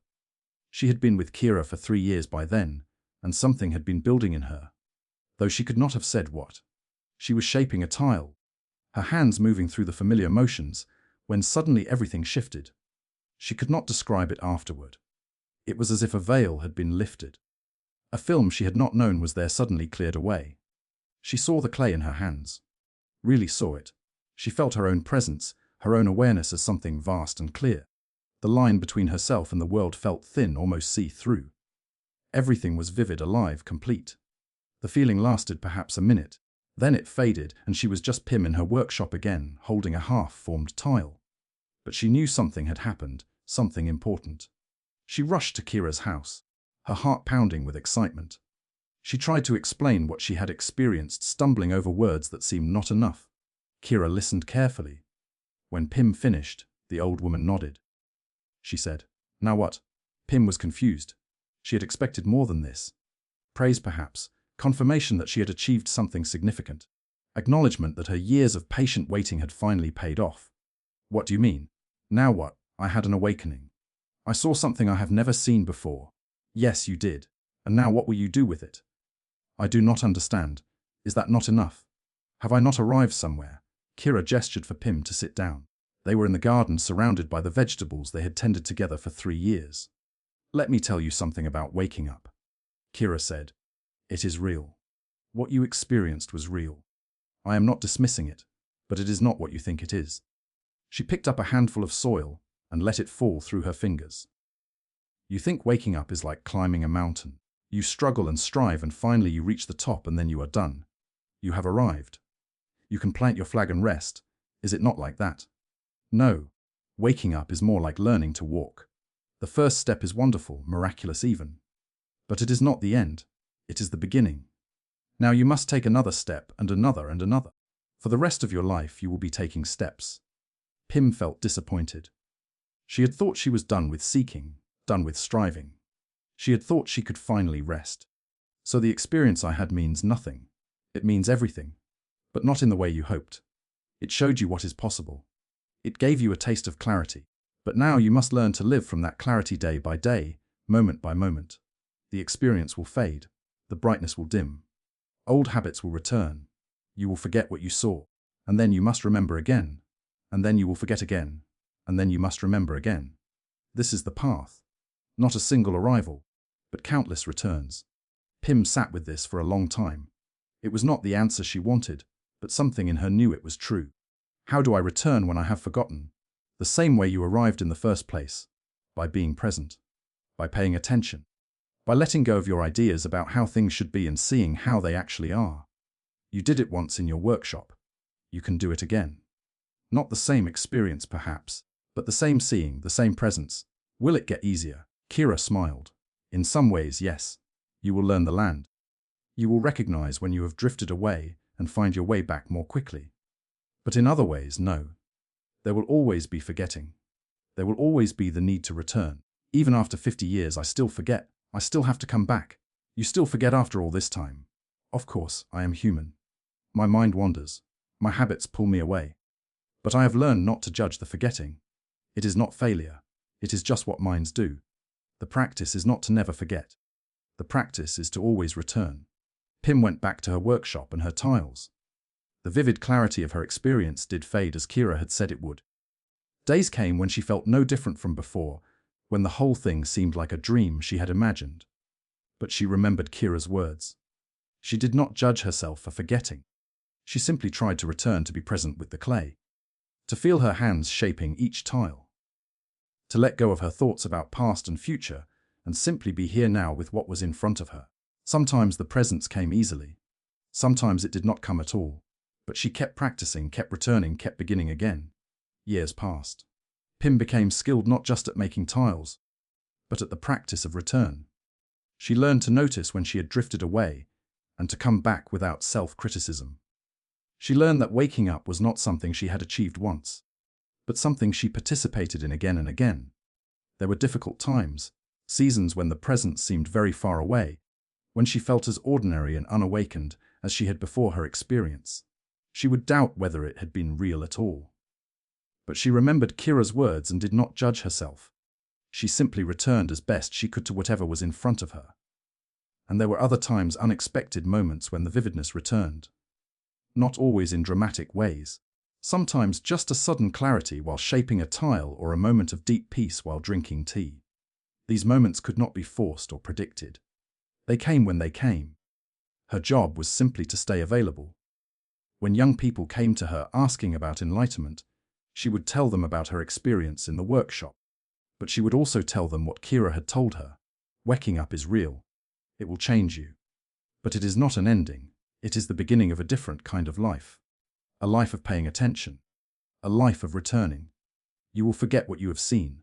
She had been with Kira for 3 years by then, and something had been building in her. Though she could not have said what. She was shaping a tile, her hands moving through the familiar motions, when suddenly everything shifted. She could not describe it afterward. It was as if a veil had been lifted. A film she had not known was there suddenly cleared away. She saw the clay in her hands. Really saw it. She felt her own presence, her own awareness as something vast and clear. The line between herself and the world felt thin, almost see-through. Everything was vivid, alive, complete. The feeling lasted perhaps a minute. Then it faded, and she was just Pim in her workshop again, holding a half-formed tile. But she knew something had happened, something important. She rushed to Kira's house, her heart pounding with excitement. She tried to explain what she had experienced, stumbling over words that seemed not enough. Kira listened carefully. When Pim finished, The old woman nodded. She said, "Now what?" Pim was confused. She had expected more than this. Praise perhaps, confirmation that she had achieved something significant. Acknowledgement that her years of patient waiting had finally paid off. "What do you mean?" "Now what? I had an awakening. I saw something I have never seen before." "Yes, you did. And now what will you do with it?" "I do not understand. Is that not enough? Have I not arrived somewhere?" Kira gestured for Pim to sit down. They were in the garden surrounded by the vegetables they had tended together for 3 years. "Let me tell you something about waking up," Kira said. "It is real. What you experienced was real. I am not dismissing it, but it is not what you think it is." She picked up a handful of soil and let it fall through her fingers. "You think waking up is like climbing a mountain. You struggle and strive and finally you reach the top and then you are done. You have arrived. You can plant your flag and rest. Is it not like that? No. Waking up is more like learning to walk. The first step is wonderful, miraculous even. But it is not the end. It is the beginning. Now you must take another step and another and another. For the rest of your life you will be taking steps." Pim felt disappointed. She had thought she was done with seeking, done with striving. She had thought she could finally rest. "So the experience I had means nothing. It means everything, but not in the way you hoped. It showed you what is possible. It gave you a taste of clarity. But now you must learn to live from that clarity day by day, moment by moment. The experience will fade. The brightness will dim. Old habits will return. You will forget what you saw. And then you must remember again. And then you will forget again. And then you must remember again. This is the path. Not a single arrival, but countless returns." Pim sat with this for a long time. It was not the answer she wanted, but something in her knew it was true. "How do I return when I have forgotten?" "The same way you arrived in the first place. By being present. By paying attention. By letting go of your ideas about how things should be and seeing how they actually are. You did it once in your workshop. You can do it again. Not the same experience perhaps, but the same seeing, the same presence. Will it get easier?" Kira smiled. "In some ways, yes. You will learn the land. You will recognize when you have drifted away and find your way back more quickly. But in other ways, no. There will always be forgetting. There will always be the need to return. Even after 50 years, I still forget. I still have to come back. You still forget after all this time. Of course, I am human. My mind wanders. My habits pull me away. But I have learned not to judge the forgetting. It is not failure. It is just what minds do. The practice is not to never forget. The practice is to always return." Pim went back to her workshop and her tiles. The vivid clarity of her experience did fade as Kira had said it would. Days came when she felt no different from before, when the whole thing seemed like a dream she had imagined. But she remembered Kira's words. She did not judge herself for forgetting. She simply tried to return to be present with the clay, to feel her hands shaping each tile, to let go of her thoughts about past and future and simply be here now with what was in front of her. Sometimes the presence came easily. Sometimes it did not come at all. But she kept practicing, kept returning, kept beginning again. Years passed. Pim became skilled not just at making tiles, but at the practice of return. She learned to notice when she had drifted away and to come back without self-criticism. She learned that waking up was not something she had achieved once, but something she participated in again and again. There were difficult times, seasons when the present seemed very far away, when she felt as ordinary and unawakened as she had before her experience. She would doubt whether it had been real at all. But she remembered Kira's words and did not judge herself. She simply returned as best she could to whatever was in front of her. And there were other times, unexpected moments when the vividness returned. Not always in dramatic ways. Sometimes just a sudden clarity while shaping a tile or a moment of deep peace while drinking tea. These moments could not be forced or predicted. They came when they came. Her job was simply to stay available. When young people came to her asking about enlightenment, she would tell them about her experience in the workshop. But she would also tell them what Kira had told her. Waking up is real. It will change you. But it is not an ending. It is the beginning of a different kind of life. A life of paying attention. A life of returning. You will forget what you have seen.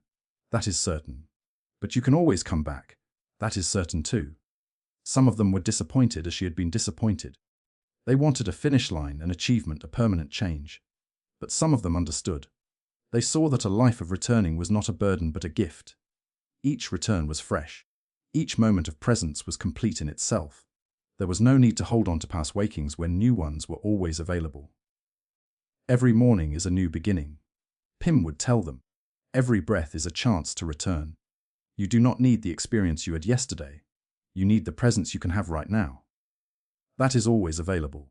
That is certain. But you can always come back. That is certain too. Some of them were disappointed as she had been disappointed. They wanted a finish line, an achievement, a permanent change. But some of them understood. They saw that a life of returning was not a burden but a gift. Each return was fresh. Each moment of presence was complete in itself. There was no need to hold on to past wakings when new ones were always available. Every morning is a new beginning. Pim would tell them. Every breath is a chance to return. You do not need the experience you had yesterday. You need the presence you can have right now. That is always available.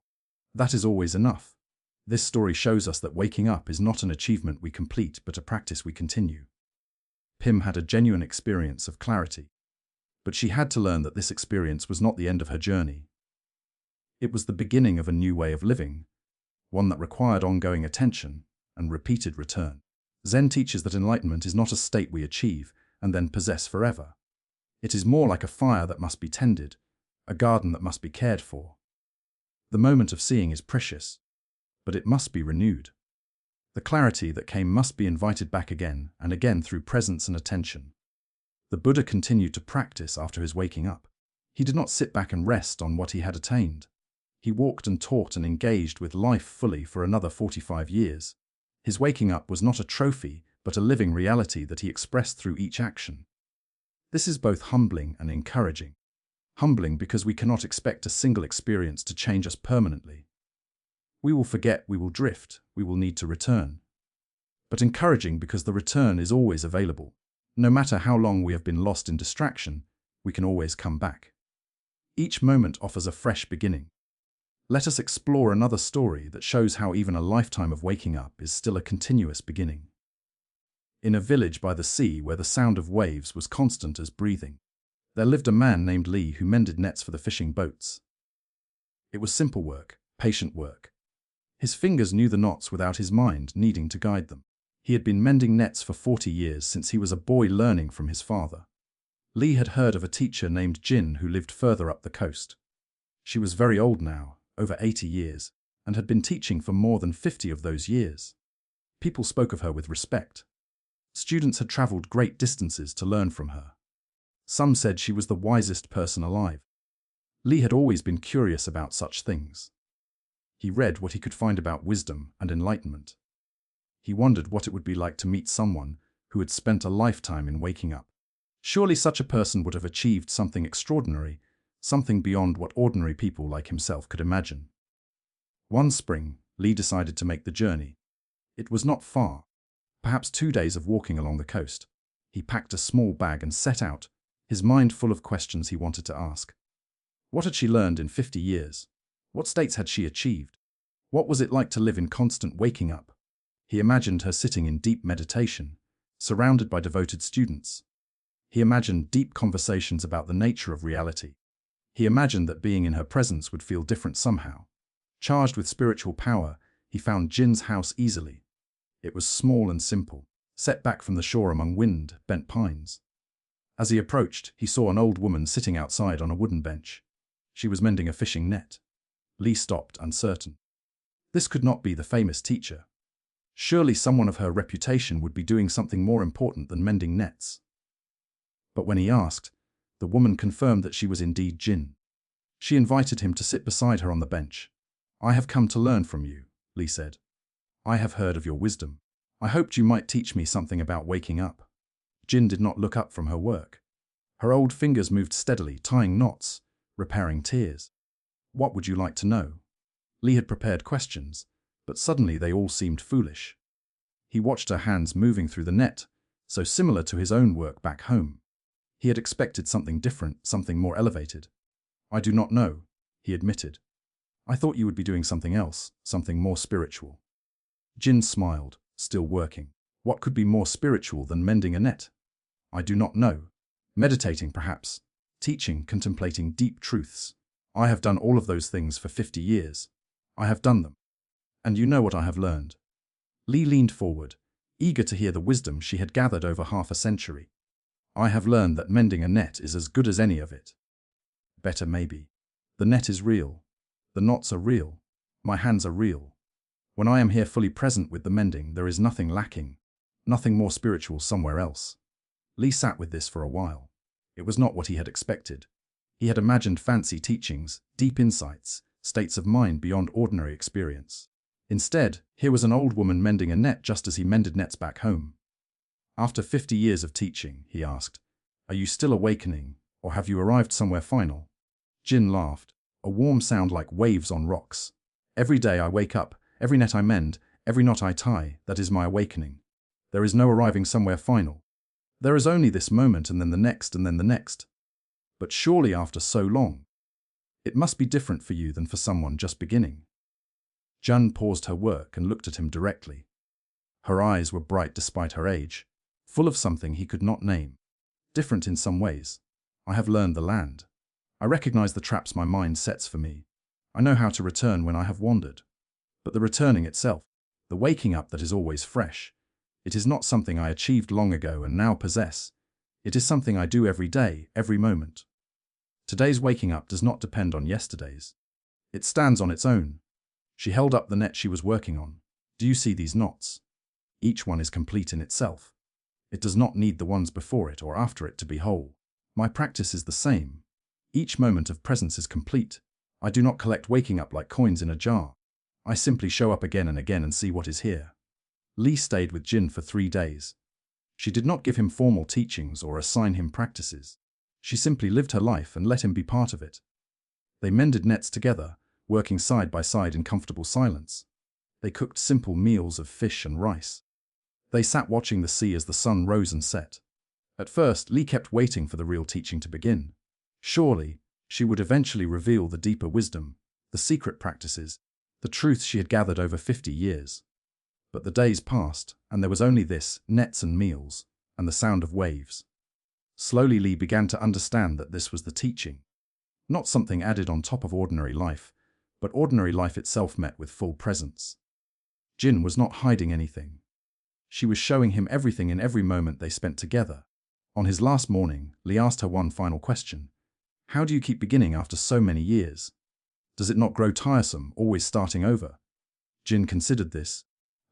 That is always enough. This story shows us that waking up is not an achievement we complete but a practice we continue. Pim had a genuine experience of clarity. But she had to learn that this experience was not the end of her journey. It was the beginning of a new way of living, one that required ongoing attention and repeated return. Zen teaches that enlightenment is not a state we achieve and then possess forever. It is more like a fire that must be tended, a garden that must be cared for. The moment of seeing is precious, but it must be renewed. The clarity that came must be invited back again and again through presence and attention. The Buddha continued to practice after his waking up. He did not sit back and rest on what he had attained. He walked and taught and engaged with life fully for another 45 years. His waking up was not a trophy, but a living reality that he expressed through each action. This is both humbling and encouraging. Humbling because we cannot expect a single experience to change us permanently. We will forget, we will drift, we will need to return. But encouraging because the return is always available. No matter how long we have been lost in distraction, we can always come back. Each moment offers a fresh beginning. Let us explore another story that shows how even a lifetime of waking up is still a continuous beginning. In a village by the sea where the sound of waves was constant as breathing, there lived a man named Lee who mended nets for the fishing boats. It was simple work, patient work. His fingers knew the knots without his mind needing to guide them. He had been mending nets for 40 years since he was a boy learning from his father. Lee had heard of a teacher named Jin who lived further up the coast. She was very old now, over 80 years, and had been teaching for more than 50 of those years. People spoke of her with respect. Students had traveled great distances to learn from her. Some said she was the wisest person alive. Lee had always been curious about such things. He read what he could find about wisdom and enlightenment. He wondered what it would be like to meet someone who had spent a lifetime in waking up. Surely such a person would have achieved something extraordinary, something beyond what ordinary people like himself could imagine. One spring, Lee decided to make the journey. It was not far, perhaps 2 days of walking along the coast. He packed a small bag and set out, his mind full of questions he wanted to ask. What had she learned in 50 years? What states had she achieved? What was it like to live in constant waking up? He imagined her sitting in deep meditation, surrounded by devoted students. He imagined deep conversations about the nature of reality. He imagined that being in her presence would feel different somehow. Charged with spiritual power, he found Jin's house easily. It was small and simple, set back from the shore among wind-bent pines. As he approached, he saw an old woman sitting outside on a wooden bench. She was mending a fishing net. Lee stopped, uncertain. This could not be the famous teacher. Surely someone of her reputation would be doing something more important than mending nets. But when he asked, the woman confirmed that she was indeed Jin. She invited him to sit beside her on the bench. "I have come to learn from you," Lee said. "I have heard of your wisdom. I hoped you might teach me something about waking up." Jin did not look up from her work. Her old fingers moved steadily, tying knots, repairing tears. "What would you like to know?" Lee had prepared questions, but suddenly they all seemed foolish. He watched her hands moving through the net, so similar to his own work back home. He had expected something different, something more elevated. "I do not know," he admitted. "I thought you would be doing something else, something more spiritual." Jin smiled, still working. "What could be more spiritual than mending a net?" "I do not know. Meditating, perhaps. Teaching, contemplating deep truths. I have done all of those things for 50 years. I have done them. And you know what I have learned." Lee leaned forward, eager to hear the wisdom she had gathered over half a century. "I have learned that mending a net is as good as any of it. Better maybe. The net is real. The knots are real. My hands are real. When I am here fully present with the mending, there is nothing lacking, nothing more spiritual somewhere else." Lee sat with this for a while. It was not what he had expected. He had imagined fancy teachings, deep insights, states of mind beyond ordinary experience. Instead, here was an old woman mending a net just as he mended nets back home. After 50 years of teaching, he asked, "Are you still awakening, or have you arrived somewhere final?" Jin laughed, a warm sound like waves on rocks. "Every day I wake up, every net I mend, every knot I tie, that is my awakening. There is no arriving somewhere final. There is only this moment and then the next and then the next. But surely after so long, it must be different for you than for someone just beginning." Jun paused her work and looked at him directly. Her eyes were bright despite her age, full of something he could not name. "Different in some ways. I have learned the land. I recognize the traps my mind sets for me. I know how to return when I have wandered. But the returning itself, the waking up that is always fresh, it is not something I achieved long ago and now possess. It is something I do every day, every moment. Today's waking up does not depend on yesterday's. It stands on its own." She held up the net she was working on. "Do you see these knots? Each one is complete in itself. It does not need the ones before it or after it to be whole. My practice is the same. Each moment of presence is complete. I do not collect waking up like coins in a jar. I simply show up again and again and see what is here." Li stayed with Jin for 3 days. She did not give him formal teachings or assign him practices. She simply lived her life and let him be part of it. They mended nets together, working side by side in comfortable silence. They cooked simple meals of fish and rice. They sat watching the sea as the sun rose and set. At first, Li kept waiting for the real teaching to begin. Surely, she would eventually reveal the deeper wisdom, the secret practices, the truths she had gathered over 50 years. But the days passed, and there was only this, nets and meals, and the sound of waves. Slowly Li began to understand that this was the teaching. Not something added on top of ordinary life, but ordinary life itself met with full presence. Jin was not hiding anything. She was showing him everything in every moment they spent together. On his last morning, Li asked her one final question. "How do you keep beginning after so many years? Does it not grow tiresome, always starting over?" Jin considered this,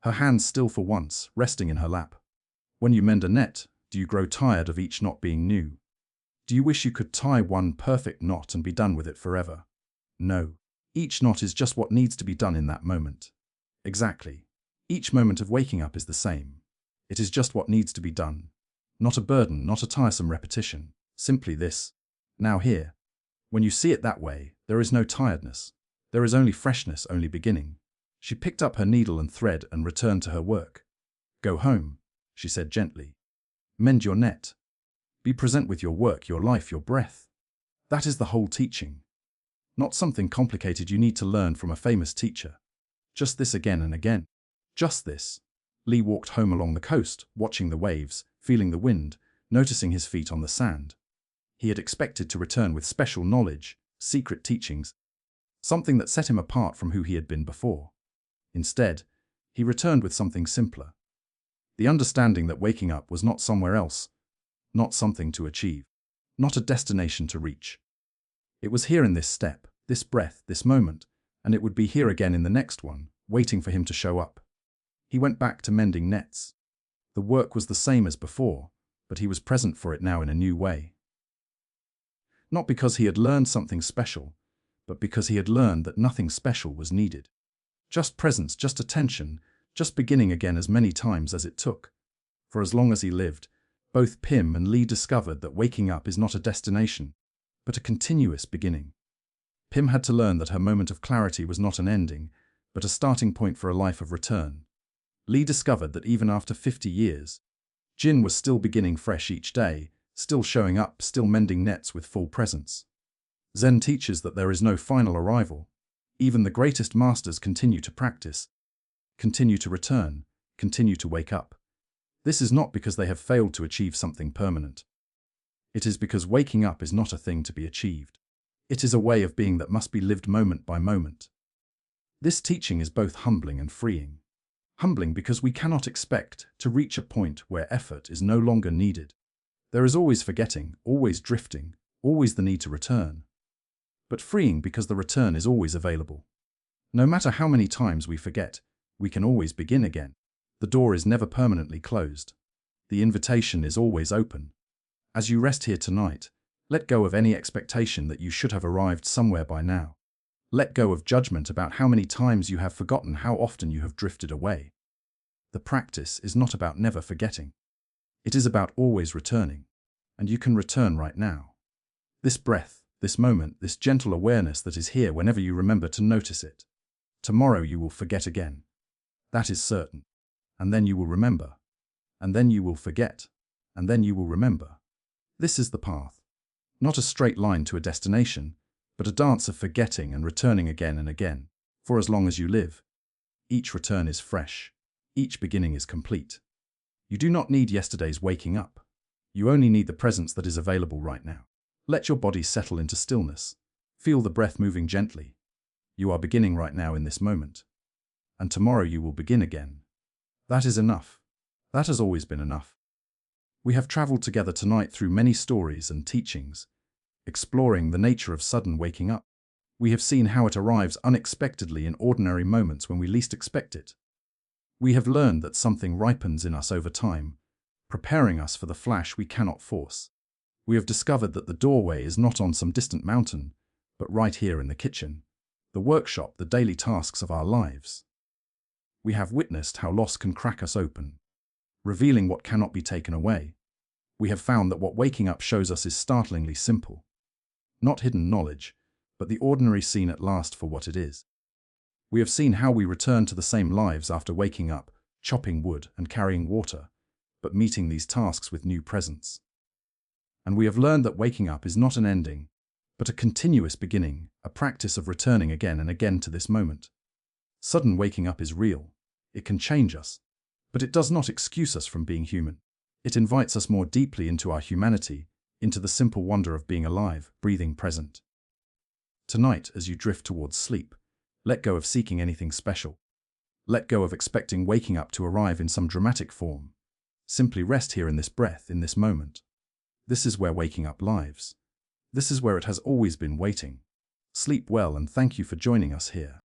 her hands still for once, resting in her lap. "When you mend a net, do you grow tired of each knot being new? Do you wish you could tie one perfect knot and be done with it forever? No. Each knot is just what needs to be done in that moment. Exactly. Each moment of waking up is the same. It is just what needs to be done. Not a burden, not a tiresome repetition. Simply this. Now here. When you see it that way, there is no tiredness. There is only freshness, only beginning." She picked up her needle and thread and returned to her work. "Go home," she said gently. "Mend your net. Be present with your work, your life, your breath. That is the whole teaching. Not something complicated you need to learn from a famous teacher. Just this again and again. Just this." Li walked home along the coast, watching the waves, feeling the wind, noticing his feet on the sand. He had expected to return with special knowledge, secret teachings, something that set him apart from who he had been before. Instead, he returned with something simpler. The understanding that waking up was not somewhere else, not something to achieve, not a destination to reach. It was here in this step, this breath, this moment, and it would be here again in the next one, waiting for him to show up. He went back to mending nets. The work was the same as before, but he was present for it now in a new way. Not because he had learned something special, but because he had learned that nothing special was needed. Just presence, just attention, just beginning again as many times as it took. For as long as he lived, both Pim and Li discovered that waking up is not a destination, but a continuous beginning. Pim had to learn that her moment of clarity was not an ending, but a starting point for a life of return. Li discovered that even after 50 years, Jin was still beginning fresh each day, still showing up, still mending nets with full presence. Zen teaches that there is no final arrival. Even the greatest masters continue to practice, continue to return, continue to wake up. This is not because they have failed to achieve something permanent. It is because waking up is not a thing to be achieved. It is a way of being that must be lived moment by moment. This teaching is both humbling and freeing. Humbling because we cannot expect to reach a point where effort is no longer needed. There is always forgetting, always drifting, always the need to return. But freeing because the return is always available. No matter how many times we forget, we can always begin again. The door is never permanently closed. The invitation is always open. As you rest here tonight, let go of any expectation that you should have arrived somewhere by now. Let go of judgment about how many times you have forgotten, how often you have drifted away. The practice is not about never forgetting. It is about always returning, and you can return right now. This breath, this moment, this gentle awareness that is here whenever you remember to notice it. Tomorrow you will forget again. That is certain. And then you will remember. And then you will forget. And then you will remember. This is the path. Not a straight line to a destination, but a dance of forgetting and returning again and again, for as long as you live. Each return is fresh. Each beginning is complete. You do not need yesterday's waking up. You only need the presence that is available right now. Let your body settle into stillness. Feel the breath moving gently. You are beginning right now in this moment. And tomorrow you will begin again. That is enough. That has always been enough. We have traveled together tonight through many stories and teachings, exploring the nature of sudden waking up. We have seen how it arrives unexpectedly in ordinary moments when we least expect it. We have learned that something ripens in us over time, preparing us for the flash we cannot force. We have discovered that the doorway is not on some distant mountain, but right here in the kitchen, the workshop, the daily tasks of our lives. We have witnessed how loss can crack us open, revealing what cannot be taken away. We have found that what waking up shows us is startlingly simple. Not hidden knowledge, but the ordinary seen at last for what it is. We have seen how we return to the same lives after waking up, chopping wood and carrying water, but meeting these tasks with new presence. And we have learned that waking up is not an ending, but a continuous beginning, a practice of returning again and again to this moment. Sudden waking up is real. It can change us, but it does not excuse us from being human. It invites us more deeply into our humanity, into the simple wonder of being alive, breathing, present. Tonight, as you drift towards sleep, let go of seeking anything special. Let go of expecting waking up to arrive in some dramatic form. Simply rest here in this breath, in this moment. This is where waking up lives. This is where it has always been waiting. Sleep well, and thank you for joining us here.